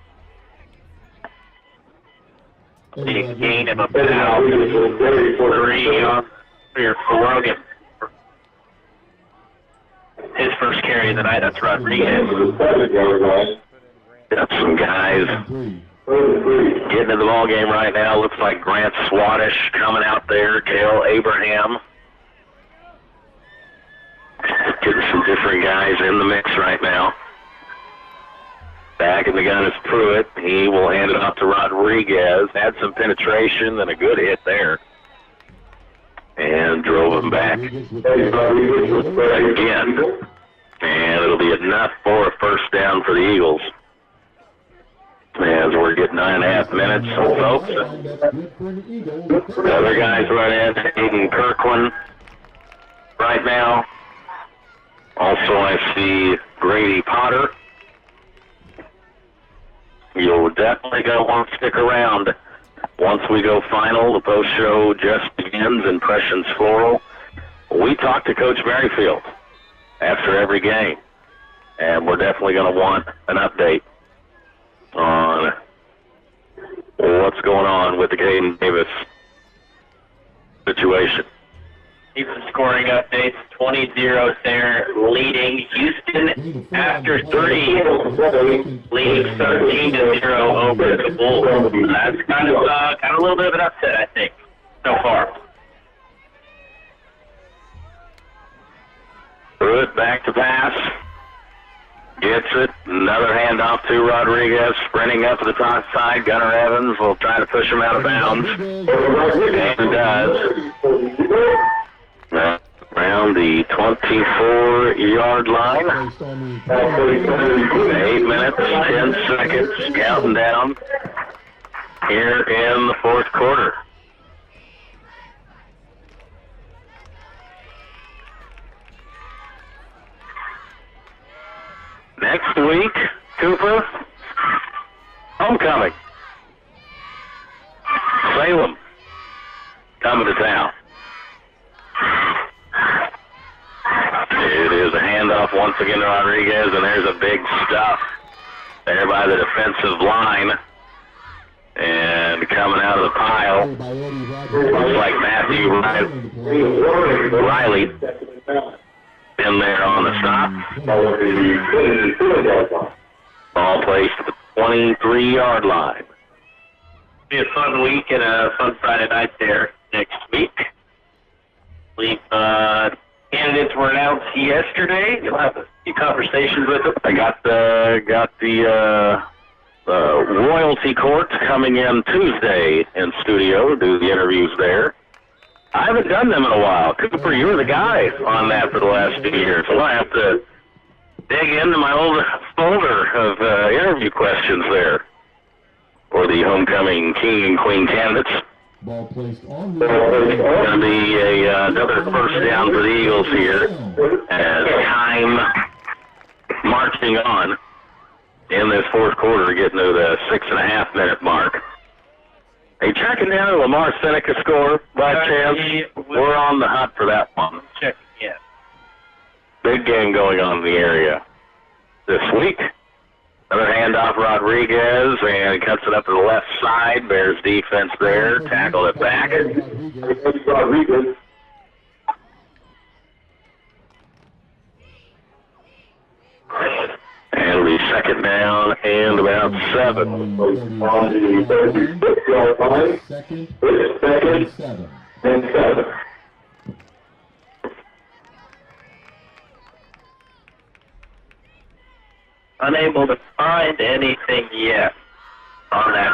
Big gain of about 3 or 4. His first carry of the night, that's Rodriguez. Got some guys getting in the ball game right now. Looks like Grant Swadish coming out there. Cale Abraham. Getting some different guys in the mix right now. Back in the gun is Pruitt. He will hand it off to Rodriguez. Had some penetration and a good hit there. And drove him back again. And it'll be enough for a first down for the Eagles. As we're getting 9.5 minutes, folks. The other guys run in. Aiden Kirkland right now. Also, I see Grady Potter. You'll definitely going to want to stick around. Once we go final, the post show just begins. Impressions Floral. We talk to Coach Merrifield after every game, and we're definitely going to want an update on what's going on with the Caden Davis situation. Even scoring updates, 20-0 there, leading Houston after 3, leading 13-0 over the Bulls. That's kind of a little bit of an upset, I think, so far. Pruitt back to pass. Gets it. Another handoff to Rodriguez. Sprinting up to the top side. Gunnar Evans will try to push him out of bounds. And does. around the 24-yard line. 8 minutes, 10 seconds, counting down here in the fourth quarter. Next week, Cooper, homecoming. Salem coming to town. It is a handoff once again to Rodriguez, and there's a big stuff there by the defensive line. And coming out of the pile, looks like Matthew Riley in there on the stop. Ball placed at the 23-yard line. Be a fun week and a fun Friday night there next week. I believe candidates were announced yesterday. You'll have a few conversations with them. I got the royalty court coming in Tuesday in studio to do the interviews there. I haven't done them in a while. Cooper, you were the guy on that for the last 2 years, so I have to dig into my old folder of interview questions there for the homecoming king and queen candidates. Ball placed on Going to be another first down for the Eagles here as time marching on in this fourth quarter, getting to the 6.5-minute mark. Are you tracking down the Lamar Seneca score by chance? We're on the hunt for that one. Checking, yeah. Big game going on in the area this week. Another handoff, Rodriguez, and he cuts it up to the left side. Bears defense there, tackle it back. Rodriguez. And it'll be second down and about 7. On the 36-yard line. Second and 7. Unable to find anything yet on that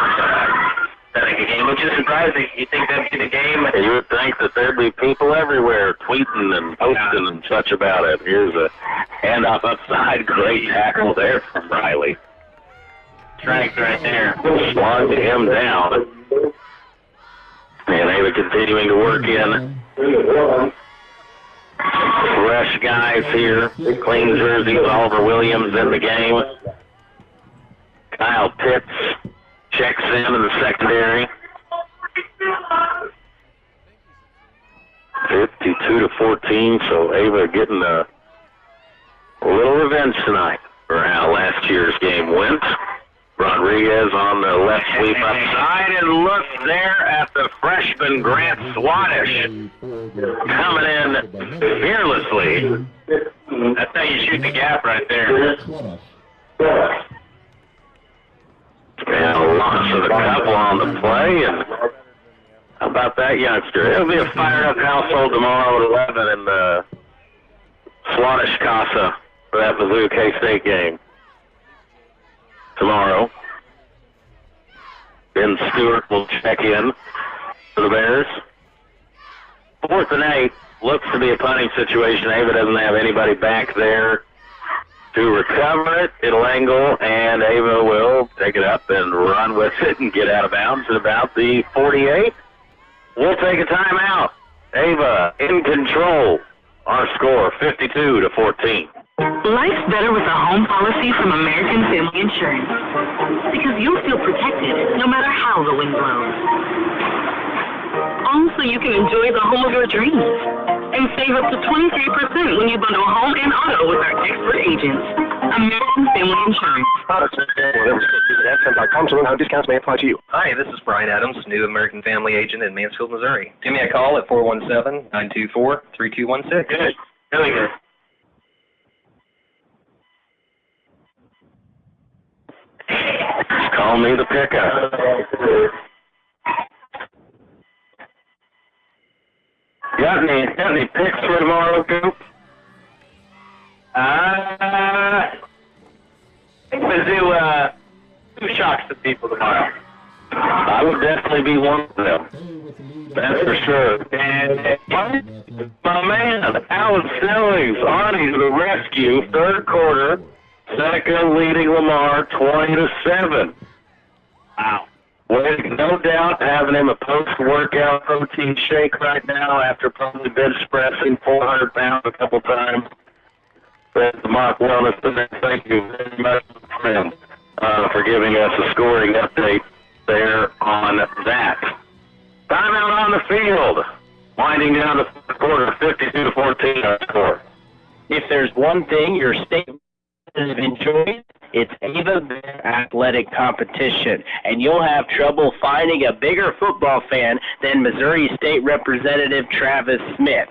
Seneca game, which is surprising. You think that'd be the game? You would think that there'd be people everywhere tweeting and posting and such about it. Here's a handoff upside. Great tackle there from Riley. Strength right there. Slugged him down. And they were continuing to work in. Fresh guys here. Clean jerseys. Oliver Williams in the game. Kyle Pitts checks in the secondary. 52-14, so Ava getting a little revenge tonight for how last year's game went. Rodriguez on the left sweep upside, and look there at the freshman Grant Swadesh coming in fearlessly. That's how you shoot the gap right there. And a loss of a couple on the play, and how about that youngster? It'll be a fired-up household tomorrow at 11 in the Swadesh Casa for that Mizzou K-State game. Tomorrow, Ben Stewart will check in for the Bears. 4th and 8 looks to be a punting situation. Ava doesn't have anybody back there to recover it. It'll angle, and Ava will take it up and run with it and get out of bounds at about the 48. We'll take a timeout. Ava in control. Our score, 52-14. Life's better with a home policy from American Family Insurance, because you'll feel protected no matter how the wind blows. Also, you can enjoy the home of your dreams and save up to 23% when you bundle home and auto with our expert agents. American Family Insurance. How discounts may apply to you. Hi, this is Brian Adams, new American Family agent in Mansfield, Missouri. Give me a call at 417-924-3216. Good. Really good. Call me the pickup. Got any picks for tomorrow, Coop? I think Mizzou shocks the people tomorrow. I would definitely be one of them. That's for sure. And my man, Alan Snellings, on to the rescue. Third quarter, Seneca leading Lamar 20-7. Wow. Well, no doubt having him a post-workout protein shake right now after probably bench pressing 400 pounds a couple times. That's the Mock Wellness Center. Thank you very much, friend, for giving us a scoring update there on that. Timeout on the field. Winding down the fourth quarter, 52-14 our score. If there's one thing your state has enjoyed, it's Ava Bear athletic competition, and you'll have trouble finding a bigger football fan than Missouri State Representative Travis Smith.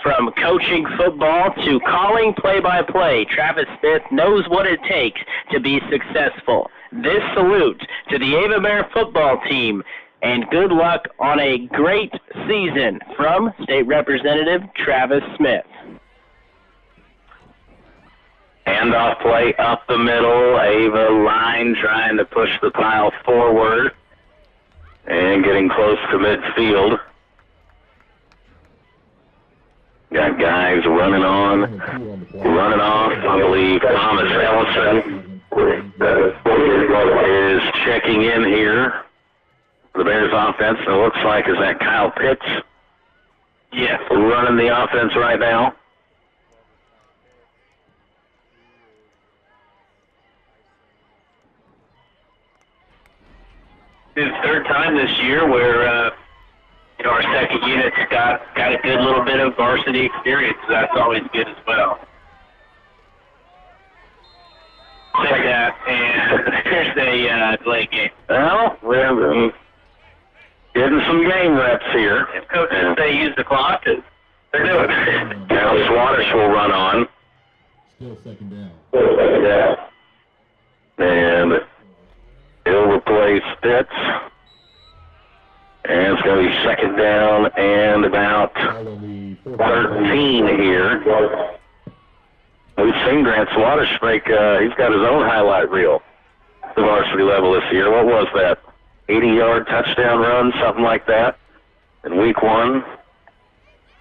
From coaching football to calling play-by-play, Travis Smith knows what it takes to be successful. This salute to the Ava Bear football team, and good luck on a great season from State Representative Travis Smith. Handoff play up the middle. Ava line trying to push the pile forward and getting close to midfield. Got guys running on, running off. I believe Thomas Ellison is checking in here. The Bears offense, it looks like, is that Kyle Pitts? Yes. Running the offense right now. It's the third time this year where our second unit's got a good little bit of varsity experience. So that's always good as well. Say that, and here's a delay game. Well, we're getting some game reps here. If coaches say use the clock, they're doing it. Now Swannish will run on. Still second down. And he'll replace Pitts. And it's going to be second down and about 13 here. We've seen Grant Swannish make, he's got his own highlight reel at the varsity level this year. What was that? 80-yard touchdown run, something like that, in week one.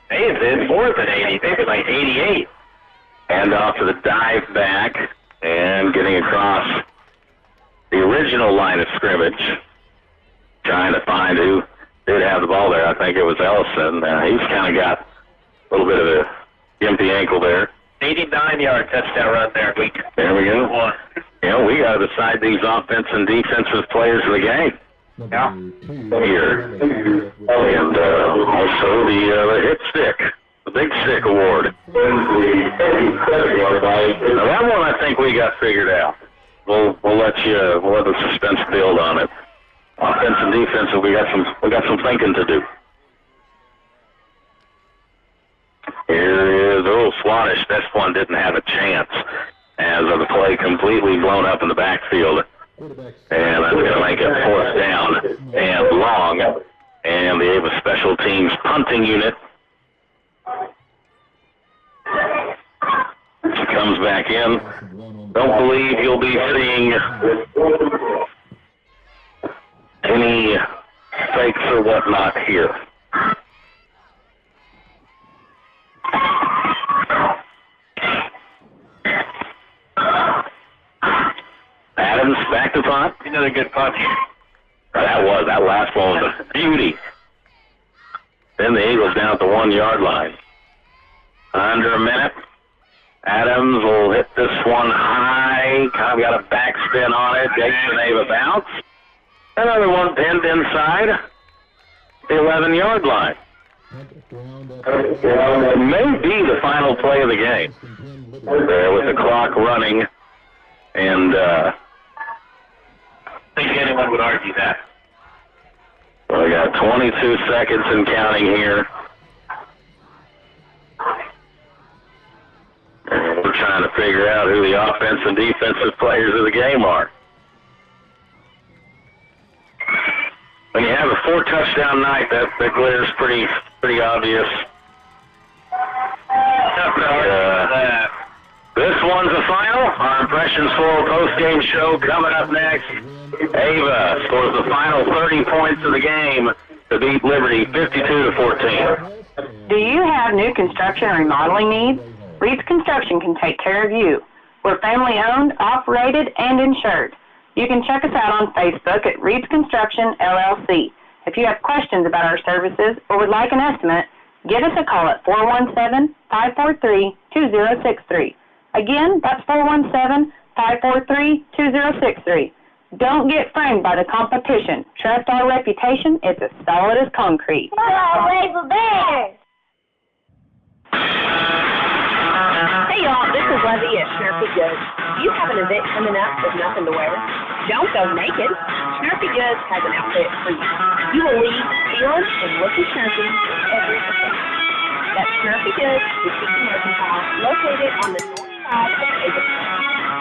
Hey, it's in more than 80. I think it's like 88. And off to the dive back and getting across the original line of scrimmage, trying to find who did have the ball there. I think it was Ellison. He's kind of got a little bit of a gimpy ankle there. 89-yard touchdown run there. There we go. Yeah, we got to decide these offense and defensive players of the game. Yeah. Here. And also the hit stick, the big stick award. Now that one I think we got figured out. We'll let the suspense build on it. Offense and defensive, we got some thinking to do. Here is Swannish. This one didn't have a chance as of the play completely blown up in the backfield. And that's going to make it fourth down and long. And the Ava Special Teams punting unit comes back in. Don't believe you'll be seeing any fakes or whatnot here. Adams back to punt. Another good punt here. That last one was a beauty. Then the Eagles down at the 1 yard line. Under a minute. Adams will hit this one high. Kind of got a backspin on it. Takes the Ava bounce. Another one pinned inside the 11 yard line. It may be the final play of the game. There with the clock running. And I think anyone would argue that. We got 22 seconds and counting here. And we're trying to figure out who the offense and defensive players of the game are. When you have a 4-touchdown night, that glares pretty obvious. This one's the final. Our Impressions Full post-game show coming up next. Ava scores the final 30 points of the game to to beat Liberty 52-14. Do you have new construction or remodeling needs? Reed's Construction can take care of you. We're family owned, operated, and insured. You can check us out on Facebook at Reed's Construction LLC. If you have questions about our services or would like an estimate, give us a call at 417-543-2063. Again, that's 417-543-2063. Don't get framed by the competition. Trust our reputation. It's as solid as concrete. Wave a bear! Hey y'all, this is Levy at Snurfy Goods. Do you have an event coming up with nothing to wear? Don't go naked. Snurfy Goods has an outfit for you. You will leave feeling and looking snurfy every event. That's Snurfy Goods, Boutique in Mercantile, located on the north side of Ava.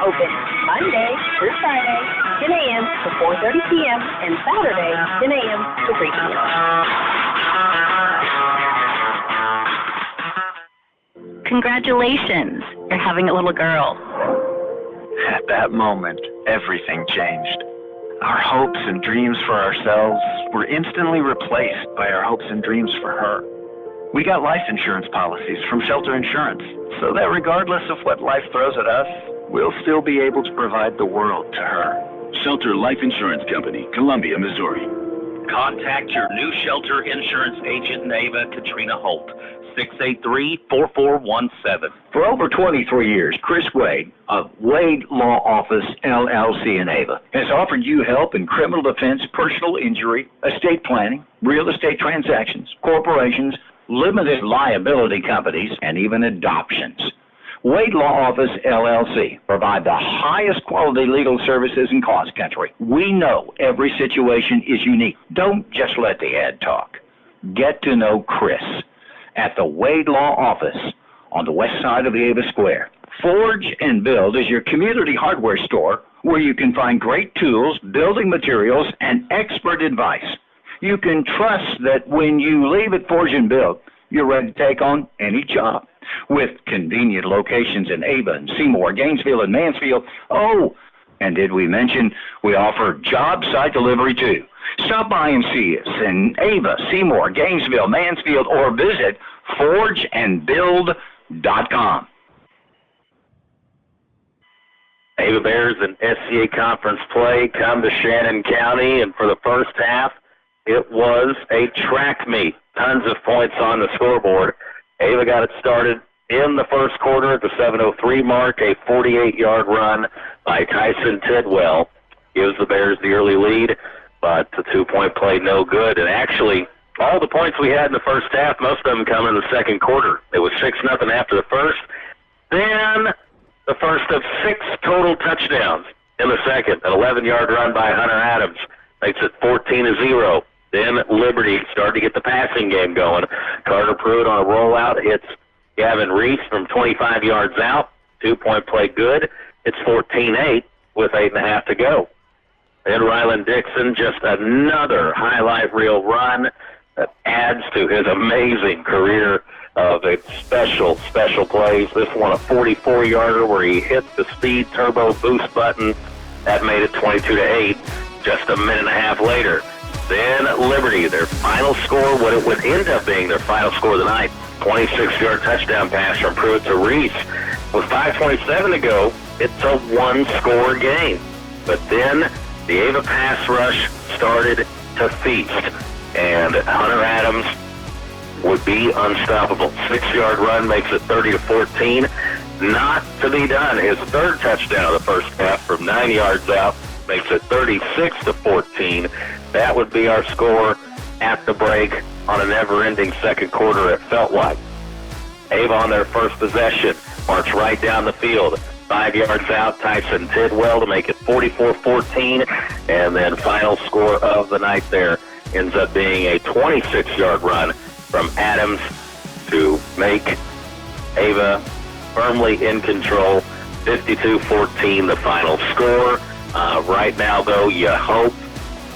Open Monday through Friday, 10 a.m. to 4:30 p.m. and Saturday, 10 a.m. to 3 p.m. Congratulations, you're having a little girl. At that moment, everything changed. Our hopes and dreams for ourselves were instantly replaced by our hopes and dreams for her. We got life insurance policies from Shelter Insurance, so that regardless of what life throws at us, we'll still be able to provide the world to her. Shelter Life Insurance Company, Columbia, Missouri. Contact your new Shelter Insurance agent in Ava, Katrina Holt, 683-4417. For over 23 years, Chris Wade of Wade Law Office, LLC in Ava, has offered you help in criminal defense, personal injury, estate planning, real estate transactions, corporations, limited liability companies, and even adoptions. Wade Law Office, LLC, provide the highest quality legal services in cross country. We know every situation is unique. Don't just let the ad talk. Get to know Chris at the Wade Law Office on the west side of the Ava Square. Forge and Build is your community hardware store where you can find great tools, building materials, and expert advice. You can trust that when you leave at Forge and Build, you're ready to take on any job. With convenient locations in Ava and Seymour, Gainesville, and Mansfield. Oh, and did we mention we offer job site delivery too? Stop by and see us in Ava, Seymour, Gainesville, Mansfield, or visit forgeandbuild.com. Ava Bears and SCA Conference play come to Shannon County, and for the first half, it was a track meet. Tons of points on the scoreboard. Ava got it started in the first quarter at the 7:03 mark. A 48-yard run by Tyson Tidwell gives the Bears the early lead, but the two-point play no good. And actually, all the points we had in the first half, most of them come in the second quarter. It was 6-0 after the first. Then the first of 6 total touchdowns in the second. An 11-yard run by Hunter Adams makes it 14-0. Then Liberty started to get the passing game going. Carter Pruitt on a rollout hits Gavin Reese from 25 yards out. Two-point play good. It's 14-8 with 8.5 to go. Then Ryland Dixon, just another highlight reel run that adds to his amazing career of special plays. This one a 44-yarder where he hit the speed turbo boost button. That made it 22-8 just a minute and a half later. Then Liberty, their final score, what it would end up being their final score of the night, 26-yard touchdown pass from Pruitt to Reese. With 5:27 to go, it's a one-score game. But then the Ava pass rush started to feast, and Hunter Adams would be unstoppable. 6-yard run makes it 30-14. Not to be done. His third touchdown of the first half from 9 yards out makes it 36-14. That would be our score at the break on a never-ending second quarter, it felt like. Ava on their first possession, march right down the field. 5 yards out, Tyson Tidwell to make it 44-14. And then final score of the night there ends up being a 26-yard run from Adams to make Ava firmly in control. 52-14 the final score. Right now, though, you hope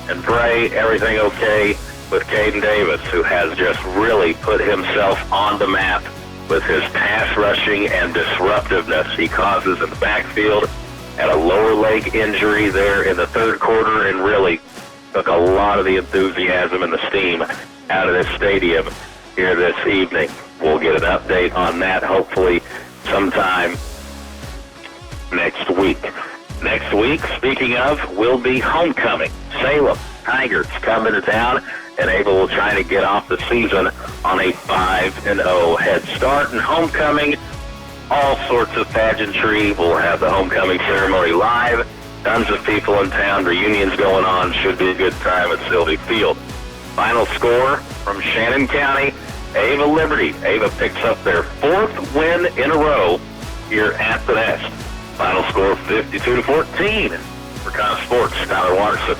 and pray everything okay with Caden Davis, who has just really put himself on the map with his pass rushing and disruptiveness he causes in the backfield. Had a lower leg injury there in the third quarter and really took a lot of the enthusiasm and the steam out of this stadium here this evening. We'll get an update on that hopefully sometime next week. Next week, speaking of, will be homecoming. Salem Tigers coming to town, and Ava will try to get off the season on a 5-0 head start. And homecoming, all sorts of pageantry. We'll have the homecoming ceremony live. Tons of people in town. Reunions going on. Should be a good time at Sylvie Field. Final score from Shannon County, Ava Liberty. Ava picks up their 4th win in a row here at the Nest. Final score 52-14 for Con Sports. Tyler Watterson.